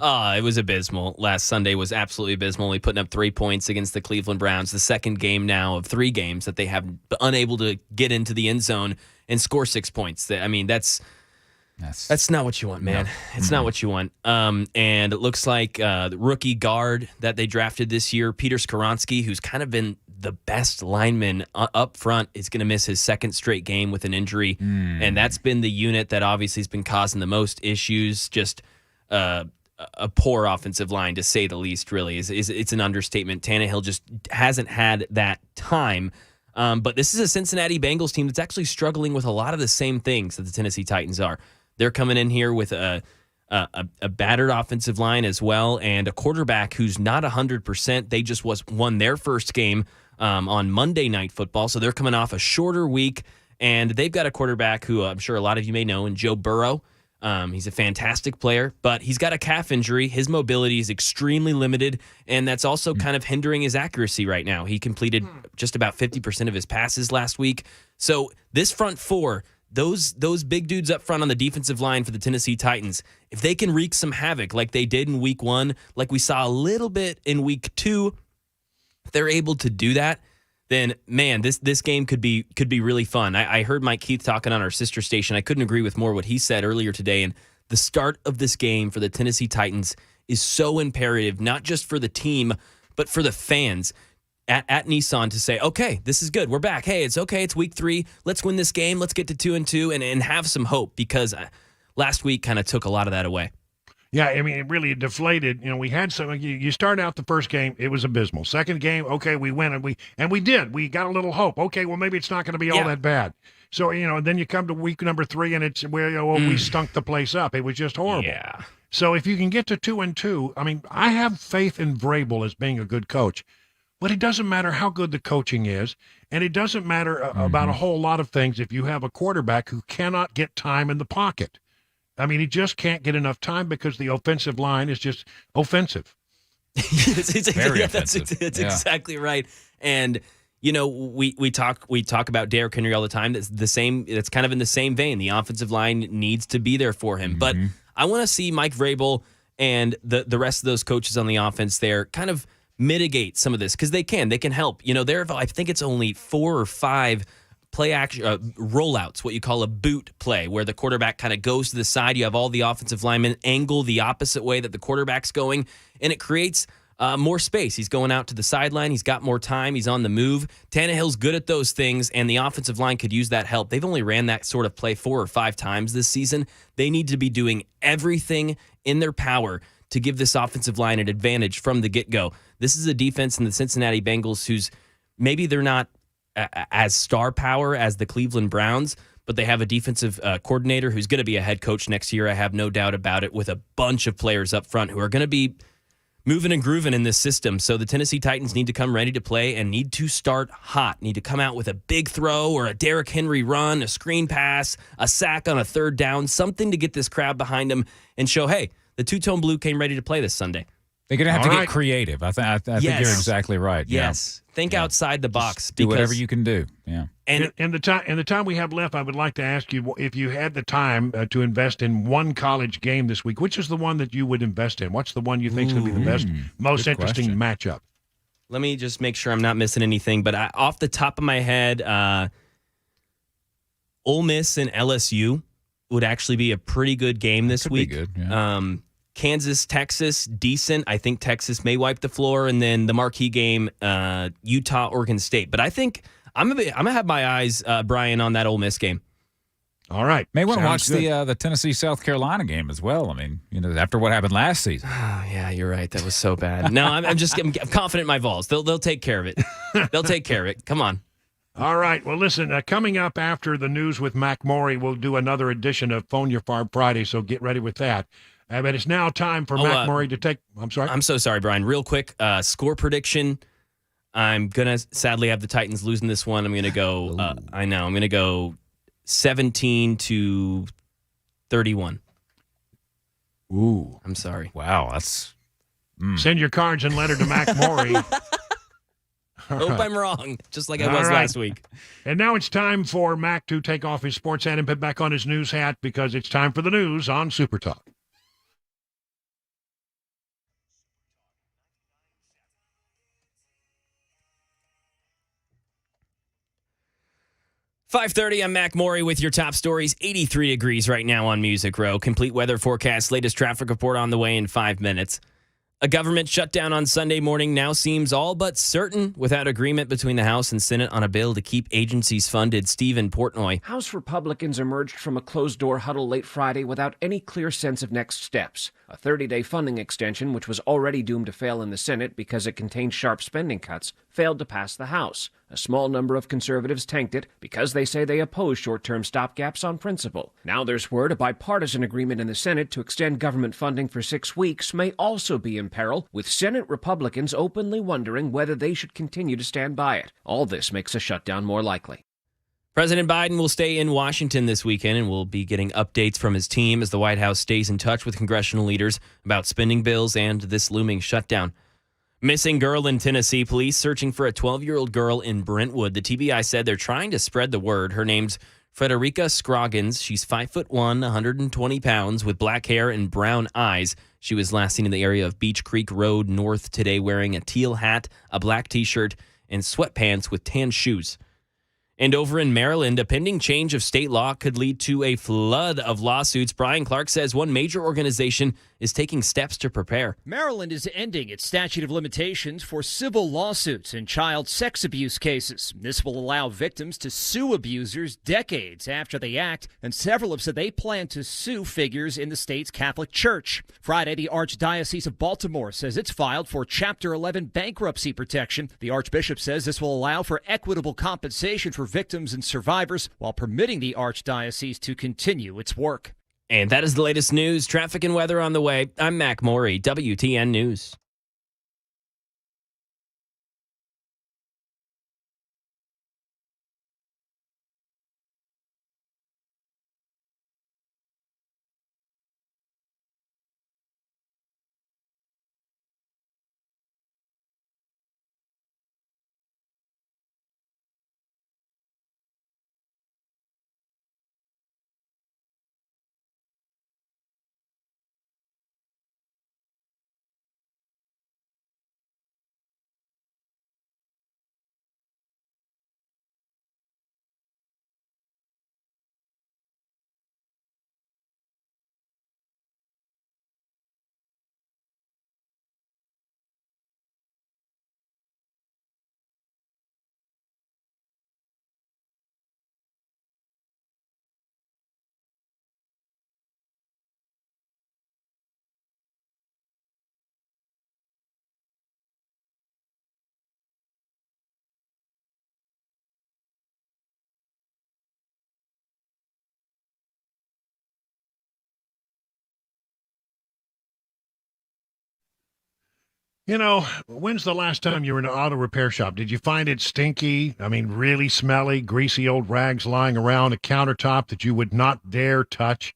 It was abysmal. Last Sunday was absolutely abysmal. Only putting up 3 points against the Cleveland Browns. The second game now of 3 games that they have been unable to get into the end zone and score 6 points. I mean, that's not what you want, man. No. It's not what you want. And it looks like the rookie guard that they drafted this year, Peter Skoronski, who's kind of been the best lineman up front, is going to miss his second straight game with an injury. And that's been the unit that obviously has been causing the most issues. Just a poor offensive line, to say the least, really. It's an understatement. Tannehill just hasn't had that time. But this is a Cincinnati Bengals team that's actually struggling with a lot of the same things that the Tennessee Titans are. They're coming in here with a battered offensive line as well, and a quarterback who's not 100%. They just won their first game on Monday Night Football, so they're coming off a shorter week, and they've got a quarterback who I'm sure a lot of you may know, and Joe Burrow. He's a fantastic player, but he's got a calf injury. His mobility is extremely limited, and that's also kind of hindering his accuracy right now. He completed just about 50% of his passes last week. So this front four, those big dudes up front on the defensive line for the Tennessee Titans, if they can wreak some havoc like they did in week 1, like we saw a little bit in week 2, if they're able to do that, then, man, this game could be really fun. I heard Mike Keith talking on our sister station. I couldn't agree with more what he said earlier today. And the start of this game for the Tennessee Titans is so imperative, not just for the team, but for the fans at Nissan to say, okay, this is good. We're back. Hey, it's okay. It's week 3. Let's win this game. Let's get to 2-2 and have some hope, because last week kind of took a lot of that away. Yeah, I mean, it really deflated. We had some. You start out the first game, it was abysmal. Second game, okay, we win, and we did. We got a little hope. Okay, well, maybe it's not going to be all that bad. So then you come to week number 3, and it's where we stunk the place up. It was just horrible. Yeah. So if you can get to 2-2, I mean, I have faith in Vrabel as being a good coach, but it doesn't matter how good the coaching is, and it doesn't matter about a whole lot of things if you have a quarterback who cannot get time in the pocket. I mean, he just can't get enough time because the offensive line is just offensive. That's exactly right. And we talk about Derrick Henry all the time. That's the same. It's kind of in the same vein. The offensive line needs to be there for him. But I want to see Mike Vrabel and the rest of those coaches on the offense there kind of mitigate some of this, because they can help. I think it's only 4 or 5 play action rollouts, what you call a boot play, where the quarterback kind of goes to the side. You have all the offensive linemen angle the opposite way that the quarterback's going, and it creates more space. He's going out to the sideline. He's got more time. He's on the move. Tannehill's good at those things, and the offensive line could use that help. They've only ran that sort of play 4 or 5 times this season. They need to be doing everything in their power to give this offensive line an advantage from the get-go. This is a defense in the Cincinnati Bengals who's maybe they're not as star power as the Cleveland Browns, but they have a defensive coordinator who's going to be a head coach next year. I have no doubt about it, with a bunch of players up front who are going to be moving and grooving in this system. So the Tennessee Titans need to come ready to play and need to start hot, need to come out with a big throw or a Derrick Henry run, a screen pass, a sack on a 3rd down, something to get this crowd behind them and show, hey, the two-tone blue came ready to play this Sunday. They're going to have to get creative. I think you're exactly right. Yes. Yeah. Think outside the box. Do whatever you can do. Yeah. And in the time we have left, I would like to ask you, if you had the time to invest in one college game this week, which is the one that you would invest in? What's the one you think is going to be the best, most interesting matchup? Let me just make sure I'm not missing anything. But off the top of my head, Ole Miss and LSU would actually be a pretty good game this week. Be good, yeah. Kansas, Texas, decent. I think Texas may wipe the floor. And then the marquee game, Utah, Oregon State. But I think I'm gonna have my eyes, Brian, on that Ole Miss game. All right. May want to watch good. the Tennessee South Carolina game as well. I mean, after what happened last season. Oh, yeah, you're right. That was so bad. No, I'm confident in my Vols. They'll take care of it. They'll take care of it. Come on. All right. Well, listen, coming up after the news with Mac Morey, we'll do another edition of Fone Ur Farb Friday, so get ready with that. But it's now time for Mac Morey to take... I'm sorry? I'm so sorry, Brian. Real quick, score prediction. I'm going to sadly have the Titans losing this one. I'm going to go... I'm going to go 17-31. Ooh. I'm sorry. Wow, that's... Send your cards and letter to Mac Morey. Hope I'm wrong, just like I was last week. And now it's time for Mac to take off his sports hat and put back on his news hat because it's time for the news on Super Talk. .5:30, I'm Mac Morey with your top stories. 83 degrees right now on Music Row. Complete weather forecast, latest traffic report on the way in 5 minutes. A government shutdown on Sunday morning now seems all but certain without agreement between the House and Senate on a bill to keep agencies funded. Stephen Portnoy. House Republicans emerged from a closed-door huddle late Friday without any clear sense of next steps. A 30-day funding extension, which was already doomed to fail in the Senate because it contained sharp spending cuts, failed to pass the House. A small number of conservatives tanked it because they say they oppose short-term stopgaps on principle. Now there's word a bipartisan agreement in the Senate to extend government funding for 6 weeks may also be in peril, with Senate Republicans openly wondering whether they should continue to stand by it. All this makes a shutdown more likely. President Biden will stay in Washington this weekend and will be getting updates from his team as the White House stays in touch with congressional leaders about spending bills and this looming shutdown. Missing girl in Tennessee. Police searching for a 12-year-old girl in Brentwood. The TBI said they're trying to spread the word. Her name's Frederica Scroggins. She's 5'1", 120 pounds, with black hair and brown eyes. She was last seen in the area of Beach Creek Road North today wearing a teal hat, a black T-shirt, and sweatpants with tan shoes. And over in Maryland, a pending change of state law could lead to a flood of lawsuits. Brian Clark says one major organization is taking steps to prepare. Maryland is ending its statute of limitations for civil lawsuits in child sex abuse cases. This will allow victims to sue abusers decades after they act, and several have said they plan to sue figures in the state's Catholic Church. Friday, the Archdiocese of Baltimore says it's filed for Chapter 11 bankruptcy protection. The Archbishop says this will allow for equitable compensation for victims and survivors while permitting the Archdiocese to continue its work. And that is the latest news, traffic, and weather on the way. I'm Mac Morey, WTN News. You know, when's the last time you were in an auto repair shop? Did you find it stinky? I mean, really smelly, greasy old rags lying around a countertop that you would not dare touch?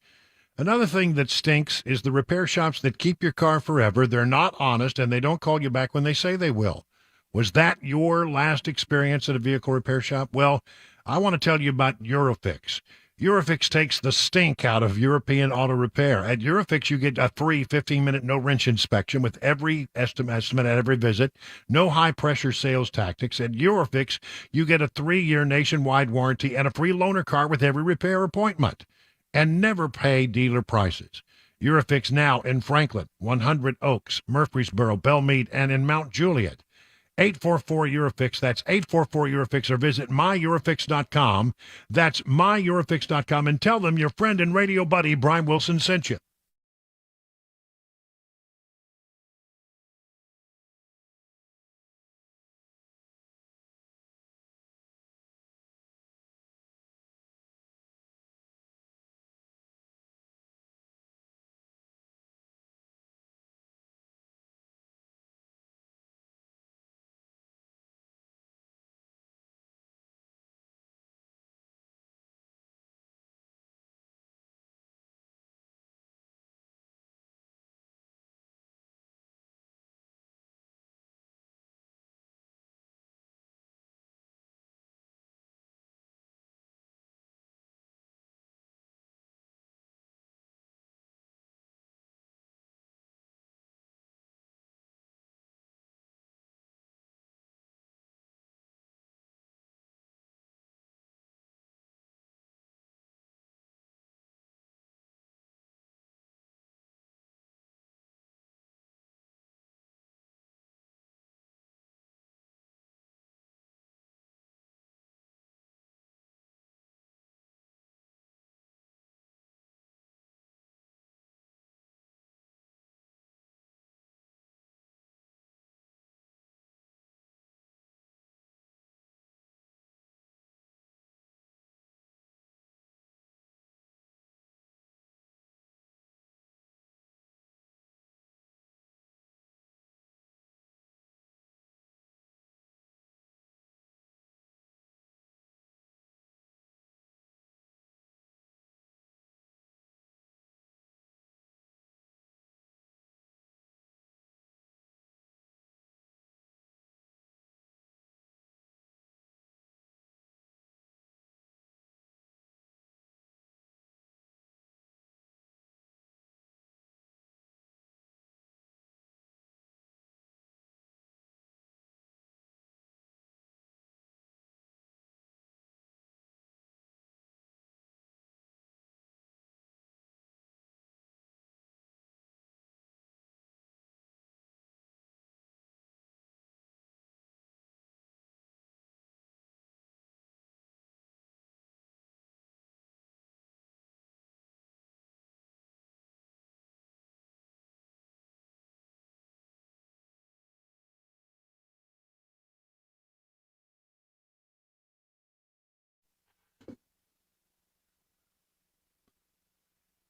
Another thing that stinks is the repair shops that keep your car forever. They're not honest, and they don't call you back when they say they will. Was that your last experience at a vehicle repair shop? Well, I want to tell you about Eurofix. Eurofix takes the stink out of European auto repair. At Eurofix, you get a free 15-minute no-wrench inspection with every estimate at every visit. No high-pressure sales tactics. At Eurofix, you get a 3-year nationwide warranty and a free loaner car with every repair appointment. And never pay dealer prices. Eurofix now in Franklin, 100 Oaks, Murfreesboro, Belmead, and in Mount Juliet. 844-EUROFIX. That's 844-EUROFIX, or visit myEurofix.com. That's myEurofix.com, and tell them your friend and radio buddy Brian Wilson sent you.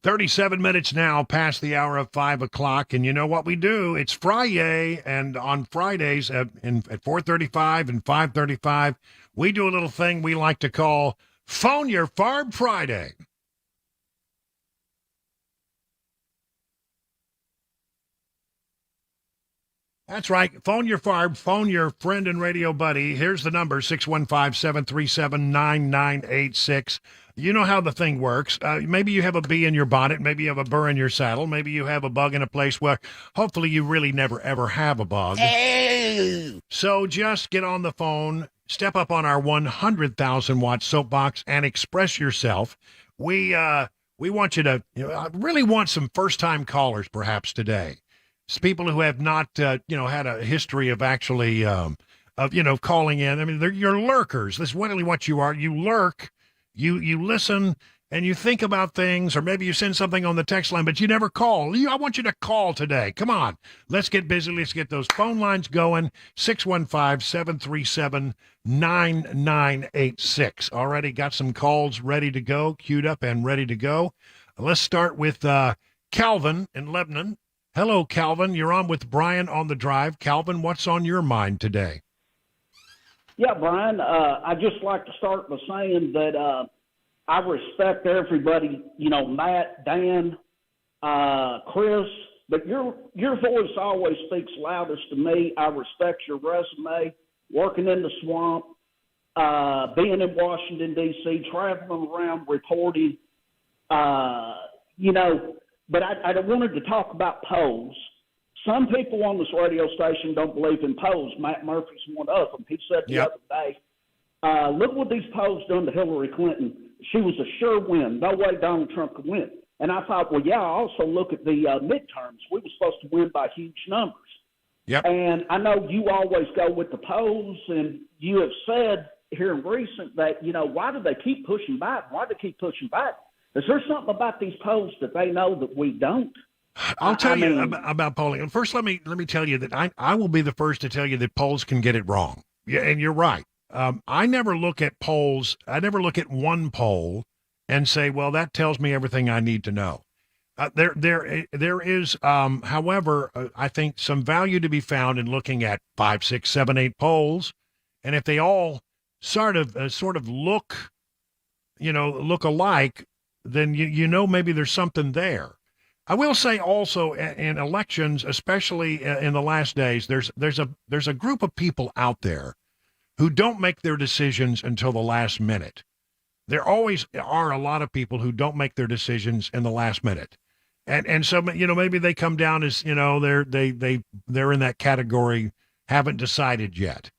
"37 minutes now past the hour of 5 o'clock, and you know what we do? It's Friday, and on Fridays at 4:35 and 5:35, we do a little thing we like to call Fone Ur Farb Friday. That's right. Phone your farb. Phone your friend and radio buddy. Here's the number, 615-737-9986. You know how the thing works. Maybe you have a bee in your bonnet. Maybe you have a burr in your saddle. Maybe you have a bug in a place where hopefully you really never, ever have a bug. So just get on the phone, step up on our 100,000-watt soapbox, and express yourself. We want you to I really want some first-time callers perhaps today. It's people who have not, had a history of actually, calling in. I mean, you're lurkers. This is really what you are. You lurk, you listen, and you think about things, or maybe you send something on the text line, but you never call. I want you to call today. Come on. Let's get busy. Let's get those phone lines going. 615-737-9986. Already got some calls ready to go, queued up and ready to go. Let's start with Calvin in Lebanon. Hello, Calvin. You're on with Brian on the Drive. Calvin, what's on your mind today? Yeah, Brian, I'd just like to start by saying that I respect everybody, Matt, Dan, Chris, but your voice always speaks loudest to me. I respect your resume, working in the swamp, being in Washington, D.C., traveling around, reporting, but I wanted to talk about polls. Some people on this radio station don't believe in polls. Matt Murphy's one of them. He said the other day, look what these polls done to Hillary Clinton. She was a sure win. No way Donald Trump could win. And I thought, well, yeah, also look at the midterms. We were supposed to win by huge numbers. Yep. And I know you always go with the polls, and you have said here in recent that, why do they keep pushing back? Why do they keep pushing back? Is there something about these polls that they know that we don't? I'll tell you about polling. And first, let me tell you that I will be the first to tell you that polls can get it wrong. Yeah, and you're right. I never look at polls. I never look at one poll and say, well, that tells me everything I need to know. There is, however, I think some value to be found in looking at 5, 6, 7, 8 polls, and if they all sort of look alike, then maybe there's something there. I will say also in elections, especially in the last days, there's a group of people out there who don't make their decisions until the last minute. There always are a lot of people who don't make their decisions in the last minute. And so, maybe they come down as, they're in that category, haven't decided yet.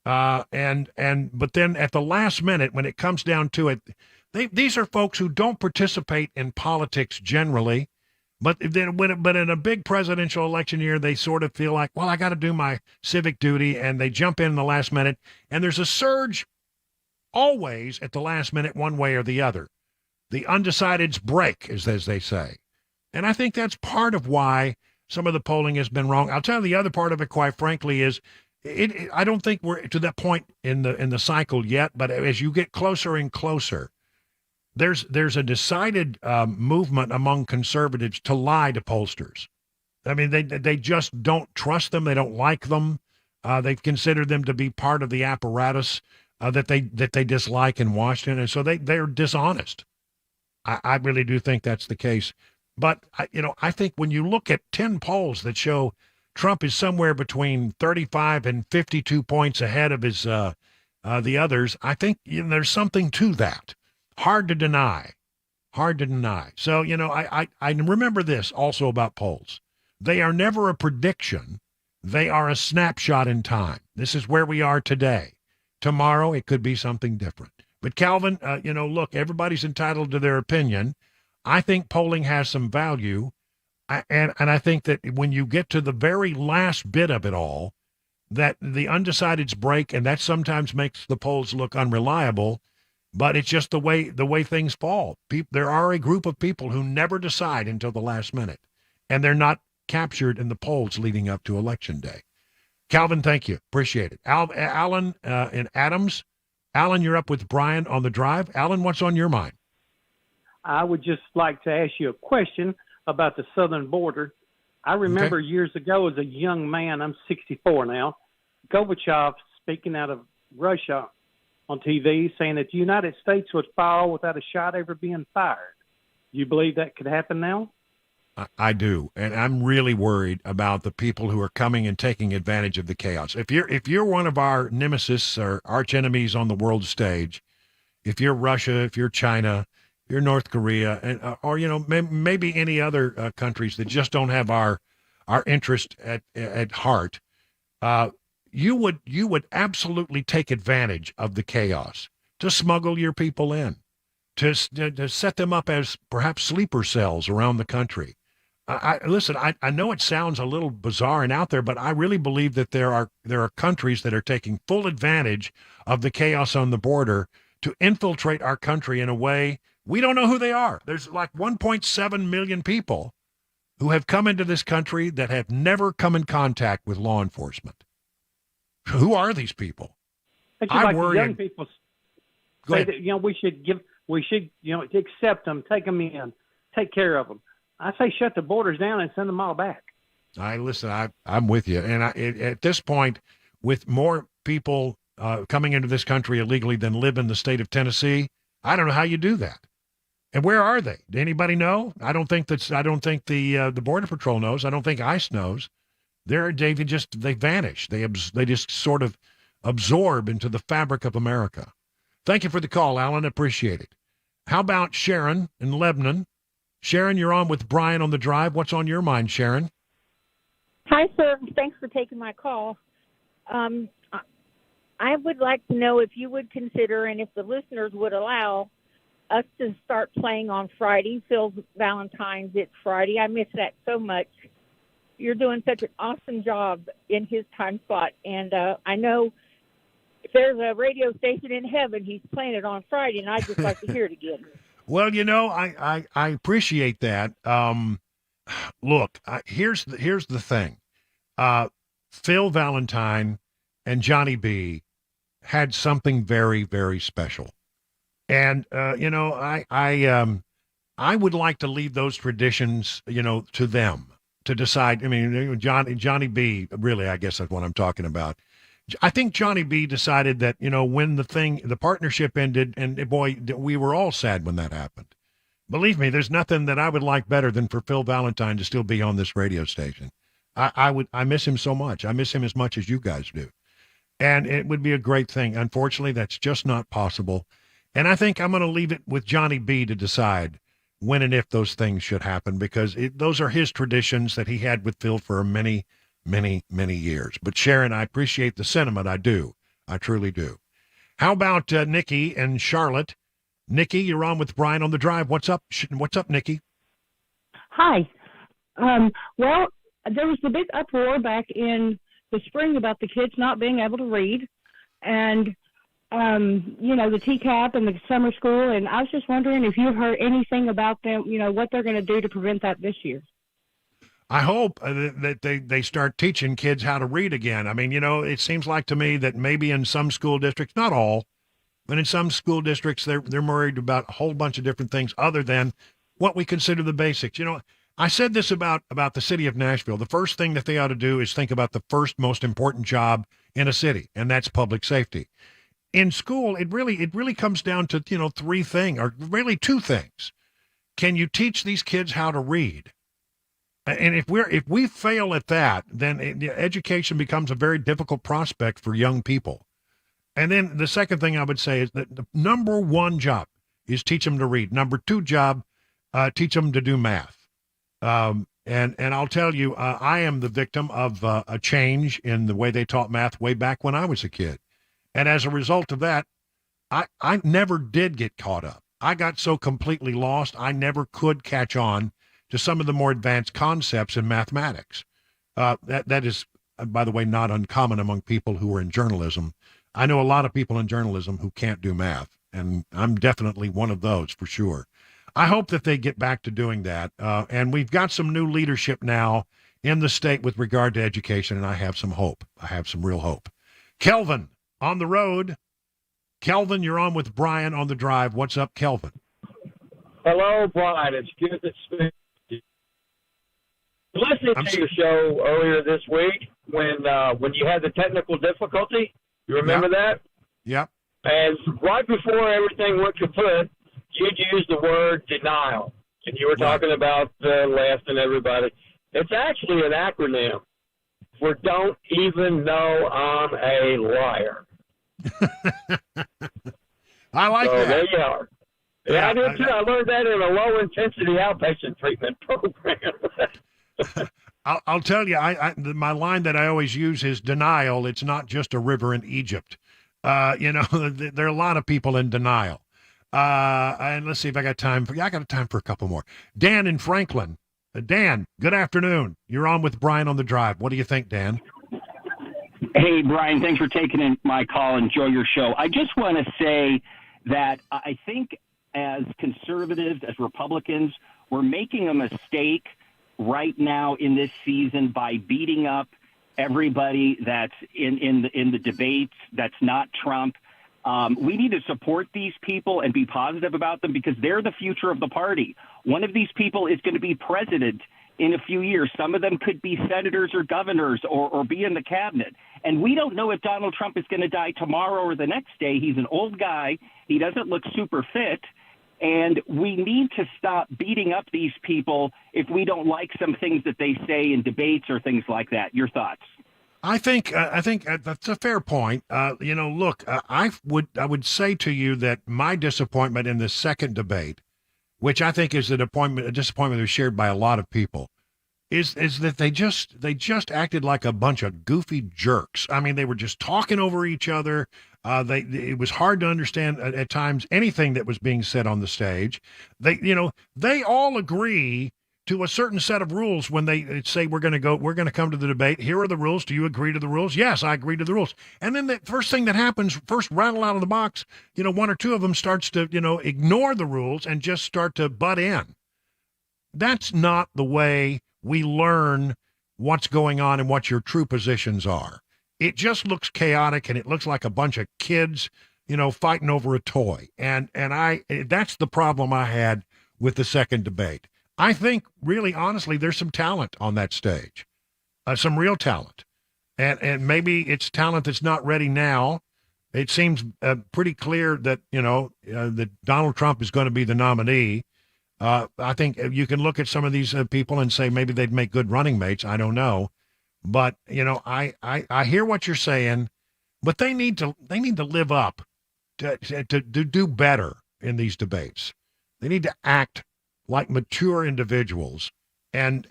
But then at the last minute, when it comes down to it, these are folks who don't participate in politics generally. But in a big presidential election year, they sort of feel like, well, I got to do my civic duty, and they jump in the last minute. And there's a surge always at the last minute, one way or the other. The undecideds break, as they say. And I think that's part of why some of the polling has been wrong. I'll tell you the other part of it, quite frankly, is I don't think we're to that point in the cycle yet. But as you get closer and closer, there's a decided movement among conservatives to lie to pollsters. I mean, they just don't trust them. They don't like them. They consider them to be part of the apparatus that they dislike in Washington, and so they're dishonest. I really do think that's the case. But I think when you look at 10 polls that show Trump is somewhere between 35 and 52 points ahead of his the others, I think there's something to that. Hard to deny. So, I remember this also about polls. They are never a prediction. They are a snapshot in time. This is where we are today. Tomorrow, it could be something different. But Calvin, look, everybody's entitled to their opinion. I think polling has some value. And I think that when you get to the very last bit of it all, that the undecideds break, and that sometimes makes the polls look unreliable. But it's just the way things fall. There are a group of people who never decide until the last minute, and they're not captured in the polls leading up to Election Day. Calvin, thank you. Appreciate it. Alan in Adams. Alan, you're up with Brian on the drive. Alan, what's on your mind? I would just like to ask you a question about the southern border. I remember years ago as a young man, I'm 64 now, Gorbachev speaking out of Russia on TV saying that the United States would fall without a shot ever being fired. Do you believe that could happen now? I do, and I'm really worried about the people who are coming and taking advantage of the chaos. If you're one of our nemesis or arch enemies on the world stage, if you're Russia, if you're China, if you're North Korea, and or maybe any other countries that just don't have our interest at heart, you would absolutely take advantage of the chaos to smuggle your people in, to set them up as perhaps sleeper cells around the country. Listen, I know it sounds a little bizarre and out there, but I really believe that there are countries that are taking full advantage of the chaos on the border to infiltrate our country in a way we don't know who they are. There's like 1.7 million people who have come into this country that have never come in contact with law enforcement. Who are these people? I worry. Young people say that we should accept them, take them in, take care of them. I say shut the borders down and send them all back. I'm with you. And at this point, with more people coming into this country illegally than live in the state of Tennessee, I don't know how you do that. And where are they? Do anybody know? I don't think the Border Patrol knows. I don't think ICE knows. They vanish. They just sort of absorb into the fabric of America. Thank you for the call, Alan. Appreciate it. How about Sharon in Lebanon? Sharon, you're on with Brian on the Drive. What's on your mind, Sharon? Hi, sir. Thanks for taking my call. I would like to know if you would consider, and if the listeners would allow, us to start playing on Friday. Phil's Valentine's, it's Friday. I miss that so much. You're doing such an awesome job in his time slot. And I know if there's a radio station in heaven, he's playing it on Friday, and I'd just like to hear it again. Well, I appreciate that. Look, here's the thing. Phil Valentine and Johnny B had something very, very special. And, I would like to leave those traditions, to them to decide. I mean, Johnny B, really, I guess that's what I'm talking about. I think Johnny B decided that, when the partnership ended, and boy, we were all sad when that happened. Believe me, there's nothing that I would like better than for Phil Valentine to still be on this radio station. I miss him so much. I miss him as much as you guys do. And it would be a great thing. Unfortunately, that's just not possible. And I think I'm going to leave it with Johnny B to decide when and if those things should happen, because those are his traditions that he had with Phil for many, many, many years. But Sharon, I appreciate the sentiment. I do. I truly do. How about Nikki and Charlotte? Nikki, you're on with Brian on the Drive. What's up? What's up, Nikki? Hi. Well, there was the big uproar back in the spring about the kids not being able to read, and the TCAP and the summer school, and I was just wondering if you've heard anything about them, what they're going to do to prevent that this year. I hope that they start teaching kids how to read again. I mean, it seems like to me that maybe in some school districts, not all, but in some school districts, they're worried about a whole bunch of different things other than what we consider the basics. I said this about the city of Nashville. The first thing that they ought to do is think about the first most important job in a city, and that's public safety. In school, it really comes down to, three things, or really two things. Can you teach these kids how to read? And if we fail at that, then education becomes a very difficult prospect for young people. And then the second thing I would say is that the number one job is teach them to read. Number two job, teach them to do math. And I'll tell you, I am the victim of a change in the way they taught math way back when I was a kid. And as a result of that, I never did get caught up. I got so completely lost, I never could catch on to some of the more advanced concepts in mathematics. That is, by the way, not uncommon among people who are in journalism. I know a lot of people in journalism who can't do math, and I'm definitely one of those for sure. I hope that they get back to doing that. And we've got some new leadership now in the state with regard to education, and I have some hope. I have some real hope. Kelvin, on the road. Kelvin, you're on with Brian on the Drive. What's up, Kelvin? Hello, Brian. It's good to speak to you. Listening to your show earlier this week when you had the technical difficulty. You remember that? Yep. And right before everything went kaput, you'd used the word denial. And you were talking about the left and everybody. It's actually an acronym for don't even know I'm a liar. I like that. There you are. Yeah, I did too. I learned that in a low-intensity outpatient treatment program. I'll tell you, my line that I always use is denial. It's not just a river in Egypt. There are a lot of people in denial. And let's see if I got time for. Yeah, I got time for a couple more. Dan in Franklin. Dan, good afternoon. You're on with Brian on the Drive. What do you think, Dan? Hey, Brian, thanks for taking in my call. Enjoy your show. I just want to say that I think as conservatives, as Republicans, we're making a mistake right now in this season by beating up everybody that's in the debates that's not Trump. We need to support these people and be positive about them because they're the future of the party. One of these people is going to be president in a few years. Some of them could be senators or governors or be in the cabinet. And we don't know if Donald Trump is going to die tomorrow or the next day. He's an old guy. He doesn't look super fit. And we need to stop beating up these people if we don't like some things that they say in debates or things like that. Your thoughts? I think that's a fair point. Look, I would say to you that my disappointment in the second debate, which I think is a disappointment that was shared by a lot of people, is that they just acted like a bunch of goofy jerks. I mean, they were just talking over each other. It was hard to understand at times anything that was being said on the stage. They all agree to a certain set of rules when they say we're going to come to the debate. Here are the rules. Do you agree to the rules? Yes, I agree to the rules. And then the first thing that happens, first rattle out of the box, one or two of them starts to, ignore the rules and just start to butt in. That's not the way we learn what's going on and what your true positions are. It just looks chaotic, and it looks like a bunch of kids, fighting over a toy. And that's the problem I had with the second debate. I think, really, honestly, there's some talent on that stage, some real talent. And maybe it's talent that's not ready now. It seems pretty clear that, that Donald Trump is going to be the nominee. I think you can look at some of these people and say maybe they'd make good running mates. I don't know. But, I hear what you're saying, but they need to live up to do better in these debates. They need to act like mature individuals and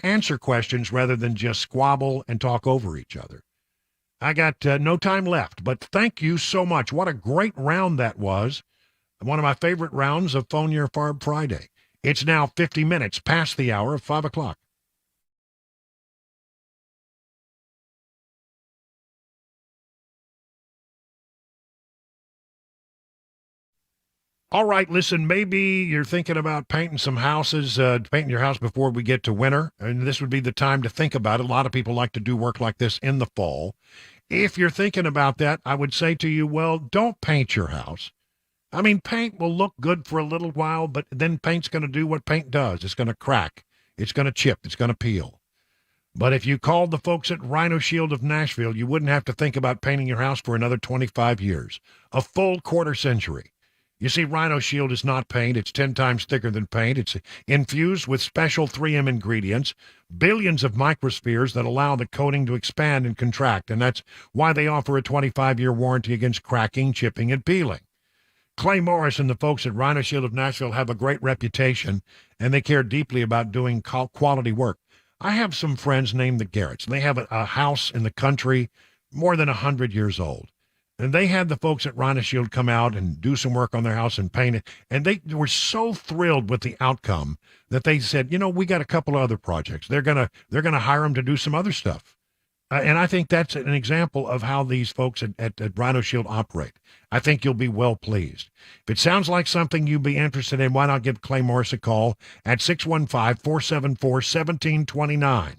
answer questions rather than just squabble and talk over each other. I got no time left, but thank you so much. What a great round that was. One of my favorite rounds of Fone Ur Farb Friday. It's now 50 minutes past the hour of 5 o'clock. All right, listen, maybe you're thinking about painting some houses, painting your house before we get to winter, and this would be the time to think about it. A lot of people like to do work like this in the fall. If you're thinking about that, I would say to you, well, don't paint your house. I mean, paint will look good for a little while, but then paint's going to do what paint does. It's going to crack. It's going to chip. It's going to peel. But if you called the folks at Rhino Shield of Nashville, you wouldn't have to think about painting your house for another 25 years, a full quarter century. You see, Rhino Shield is not paint. It's 10 times thicker than paint. It's infused with special 3M ingredients, billions of microspheres that allow the coating to expand and contract, and that's why they offer a 25-year warranty against cracking, chipping, and peeling. Clay Morris and the folks at Rhino Shield of Nashville have a great reputation, and they care deeply about doing quality work. I have some friends named the Garretts. They have a house in the country more than 100 years old. And they had the folks at Rhino Shield come out and do some work on their house and paint it. And they were so thrilled with the outcome that they said, we got a couple of other projects. They're gonna hire them to do some other stuff. And I think that's an example of how these folks at Rhino Shield operate. I think you'll be well pleased. If it sounds like something you'd be interested in, why not give Clay Morris a call at 615-474-1729.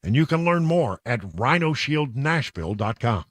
And you can learn more at rhinoshieldnashville.com.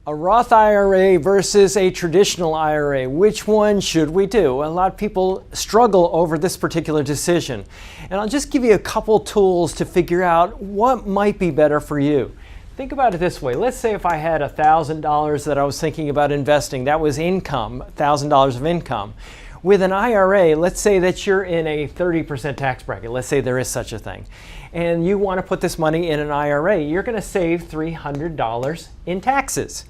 A Roth IRA versus a traditional IRA. Which one should we do? A lot of people struggle over this particular decision. And I'll just give you a couple tools to figure out what might be better for you. Think about it this way. Let's say if I had $1,000 that I was thinking about investing, that was income, $1,000 of income. With an IRA, let's say that you're in a 30% tax bracket. Let's say there is such a thing. And you want to put this money in an IRA. You're going to save $300 in taxes.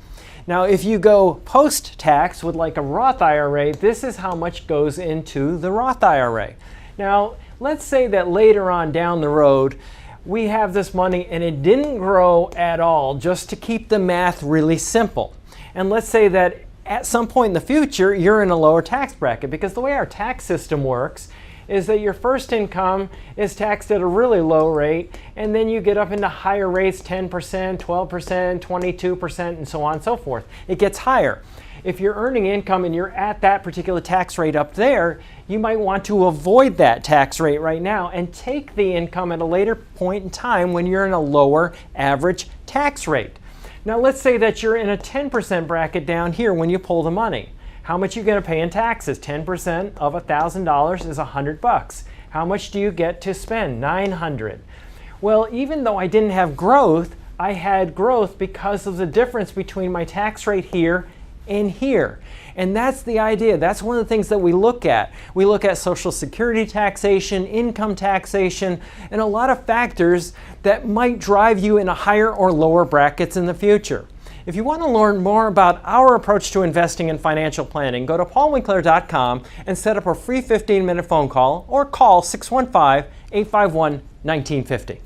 Now, if you go post-tax with like a Roth IRA, this is how much goes into the Roth IRA. Now, let's say that later on down the road, we have this money and it didn't grow at all, just to keep the math really simple. And let's say that at some point in the future, you're in a lower tax bracket, because the way our tax system works is that your first income is taxed at a really low rate, and then you get up into higher rates, 10%, 12%, 22%, and so on and so forth. It gets higher. If you're earning income and you're at that particular tax rate up there, you might want to avoid that tax rate right now and take the income at a later point in time when you're in a lower average tax rate. Now let's say that you're in a 10% bracket down here when you pull the money. How much are you going to pay in taxes? 10% of $1,000 is $100. How much do you get to spend? $900. Well, even though I didn't have growth, I had growth because of the difference between my tax rate here and here. And that's the idea. That's one of the things that we look at. We look at Social Security taxation, income taxation, and a lot of factors that might drive you into higher or lower brackets in the future. If you want to learn more about our approach to investing and financial planning, go to paulwinkler.com and set up a free 15-minute phone call or call 615-851-1950.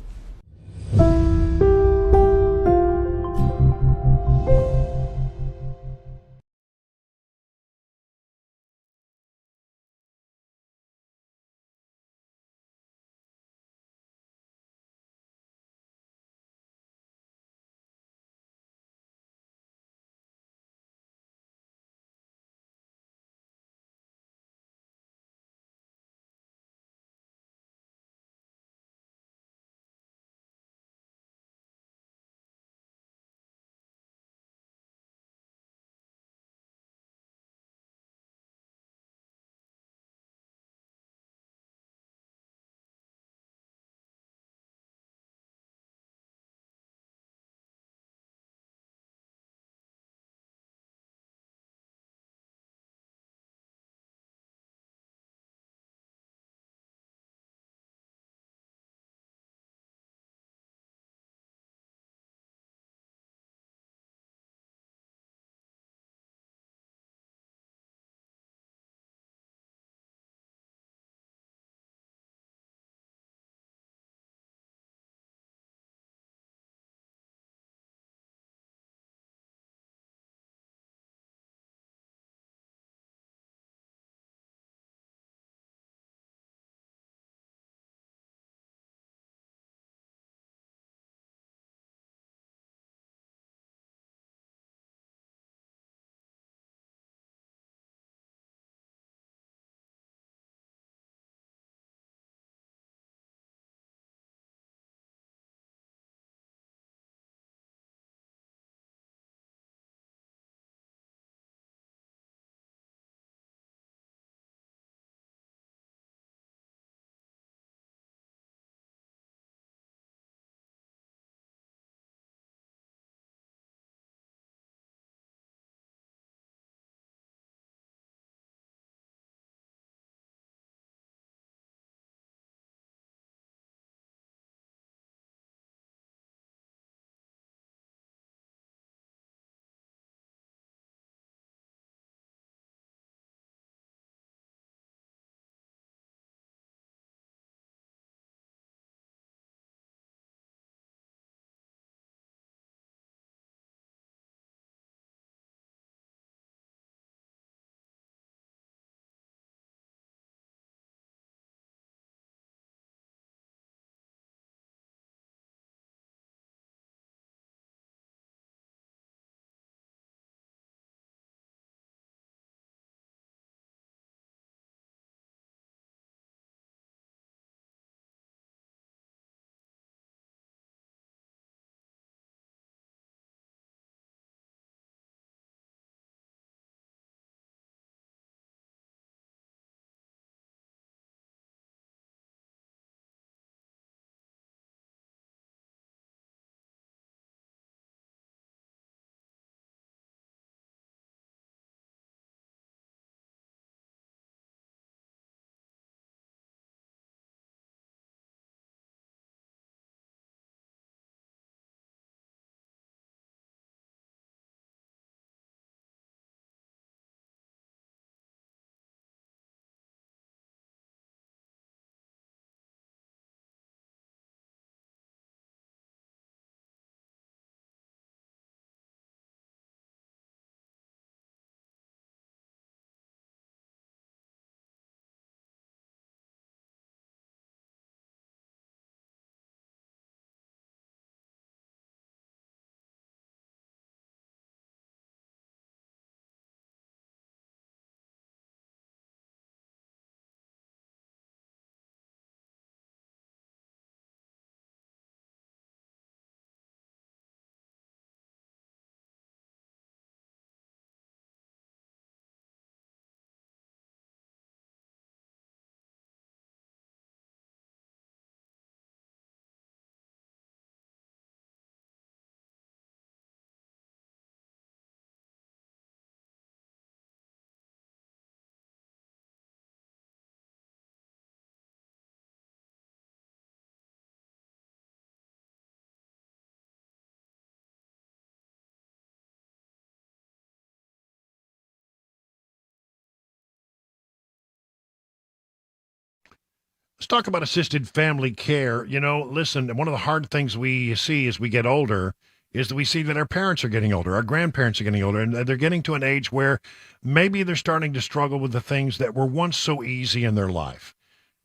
Let's talk about assisted family care. Listen, one of the hard things we see as we get older is that we see that our parents are getting older, our grandparents are getting older, and they're getting to an age where maybe they're starting to struggle with the things that were once so easy in their life.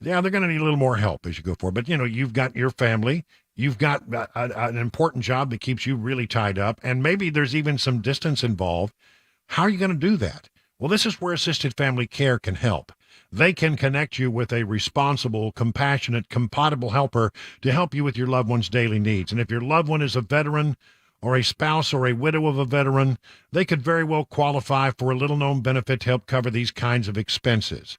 Yeah, they're going to need a little more help as you go forward. But, you've got your family, you've got an important job that keeps you really tied up, and maybe there's even some distance involved. How are you going to do that? Well, this is where assisted family care can help. They can connect you with a responsible, compassionate, compatible helper to help you with your loved one's daily needs. And if your loved one is a veteran or a spouse or a widow of a veteran, they could very well qualify for a little-known benefit to help cover these kinds of expenses.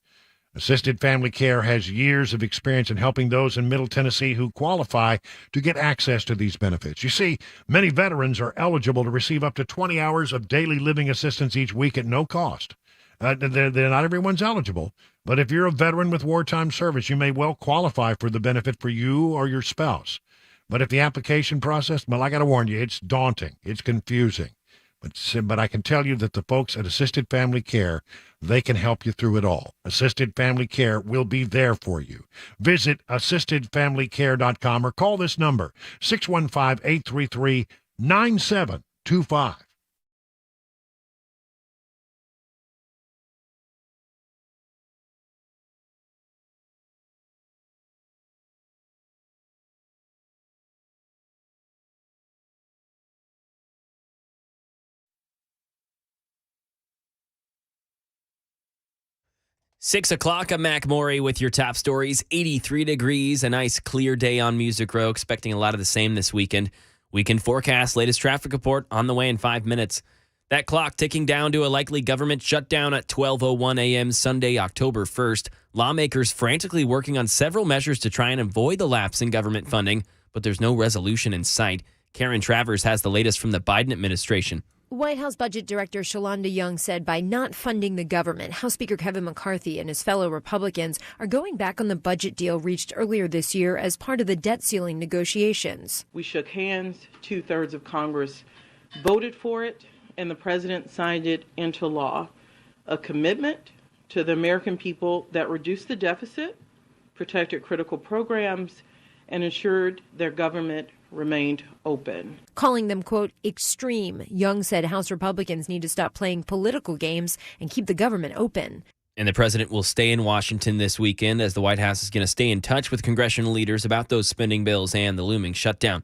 Assisted Family Care has years of experience in helping those in Middle Tennessee who qualify to get access to these benefits. You see, many veterans are eligible to receive up to 20 hours of daily living assistance each week at no cost. They're not everyone's eligible, but if you're a veteran with wartime service, you may well qualify for the benefit for you or your spouse. But if the application process, well, I got to warn you, it's daunting. It's confusing. But I can tell you that the folks at Assisted Family Care, they can help you through it all. Assisted Family Care will be there for you. Visit assistedfamilycare.com or call this number, 615-833-9725. Six o'clock, I'm Mac Maury with your top stories. 83 degrees, a nice clear day on Music Row. Expecting a lot of the same this weekend. Weekend forecast, latest traffic report on the way in 5 minutes. That clock ticking down to a likely government shutdown at 12:01 a.m. Sunday, October 1st. Lawmakers frantically working on several measures to try and avoid the lapse in government funding, but there's no resolution in sight. Karen Travers has the latest from the Biden administration. White House Budget Director Shalonda Young said by not funding the government, House Speaker Kevin McCarthy and his fellow Republicans are going back on the budget deal reached earlier this year as part of the debt ceiling negotiations. We shook hands, 2/3 of Congress voted for it, and the president signed it into law. A commitment to the American people that reduced the deficit, protected critical programs, and ensured their government remained open. Calling them, quote, extreme, Young said House Republicans need to stop playing political games and keep the government open. And the president will stay in Washington this weekend as the White House is going to stay in touch with congressional leaders about those spending bills and the looming shutdown.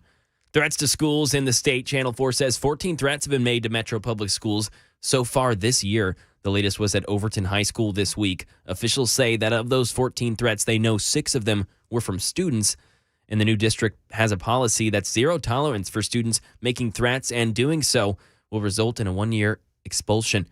Threats to schools in the state. Channel 4 says 14 threats have been made to Metro Public Schools so far this year. The latest was at Overton High School this week. Officials say that of those 14 threats, they know 6 of them were from students. And the new district has a policy that's zero tolerance for students making threats, and doing so will result in a 1-year expulsion.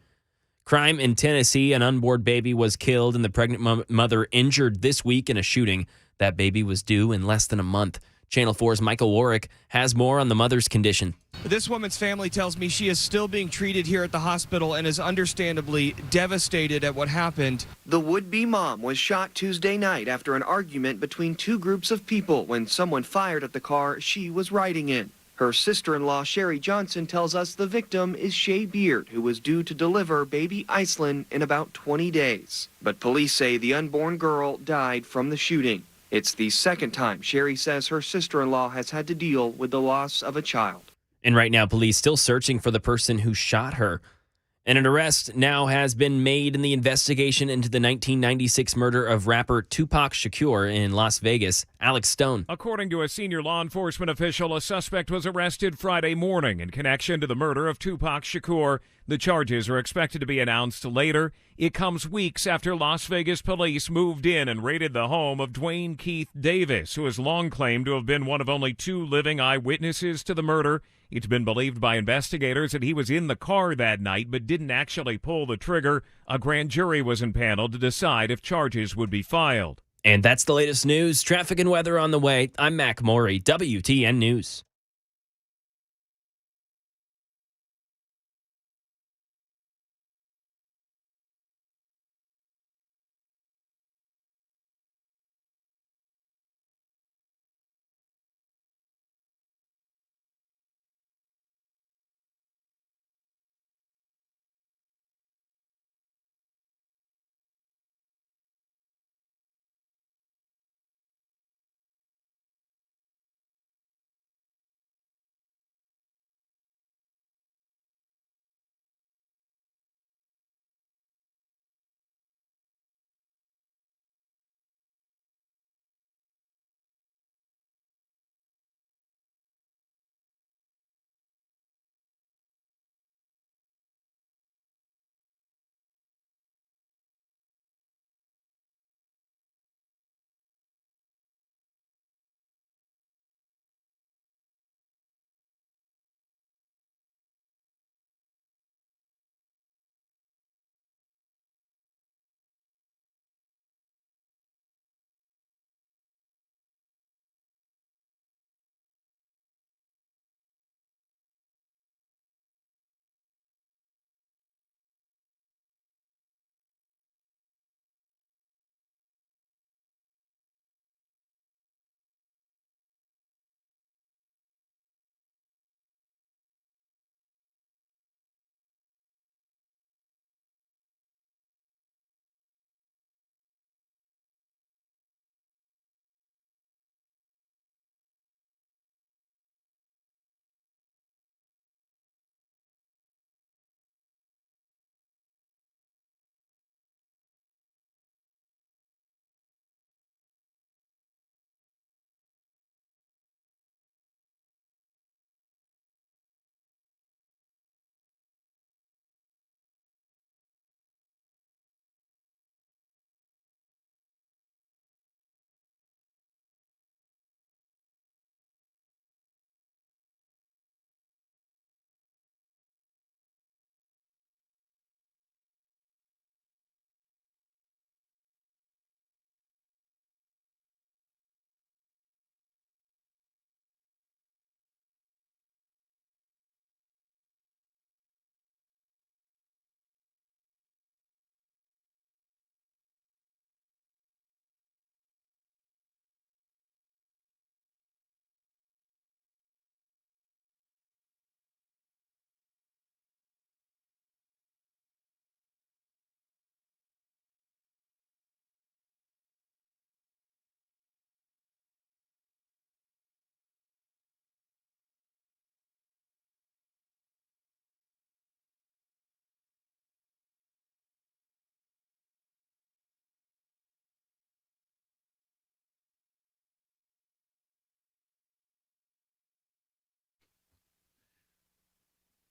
Crime in Tennessee. An unborn baby was killed and the pregnant mother injured this week in a shooting. That baby was due in less than a month. Channel 4's Michael Warwick has more on the mother's condition. This woman's family tells me she is still being treated here at the hospital and is understandably devastated at what happened. The would-be mom was shot Tuesday night after an argument between two groups of people when someone fired at the car she was riding in. Her sister-in-law, Sherry Johnson, tells us the victim is Shay Beard, who was due to deliver baby Iceland in about 20 days. But police say the unborn girl died from the shooting. It's the second time Sherry says her sister-in-law has had to deal with the loss of a child. And right now, police still searching for the person who shot her. And an arrest now has been made in the investigation into the 1996 murder of rapper Tupac Shakur in Las Vegas. Alex Stone. According to a senior law enforcement official, a suspect was arrested Friday morning in connection to the murder of Tupac Shakur. The charges are expected to be announced later. It comes weeks after Las Vegas police moved in and raided the home of Dwayne Keith Davis, who has long claimed to have been one of only 2 living eyewitnesses to the murder. It's been believed by investigators that he was in the car that night but didn't actually pull the trigger. A grand jury was impaneled to decide if charges would be filed. And that's the latest news. Traffic and weather on the way. I'm Mac Maury, WTN News.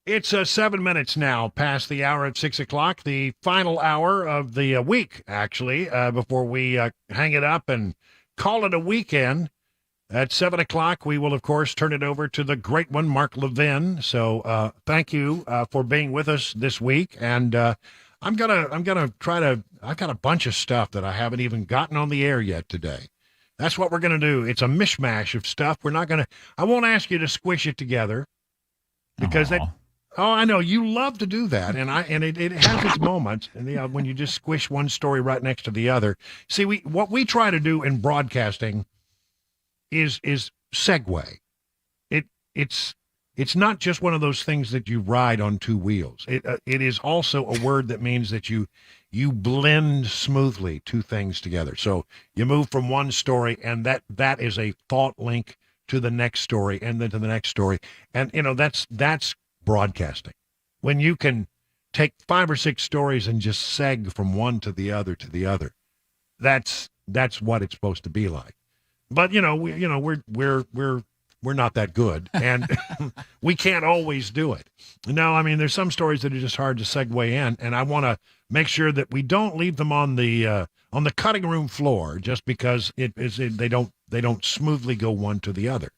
It's 7 minutes now past the hour at 6 o'clock, the final hour of the week, actually, before we hang it up and call it a weekend. At 7 o'clock, we will, of course, turn it over to the great one, Mark Levin. So thank you for being with us this week. And I'm gonna try to, I've got a bunch of stuff that I haven't even gotten on the air yet today. That's what we're going to do. It's a mishmash of stuff. I won't ask you to squish it together because oh, I know you love to do that. And it has its moments. And when you just squish one story right next to the other. See, what we try to do in broadcasting is segue. It's not just one of those things that you ride on two wheels. It is also a word that means that you blend smoothly two things together. So you move from one story, and that is a thought link to the next story, and then to the next story. And that's broadcasting. When you can take 5 or 6 stories and just seg from one to the other to the other. That's what it's supposed to be like. But we're not that good, and we can't always do it. No, I mean, there's some stories that are just hard to segue in, and I want to make sure that we don't leave them on the cutting room floor just because they don't smoothly go one to the other.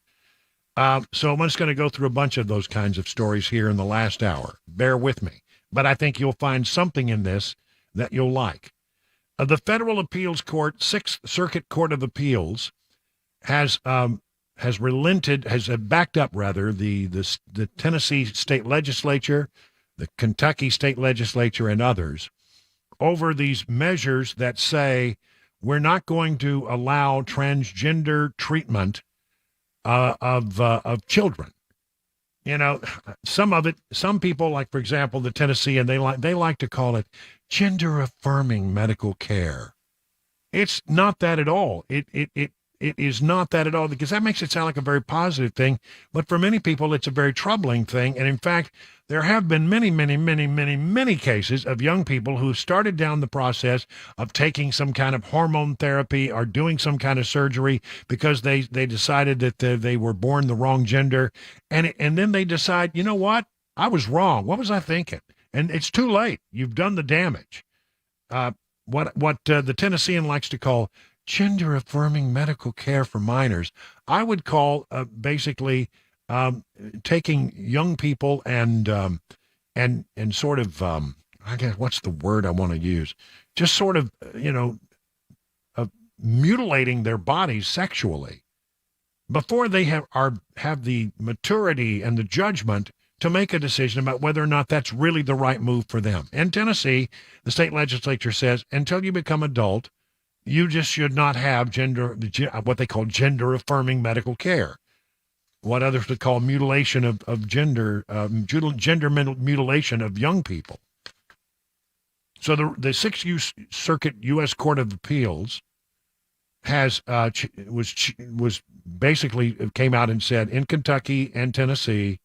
So I'm just going to go through a bunch of those kinds of stories here in the last hour. Bear with me, but I think you'll find something in this that you'll like. The Federal Appeals Court, 6th Circuit Court of Appeals, has backed up the Tennessee state legislature, the Kentucky state legislature, and others over these measures that say we're not going to allow transgender treatment of children. Some people, like, for example, the Tennessean, they like to call it gender affirming medical care. It's not that at all. It is not that at all, because that makes it sound like a very positive thing. But for many people, it's a very troubling thing. And in fact, there have been many cases of young people who started down the process of taking some kind of hormone therapy or doing some kind of surgery because they decided that they were born the wrong gender. And then they decide, you know what? I was wrong. What was I thinking? And it's too late. You've done the damage. What the Tennessean likes to call gender affirming medical care for minors, I would call basically taking young people and sort of I guess what's the word I want to use? Just sort of mutilating their bodies sexually before they have the maturity and the judgment to make a decision about whether or not that's really the right move for them. In Tennessee, the state legislature says until you become adult, you just should not have what they call gender affirming medical care. What others would call mutilation of gender mutilation of young people. So the 6th Circuit U.S. Court of Appeals was basically came out and said in Kentucky and Tennessee,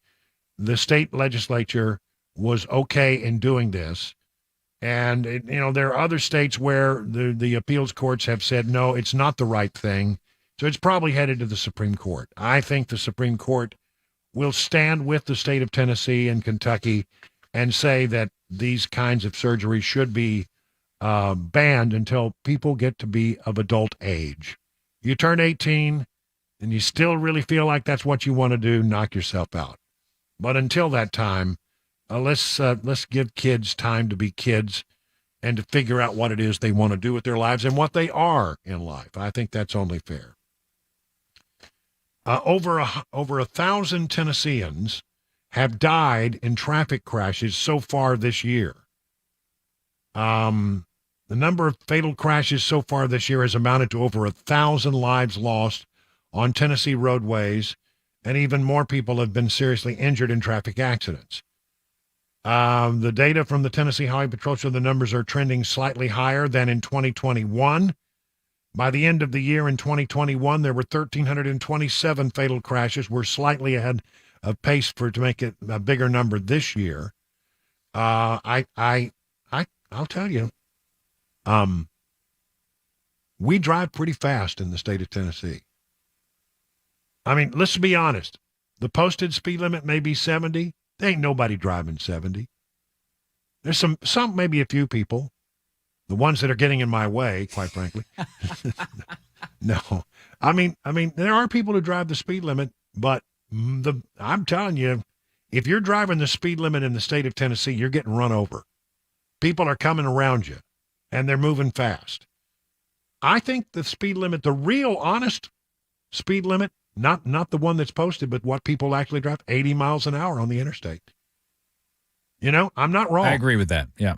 the state legislature was okay in doing this. And, there are other states where the appeals courts have said, no, it's not the right thing. So it's probably headed to the Supreme Court. I think the Supreme Court will stand with the state of Tennessee and Kentucky and say that these kinds of surgeries should be banned until people get to be of adult age. You turn 18 and you still really feel like that's what you want to do, knock yourself out. But until that time, let's give kids time to be kids and to figure out what it is they want to do with their lives and what they are in life. I think that's only fair. Over 1,000 Tennesseans have died in traffic crashes so far this year. The number of fatal crashes so far this year has amounted to over 1,000 lives lost on Tennessee roadways, and even more people have been seriously injured in traffic accidents. The data from the Tennessee Highway Patrol show the numbers are trending slightly higher than in 2021. By the end of the year in 2021, there were 1,327 fatal crashes. We're slightly ahead of pace to make it a bigger number this year. I'll tell you, we drive pretty fast in the state of Tennessee. I mean, let's be honest. The posted speed limit may be 70. There ain't nobody driving 70. There's some maybe a few people, the ones that are getting in my way, quite frankly. No, I mean, there are people who drive the speed limit, but I'm telling you, if you're driving the speed limit in the state of Tennessee, you're getting run over. People are coming around you, and they're moving fast. I think the speed limit, the real honest speed limit, not the one that's posted, but what people actually drive, 80 miles an hour on the interstate. You know, I'm not wrong. I agree with that. Yeah.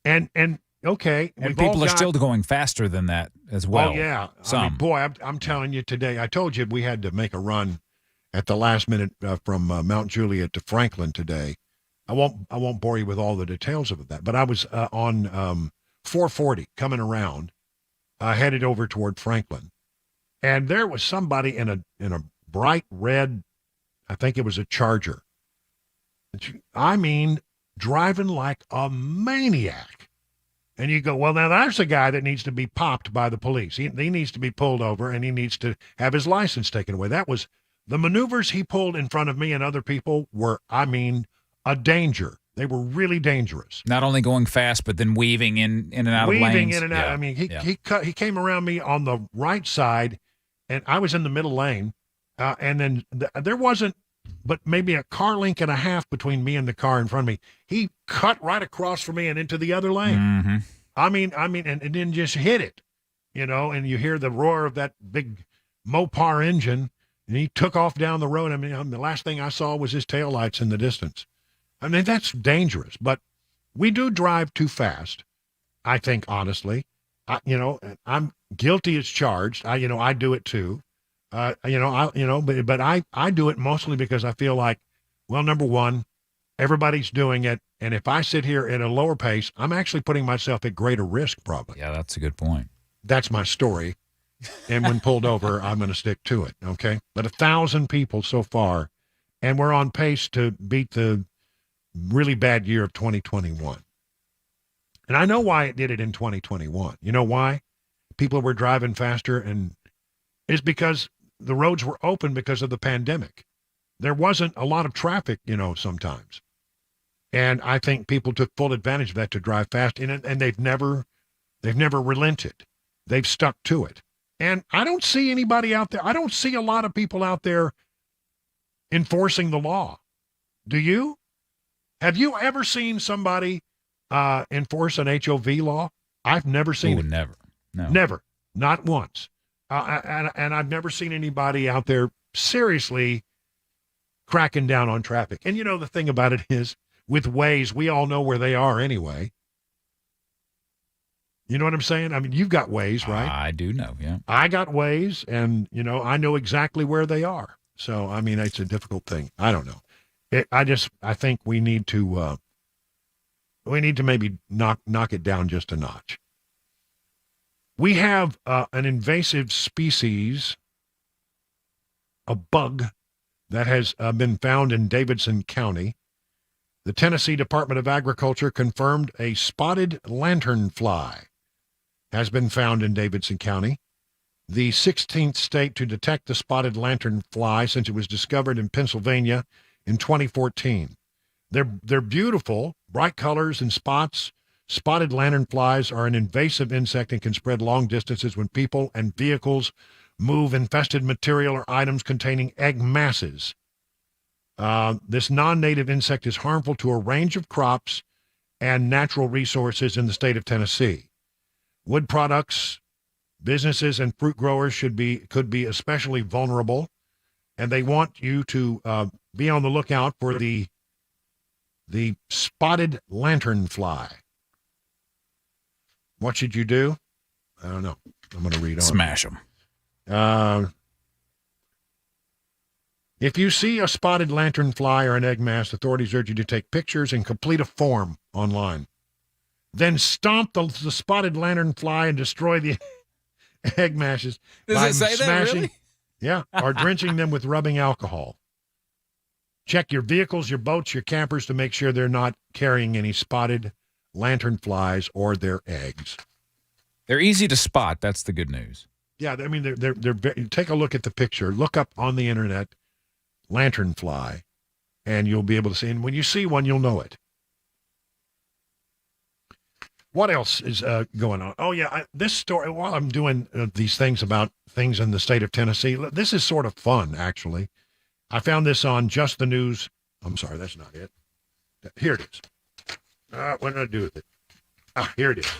And okay, and people are still going faster than that as well. Oh yeah, some. I mean, boy, I'm telling you today. I told you we had to make a run at the last minute from Mount Juliet to Franklin today. I won't bore you with all the details of that, but I was on 440 coming around, headed over toward Franklin, and there was somebody in a bright red, I think it was a Charger. I mean, driving like a maniac. And you go, well, now that's a guy that needs to be popped by the police. He needs to be pulled over, and he needs to have his license taken away. That was the maneuvers he pulled in front of me and other people were, I mean, a danger. They were really dangerous. Not only going fast, but then weaving in and out of lanes. Weaving in and out. Yeah. I mean, he came around me on the right side, and I was in the middle lane, and then there wasn't but maybe a car length and a half between me and the car in front of me. He cut right across from me and into the other lane. Mm-hmm. I mean, and then just hit it, you know, and you hear the roar of that big Mopar engine, and he took off down the road. I mean, the last thing I saw was his taillights in the distance. I mean, that's dangerous, but we do drive too fast, I think, honestly. I'm guilty as charged. I do it too. But I do it mostly because I feel like, well, number one, everybody's doing it. And if I sit here at a lower pace, I'm actually putting myself at greater risk, probably. Yeah, that's a good point. That's my story. And when pulled over, I'm going to stick to it. Okay. But 1,000 people so far, and we're on pace to beat the really bad year of 2021. And I know why it did it in 2021. You know why? People were driving faster, and it's because the roads were open because of the pandemic. There wasn't a lot of traffic, sometimes. And I think people took full advantage of that to drive fast, and they've never relented. They've stuck to it. And I don't see anybody out there. I don't see a lot of people out there enforcing the law. Do you? Have you ever seen somebody enforce an HOV law? I've never seen it. Never. No. Never. Not once. And I've never seen anybody out there seriously cracking down on traffic. And the thing about it is, with Waze, we all know where they are anyway. You know what I'm saying? I mean, you've got Waze, right? I do know, yeah. I got Waze, and, I know exactly where they are. So, I mean, it's a difficult thing. I don't know. I think we need to maybe knock it down just a notch. We have an invasive species, a bug that has been found in Davidson County. The Tennessee Department of Agriculture confirmed a spotted lanternfly has been found in Davidson County, the 16th state to detect the spotted lanternfly since it was discovered in Pennsylvania in 2014. They're beautiful, bright colors and spots. Spotted lanternflies are an invasive insect and can spread long distances when people and vehicles move infested material or items containing egg masses. This non-native insect is harmful to a range of crops and natural resources in the state of Tennessee. Wood products, businesses, and fruit growers could be especially vulnerable, and they want you to be on the lookout for the spotted lanternfly. What should you do? I don't know. I'm going to read on. Smash them. If you see a spotted lanternfly or an egg mass, authorities urge you to take pictures and complete a form online. Then stomp the spotted lanternfly and destroy the egg masses. Does it say that, really? Yeah, or drenching them with rubbing alcohol. Check your vehicles, your boats, your campers to make sure they're not carrying any spotted lanternflies or their eggs. They're easy to spot. That's the good news. Yeah, I mean, they're take a look at the picture. Look up on the internet lanternfly, and you'll be able to see. And when you see one, you'll know it. What else is going on? Oh, yeah, this story, while I'm doing these things about things in the state of Tennessee, this is sort of fun, actually. I found this on Just the News. I'm sorry, that's not it. Here it is. What did I do with it? Here it is.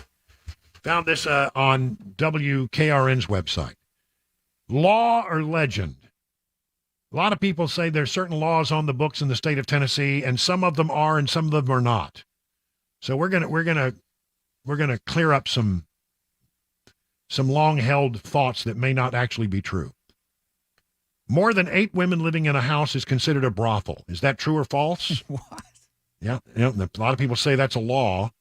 Found this on WKRN's website. Law or legend? A lot of people say there's certain laws on the books in the state of Tennessee, and some of them are and some of them are not. So we're gonna clear up some long-held thoughts that may not actually be true. More than 8 women living in a house is considered a brothel. Is that true or false? What? Yeah, a lot of people say that's a law.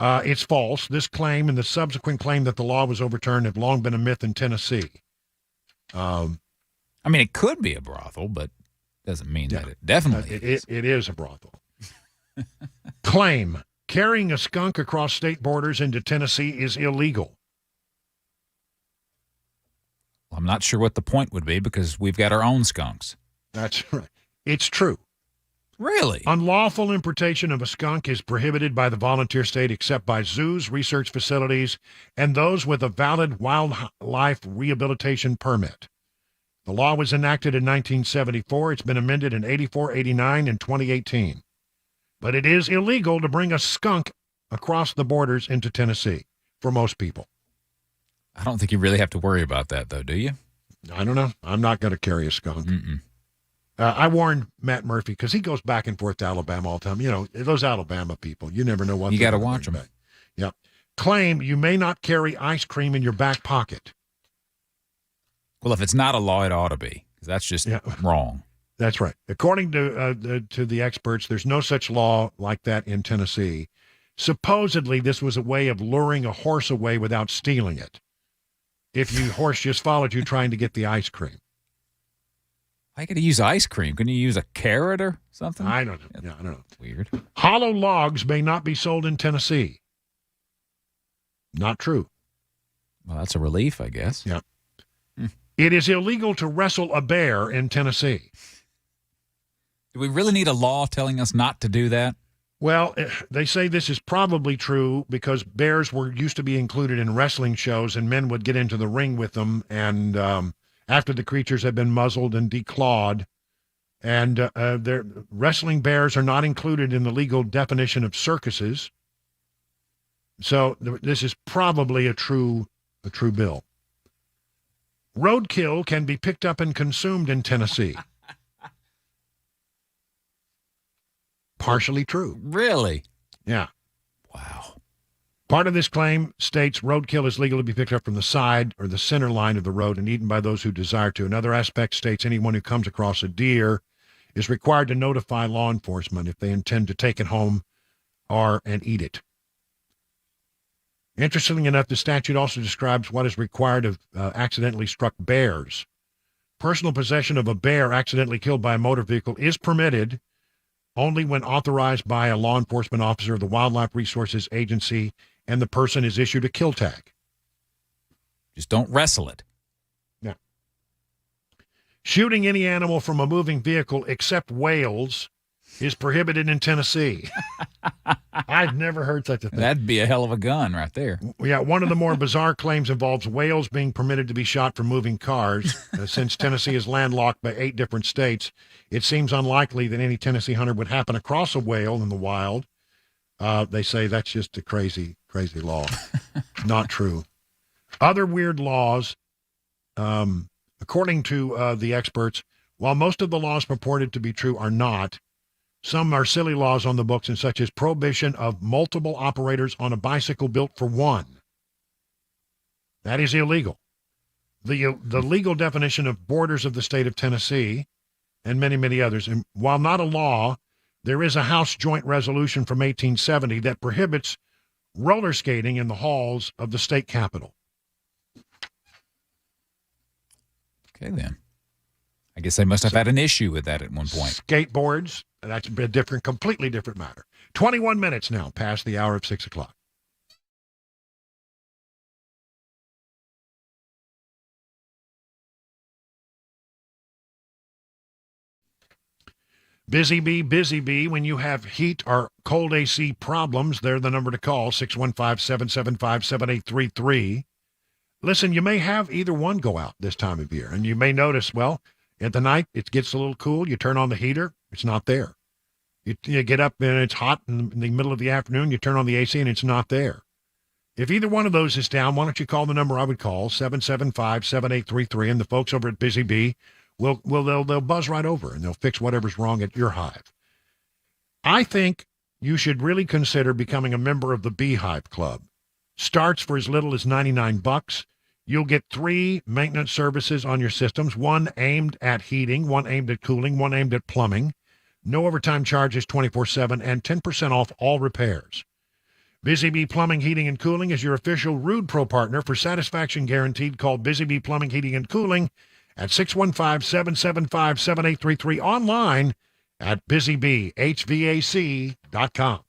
It's false. This claim and the subsequent claim that the law was overturned have long been a myth in Tennessee. I mean, it could be a brothel, but doesn't mean that it definitely is. It is a brothel. Claim. Carrying a skunk across state borders into Tennessee is illegal. Well, I'm not sure what the point would be because we've got our own skunks. That's right. It's true. Really? Unlawful importation of a skunk is prohibited by the volunteer state except by zoos, research facilities, and those with a valid wildlife rehabilitation permit. The law was enacted in 1974. It's been amended in 84, 89, and 2018. But it is illegal to bring a skunk across the borders into Tennessee for most people. I don't think you really have to worry about that, though, do you? I don't know. I'm not going to carry a skunk. I warned Matt Murphy because he goes back and forth to Alabama all the time. You know, those Alabama people, you never know what you got to watch them. Back. Yep. Claim you may not carry ice cream in your back pocket. Well, if it's not a law, it ought to be. That's just wrong. That's right. According to the experts, there's no such law like that in Tennessee. Supposedly, this was a way of luring a horse away without stealing it. If your horse just followed you trying to get the ice cream. I got to use ice cream. Couldn't you use a carrot or something? I don't know. Yeah, I don't know. Weird. Hollow logs may not be sold in Tennessee. Not true. Well, that's a relief, I guess. Yeah. It is illegal to wrestle a bear in Tennessee. Do we really need a law telling us not to do that? Well, they say this is probably true because bears used to be included in wrestling shows and men would get into the ring with them. And after the creatures had been muzzled and declawed, and wrestling bears are not included in the legal definition of circuses. So this is probably a true bill. Roadkill can be picked up and consumed in Tennessee. Partially true. Really? Yeah. Wow. Part of this claim states roadkill is legal to be picked up from the side or the center line of the road and eaten by those who desire to. Another aspect states anyone who comes across a deer is required to notify law enforcement if they intend to take it home and eat it. Interestingly enough, the statute also describes what is required of accidentally struck bears. Personal possession of a bear accidentally killed by a motor vehicle is permitted only when authorized by a law enforcement officer of the Wildlife Resources Agency and the person is issued a kill tag. Just don't wrestle it. Yeah. Shooting any animal from a moving vehicle except whales is prohibited in Tennessee. I've never heard such a thing. That'd be a hell of a gun right there. Yeah, one of the more bizarre claims involves whales being permitted to be shot from moving cars. Since Tennessee is landlocked by 8 different states, it seems unlikely that any Tennessee hunter would happen across a whale in the wild. They say that's just a crazy, crazy law. Not true. Other weird laws, according to the experts, while most of the laws purported to be true are not, some are silly laws on the books, and such as prohibition of multiple operators on a bicycle built for one. That is illegal. The legal definition of borders of the state of Tennessee and many, many others. And while not a law, there is a House Joint Resolution from 1870 that prohibits roller skating in the halls of the state capitol. Okay, then. I guess they must have had an issue with that at one point. Skateboards, that's a completely different matter. 21 minutes now past the hour of 6 o'clock. Busy Bee. When you have heat or cold AC problems, they're the number to call, 615-775-7833. Listen, you may have either one go out this time of year, and you may notice, well, at the night, it gets a little cool. You turn on the heater, it's not there. You get up and it's hot in the middle of the afternoon, you turn on the AC and it's not there. If either one of those is down, why don't you call the number I would call, 775-7833, and the folks over at Busy Bee they'll buzz right over and they'll fix whatever's wrong at your hive. I think you should really consider becoming a member of the Beehive Club. Starts for as little as $99. You'll get 3 maintenance services on your systems, one aimed at heating, one aimed at cooling, one aimed at plumbing. No overtime charges 24/7 and 10% off all repairs. Busy Bee Plumbing, Heating, and Cooling is your official Rude Pro partner for satisfaction guaranteed. Call Busy Bee Plumbing, Heating, and Cooling at 615-775-7833, online at busybeehvac.com.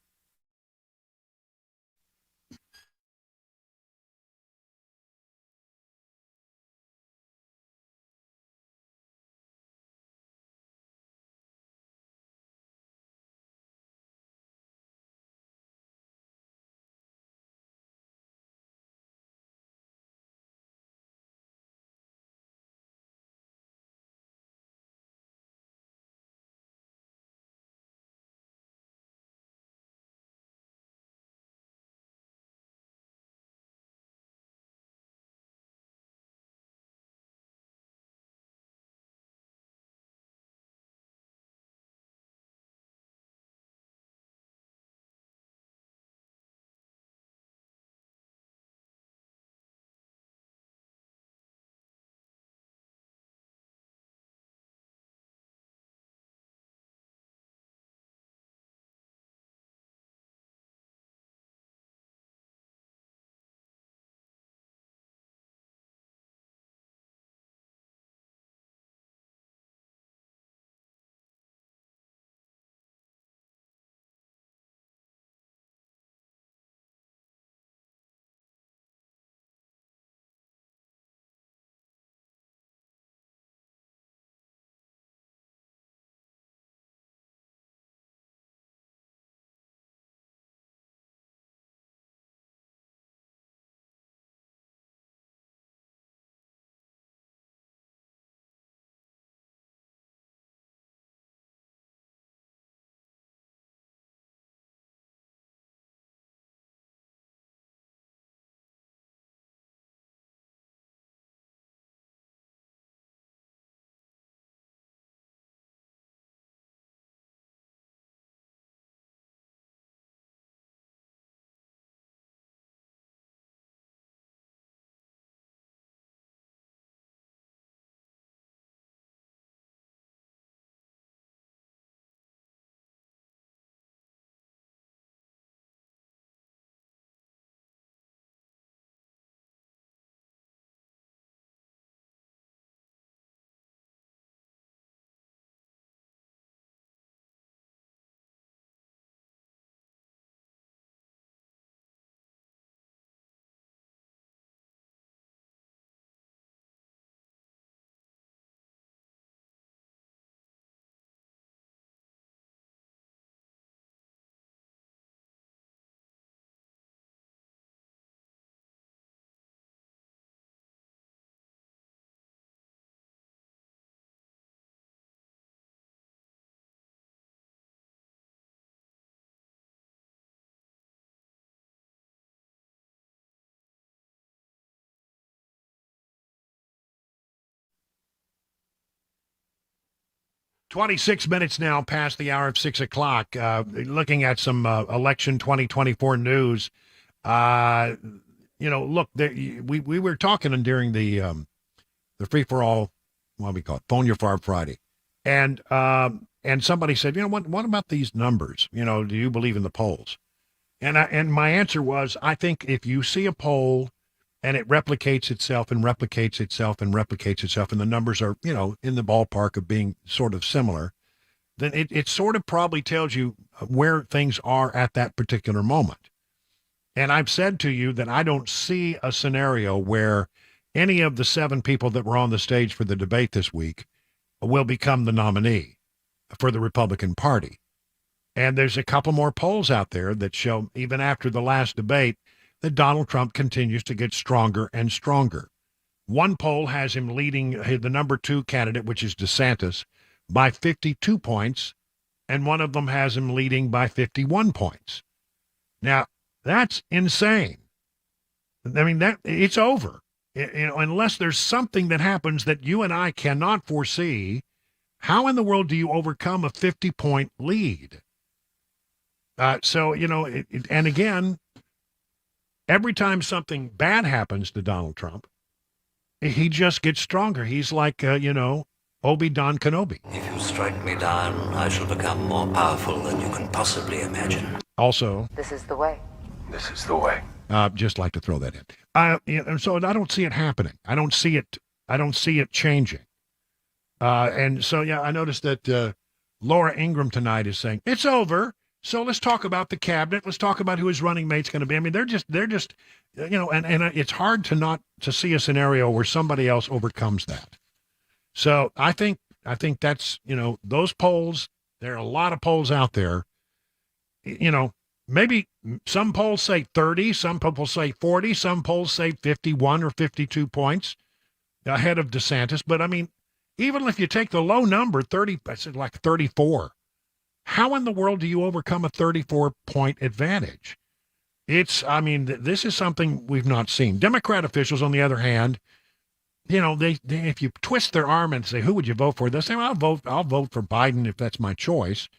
$26 now past the hour of 6 o'clock. Looking at some election 2024 news. Look, we were talking during the free for all, what do we call it, Fone Ur Farb Friday, and somebody said, what about these numbers? Do you believe in the polls? And my answer was, I think if you see a poll and it replicates itself and replicates itself and replicates itself, and the numbers are, in the ballpark of being sort of similar, then it sort of probably tells you where things are at that particular moment. And I've said to you that I don't see a scenario where any of the 7 people that were on the stage for the debate this week will become the nominee. for the Republican Party. And there's a couple more polls out there that show, even after the last debate, that Donald Trump continues to get stronger and stronger. One poll has him leading the number 2 candidate, which is DeSantis, by 52 points, and one of them has him leading by 51 points. Now, that's insane. I mean, that it's over. Unless there's something that happens that you and I cannot foresee, how in the world do you overcome a 50-point lead? And again, every time something bad happens to Donald Trump, he just gets stronger. He's like, Obi-Wan Kenobi. If you strike me down, I shall become more powerful than you can possibly imagine. Also, This is the way. This is the way. Just like to throw that in. So I don't see it happening. I don't see it changing. And so, I noticed that Laura Ingraham tonight is saying, it's over. So let's talk about the cabinet. Let's talk about who his running mate's going to be. I mean, they're just, and it's hard to see a scenario where somebody else overcomes that. So I think that's, those polls, there are a lot of polls out there, maybe some polls say 30, some people say 40, some polls say 51 or 52 points ahead of DeSantis. But I mean, even if you take the low number, 30, I said like 34, how in the world do you overcome a 34-point advantage? This is something we've not seen. Democrat officials, on the other hand, they if you twist their arm and say, who would you vote for? They'll say, well, I'll vote for Biden if that's my choice.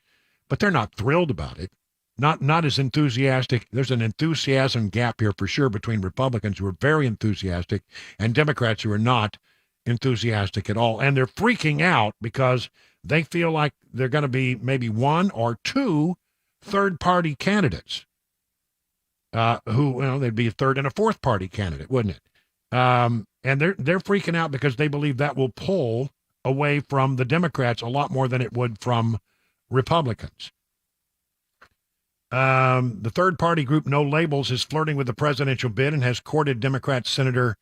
But they're not thrilled about it. Not as enthusiastic. There's an enthusiasm gap here for sure between Republicans who are very enthusiastic and Democrats who are not enthusiastic at all. And they're freaking out because they feel like they're going to be maybe one or two third-party candidates who, they'd be a third and a fourth-party candidate, wouldn't it? And they're freaking out because they believe that will pull away from the Democrats a lot more than it would from Republicans. The third-party group No Labels is flirting with the presidential bid and has courted Democrat Senator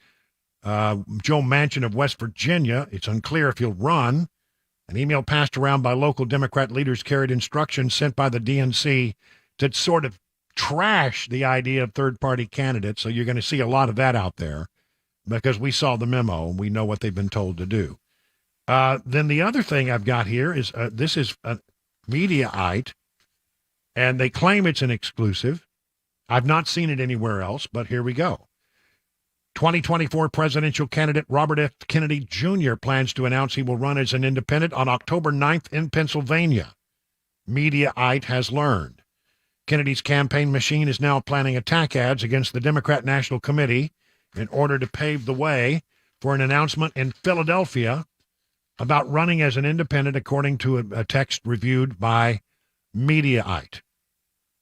Joe Manchin of West Virginia. It's unclear if he'll run. An email passed around by local Democrat leaders carried instructions sent by the DNC to sort of trash the idea of third-party candidates. So you're going to see a lot of that out there because we saw the memo and we know what they've been told to do. Then the other thing I've got here is this is a Mediaite, and they claim it's an exclusive. I've not seen it anywhere else, but here we go. 2024 presidential candidate Robert F. Kennedy Jr. plans to announce he will run as an independent on October 9th in Pennsylvania. Mediaite has learned. Kennedy's campaign machine is now planning attack ads against the Democrat National Committee in order to pave the way for an announcement in Philadelphia about running as an independent, according to a text reviewed by Mediaite.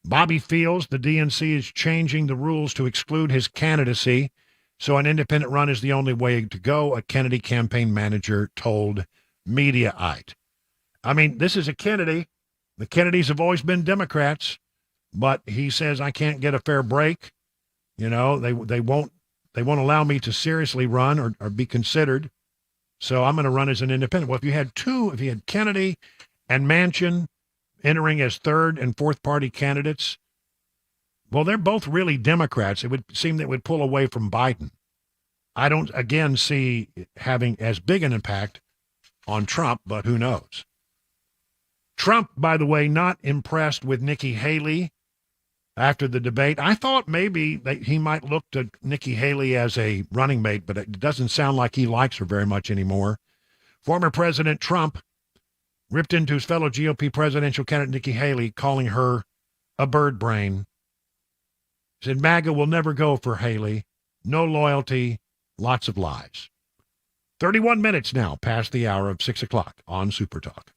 Bobby feels the DNC is changing the rules to exclude his candidacy, so an independent run is the only way to go, a Kennedy campaign manager told Mediaite. I mean, this is a Kennedy. The Kennedys have always been Democrats, but he says, I can't get a fair break. They won't allow me to seriously run or be considered. So I'm going to run as an independent. Well, if you had Kennedy and Manchin entering as third and fourth party candidates, well, they're both really Democrats. It would seem that would pull away from Biden. I don't, again, see it having as big an impact on Trump, but who knows? Trump, by the way, not impressed with Nikki Haley after the debate. I thought maybe that he might look to Nikki Haley as a running mate, but it doesn't sound like he likes her very much anymore. Former President Trump ripped into his fellow GOP presidential candidate Nikki Haley, calling her a bird brain. Said MAGA will never go for Haley. No loyalty, lots of lies. 31 minutes now past the hour of 6 o'clock on Super Talk.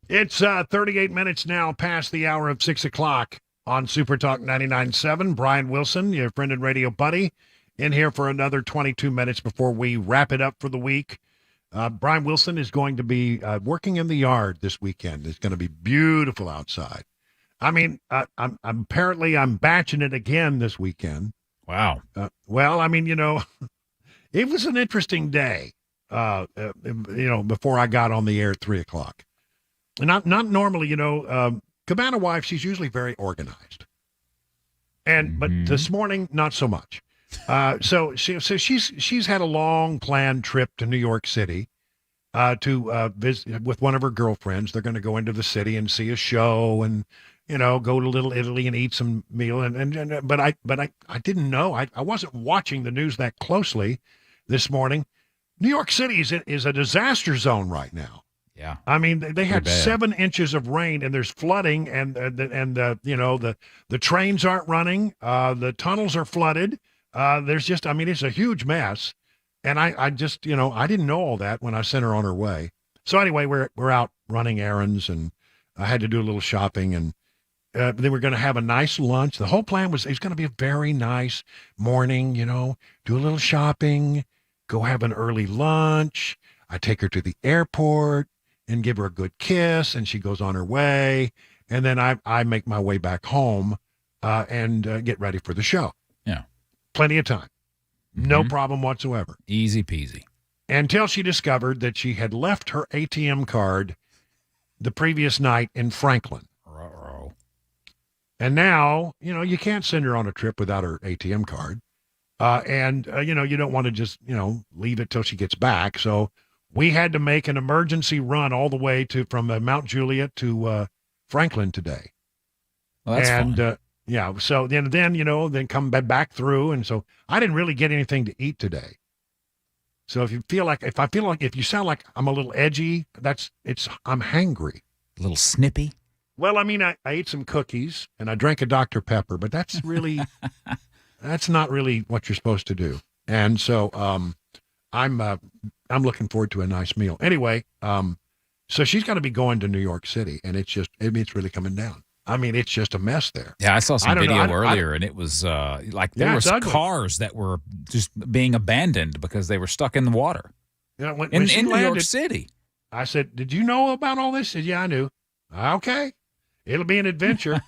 It's 38 minutes now past the hour of 6 o'clock on Super Talk 99.7. Brian Wilson, your friend and radio buddy, in here for another 22 minutes before we wrap it up for the week. Brian Wilson is going to be working in the yard this weekend. It's going to be beautiful outside. I mean, I'm batching it again this weekend. Wow. Well, I mean, it was an interesting day, before I got on the air at 3 o'clock. Not normally, Cabana wife, she's usually very organized. But this morning, not so much. So she's had a long planned trip to New York City to visit with one of her girlfriends. They're going to go into the city and see a show and, go to Little Italy and eat some meal. But I didn't know. I wasn't watching the news that closely this morning. New York City is a disaster zone right now. Yeah. I mean, they had bad. 7 inches of rain, and there's flooding, and the trains aren't running. The tunnels are flooded. It's a huge mess. And I just, I didn't know all that when I sent her on her way. So anyway, we're out running errands, and I had to do a little shopping, and then we're going to have a nice lunch. The whole plan was it's going to be a very nice morning, do a little shopping, go have an early lunch. I take her to the airport and give her a good kiss, and she goes on her way. And then I make my way back home and get ready for the show. Yeah. Plenty of time. No problem whatsoever. Easy peasy. Until she discovered that she had left her ATM card the previous night in Franklin. Uh-oh. And now, you can't send her on a trip without her ATM card. You don't want to just, leave it till she gets back. So we had to make an emergency run all the way from Mount Juliet to Franklin today. Well, that's fun. So then come back through. And so I didn't really get anything to eat today. So if you sound like I'm a little edgy, I'm hangry. A little snippy? Well, I mean, I ate some cookies and I drank a Dr. Pepper, but that's not really what you're supposed to do. And so I'm looking forward to a nice meal. Anyway, so she's going to be going to New York City, and it's really coming down. I mean, it's just a mess there. Yeah, I saw some video earlier, and it was there was cars that were just being abandoned because they were stuck in the water. Yeah, when in she New landed, York City. I said, "Did you know about all this?" She said, "Yeah, I knew." Okay, it'll be an adventure.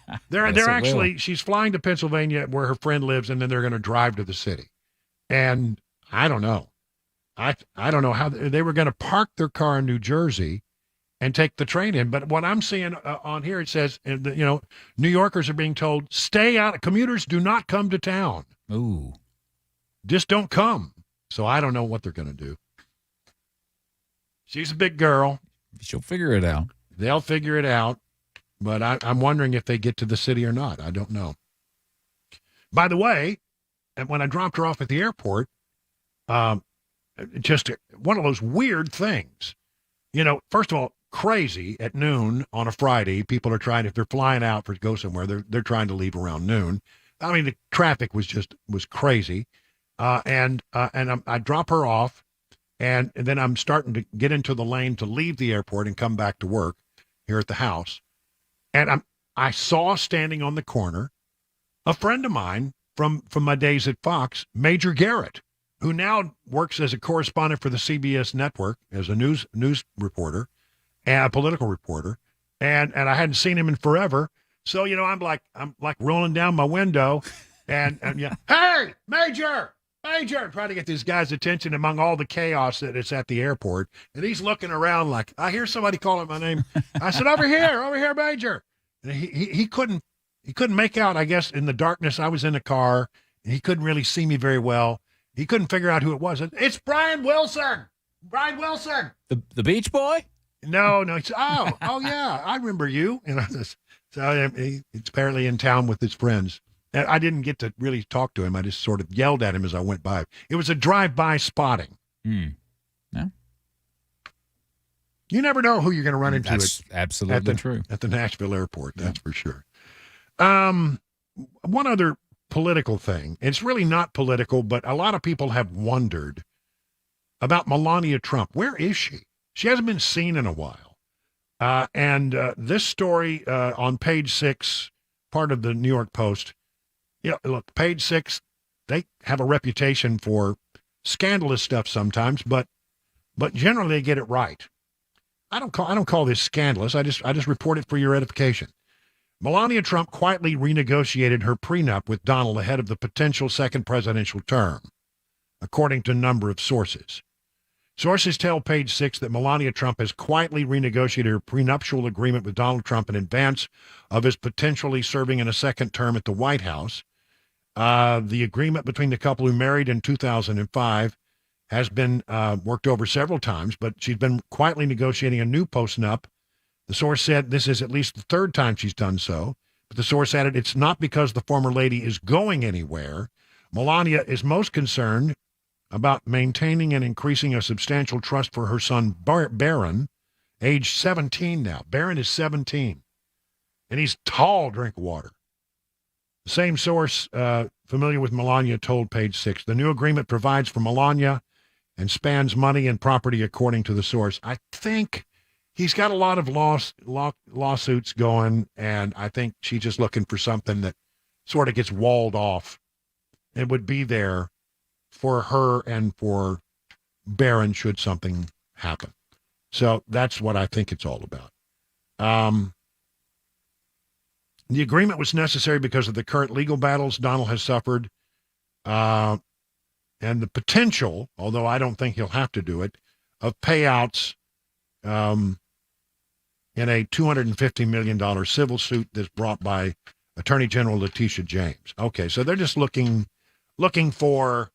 She's flying to Pennsylvania where her friend lives, and then they're going to drive to the city. And I don't know. I don't know how they were going to park their car in New Jersey and take the train in. But what I'm seeing on here, it says, New Yorkers are being told, stay out. Commuters do not come to town. Ooh. Just don't come. So I don't know what they're going to do. She's a big girl. She'll figure it out. They'll figure it out. But I'm wondering if they get to the city or not. I don't know. By the way, when I dropped her off at the airport, just one of those weird things. First of all, crazy at noon on a Friday. People are trying, if they're flying out to go somewhere, they're trying to leave around noon. I mean, the traffic was crazy. I drop her off, and then I'm starting to get into the lane to leave the airport and come back to work here at the house. And I saw standing on the corner a friend of mine from my days at Fox, Major Garrett, who now works as a correspondent for the CBS network as a news reporter and a political reporter. And I hadn't seen him in forever. So, I'm like rolling down my window and yeah, hey, Major, trying to get this guy's attention among all the chaos that is at the airport. And he's looking around like, I hear somebody calling my name. I said, over here, Major. And he couldn't make out, I guess, in the darkness. I was in the car and he couldn't really see me very well. He couldn't figure out who it was. It's Brian Wilson. The Beach Boy? No. It's, oh yeah, I remember you. So he's apparently in town with his friends. And I didn't get to really talk to him. I just sort of yelled at him as I went by. It was a drive-by spotting. Yeah. You never know who you're going to run into. That's absolutely true. At the Nashville airport, that's for sure. One other political thing. It's really not political, but a lot of people have wondered about Melania Trump. Where is she? She hasn't been seen in a while. And this story on page 6, part of the New York Post. Yeah, look, page 6, they have a reputation for scandalous stuff sometimes, but generally they get it right. I don't call this scandalous. I just report it for your edification. Melania Trump quietly renegotiated her prenup with Donald ahead of the potential second presidential term, according to a number of sources. Sources tell page 6 that Melania Trump has quietly renegotiated her prenuptial agreement with Donald Trump in advance of his potentially serving in a second term at the White House. The agreement between the couple who married in 2005 has been worked over several times, but she's been quietly negotiating a new postnup. The source said this is at least the third time she's done so, but the source added it's not because the former lady is going anywhere. Melania is most concerned about maintaining and increasing a substantial trust for her son, Barron, age 17 now. Barron is 17, and he's tall, drink of water. The same source familiar with Melania told page 6, the new agreement provides for Melania and spans money and property according to the source. I think he's got a lot of lawsuits going, and I think she's just looking for something that sort of gets walled off and would be there for her and for Barron should something happen. So that's what I think it's all about. The agreement was necessary because of the current legal battles Donald has suffered and the potential, although I don't think he'll have to do it, of payouts in a $250 million civil suit that's brought by Attorney General Letitia James. Okay, so they're just looking for,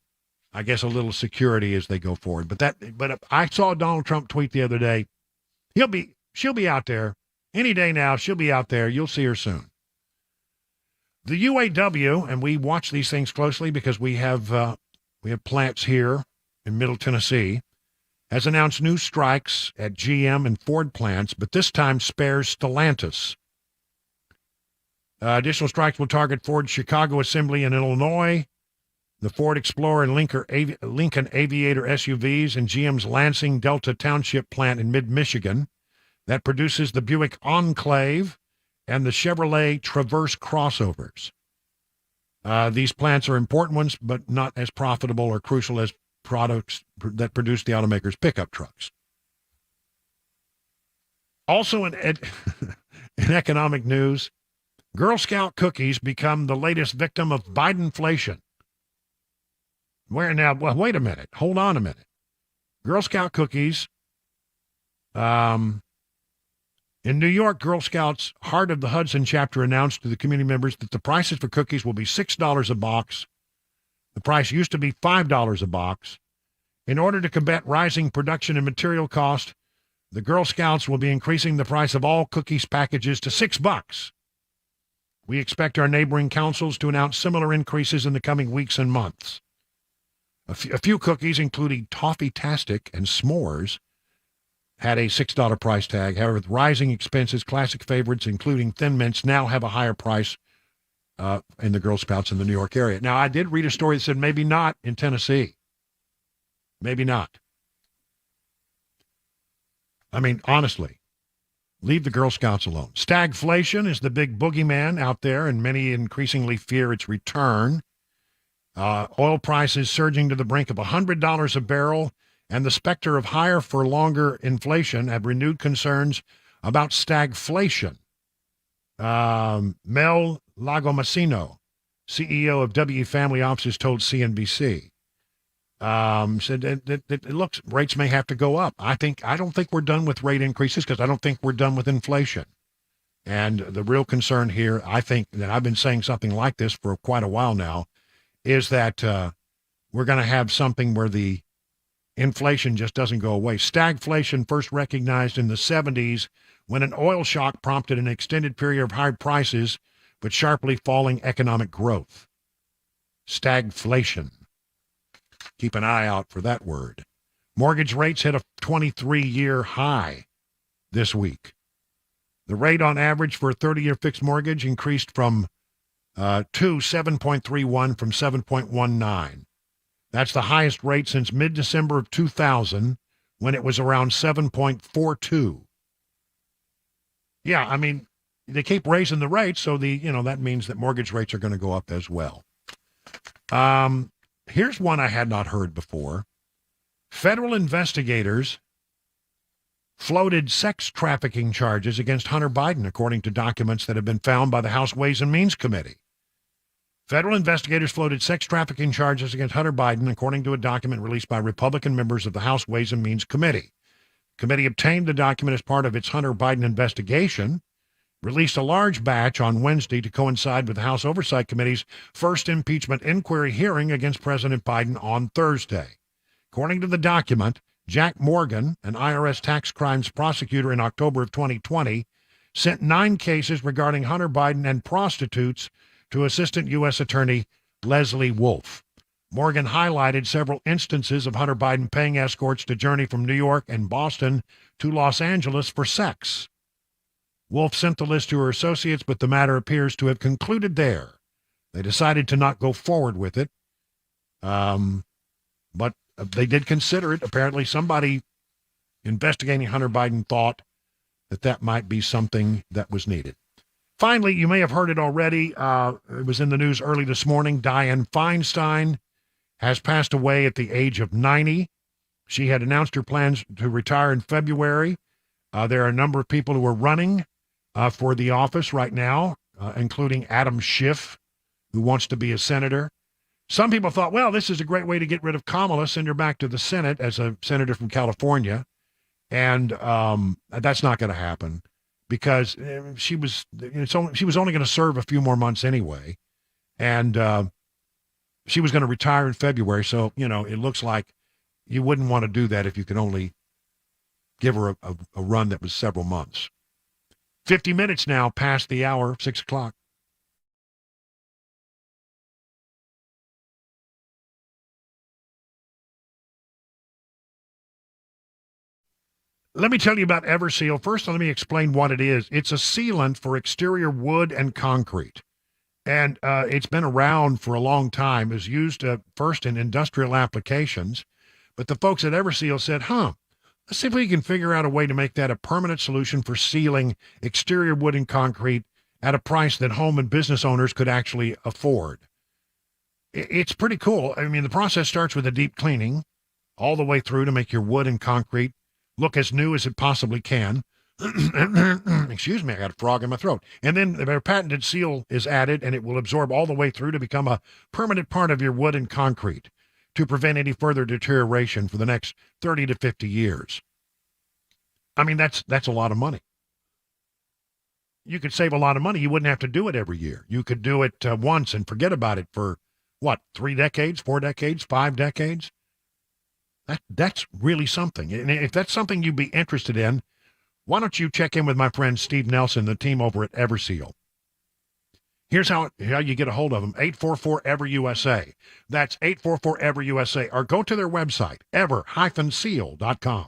I guess, a little security as they go forward. But I saw Donald Trump tweet the other day. She'll be out there any day now. She'll be out there. You'll see her soon. The UAW, and we watch these things closely because we have plants here in Middle Tennessee, has announced new strikes at GM and Ford plants, but this time spares Stellantis. Additional strikes will target Ford's Chicago assembly in Illinois, the Ford Explorer and Lincoln Aviator SUVs, and GM's Lansing Delta Township plant in mid-Michigan that produces the Buick Enclave and the Chevrolet Traverse crossovers. These plants are important ones, but not as profitable or crucial as products that produce the automaker's pickup trucks. Also in economic news, Girl Scout cookies become the latest victim of Bidenflation. Wait a minute. Hold on a minute. Girl Scout cookies. In New York, Girl Scouts Heart of the Hudson chapter announced to the community members that the prices for cookies will be $6 a box. The price used to be $5 a box. In order to combat rising production and material cost, the Girl Scouts will be increasing the price of all cookies packages to $6. We expect our neighboring councils to announce similar increases in the coming weeks and months. A few cookies, including Toffee-tastic and S'mores, had a $6 price tag. However, with rising expenses, classic favorites, including Thin Mints, now have a higher price in the Girl Scouts in the New York area. Now, I did read a story that said maybe not in Tennessee. Maybe not. I mean, honestly, leave the Girl Scouts alone. Stagflation is the big boogeyman out there, and many increasingly fear its return. Oil prices surging to the brink of $100 a barrel, and the specter of higher for longer inflation have renewed concerns about stagflation. Mel Lagomasino, CEO of W Family Offices, told CNBC, said that it looks rates may have to go up. I don't think we're done with rate increases because I don't think we're done with inflation. And the real concern here, I think that I've been saying something like this for quite a while now, is that we're going to have something where the inflation just doesn't go away. Stagflation first recognized in the 70s when an oil shock prompted an extended period of high prices but sharply falling economic growth. Stagflation. Keep an eye out for that word. Mortgage rates hit a 23-year high this week. The rate on average for a 30-year fixed mortgage increased from to 7.31 from 7.19. That's the highest rate since mid-December of 2000, when it was around 7.42. Yeah, I mean, they keep raising the rates, so that means that mortgage rates are going to go up as well. Here's one I had not heard before. Federal investigators floated sex trafficking charges against Hunter Biden, according to documents that have been found by the House Ways and Means Committee. Federal investigators floated sex trafficking charges against Hunter Biden, according to a document released by Republican members of the House Ways and Means Committee. The committee obtained the document as part of its Hunter Biden investigation, released a large batch on Wednesday to coincide with the House Oversight Committee's first impeachment inquiry hearing against President Biden on Thursday. According to the document, Jack Morgan, an IRS tax crimes prosecutor in October of 2020, sent 9 cases regarding Hunter Biden and prostitutes to Assistant U.S. Attorney Leslie Wolf. Morgan highlighted several instances of Hunter Biden paying escorts to journey from New York and Boston to Los Angeles for sex. Wolf sent the list to her associates, but the matter appears to have concluded there. They decided to not go forward with it, but they did consider it. Apparently somebody investigating Hunter Biden thought that might be something that was needed. Finally, you may have heard it already. It was in the news early this morning. Dianne Feinstein has passed away at the age of 90. She had announced her plans to retire in February. There are a number of people who are running for the office right now, including Adam Schiff, who wants to be a senator. Some people thought, well, this is a great way to get rid of Kamala, send her back to the Senate as a senator from California. And that's not going to happen because she was only going to serve a few more months anyway. And she was going to retire in February. So, it looks like you wouldn't want to do that if you could only give her a run that was several months. 50 minutes now past the hour, 6 o'clock. Let me tell you about Everseal. First, let me explain what it is. It's a sealant for exterior wood and concrete. And it's been around for a long time. It was used first in industrial applications. But the folks at Everseal said, let's see if we can figure out a way to make that a permanent solution for sealing exterior wood and concrete at a price that home and business owners could actually afford. It's pretty cool. I mean, the process starts with a deep cleaning all the way through to make your wood and concrete look as new as it possibly can. Excuse me, I got a frog in my throat. And then their patented seal is added, and it will absorb all the way through to become a permanent part of your wood and concrete to prevent any further deterioration for the next 30 to 50 years. I mean, that's a lot of money. You could save a lot of money. You wouldn't have to do it every year. You could do it once and forget about it for, 3 decades, 4 decades, 5 decades? That's really something. And if that's something you'd be interested in, why don't you check in with my friend Steve Nelson, the team over at Everseal. Here's how you get a hold of them, 844-EVER-USA. That's 844-EVER-USA, or go to their website, ever-seal.com.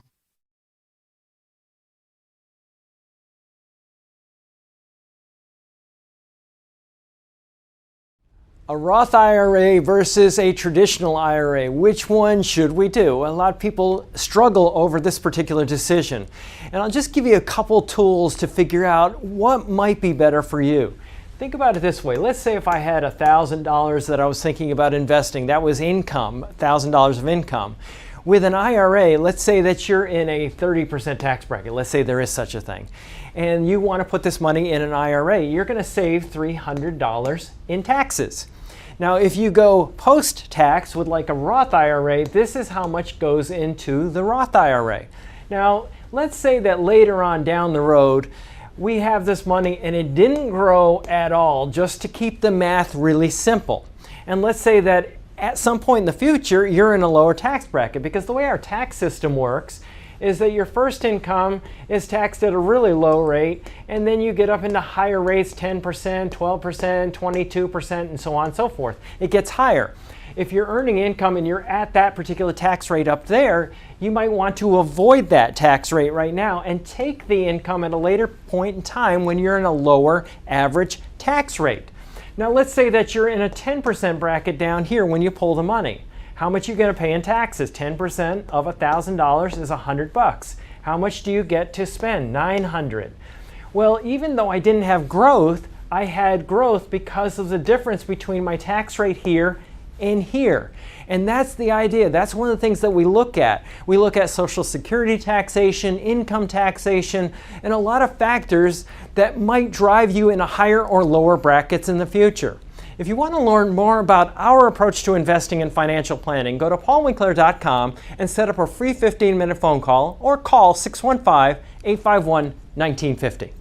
A Roth IRA versus a traditional IRA. Which one should we do? A lot of people struggle over this particular decision. And I'll just give you a couple tools to figure out what might be better for you. Think about it this way. Let's say if I had $1,000 that I was thinking about investing, that was income, $1,000 of income. With an IRA, let's say that you're in a 30% tax bracket. Let's say there is such a thing. And you want to put this money in an IRA. You're going to save $300 in taxes. Now, if you go post-tax with like a Roth IRA, this is how much goes into the Roth IRA. Now, let's say that later on down the road, we have this money and it didn't grow at all, just to keep the math really simple. And let's say that at some point in the future, you're in a lower tax bracket, because the way our tax system works is that your first income is taxed at a really low rate, and then you get up into higher rates, 10%, 12%, 22%, and so on and so forth. It gets higher. If you're earning income and you're at that particular tax rate up there, you might want to avoid that tax rate right now and take the income at a later point in time when you're in a lower average tax rate. Now let's say that you're in a 10% bracket down here when you pull the money. How much are you going to pay in taxes? 10% of $1,000 is $100. How much do you get to spend? $900. Well, even though I didn't have growth, I had growth because of the difference between my tax rate here and here. And that's the idea. That's one of the things that we look at. We look at Social Security taxation, income taxation, and a lot of factors that might drive you into higher or lower brackets in the future. If you want to learn more about our approach to investing and financial planning, go to paulwinkler.com and set up a free 15-minute phone call or call 615-851-1950.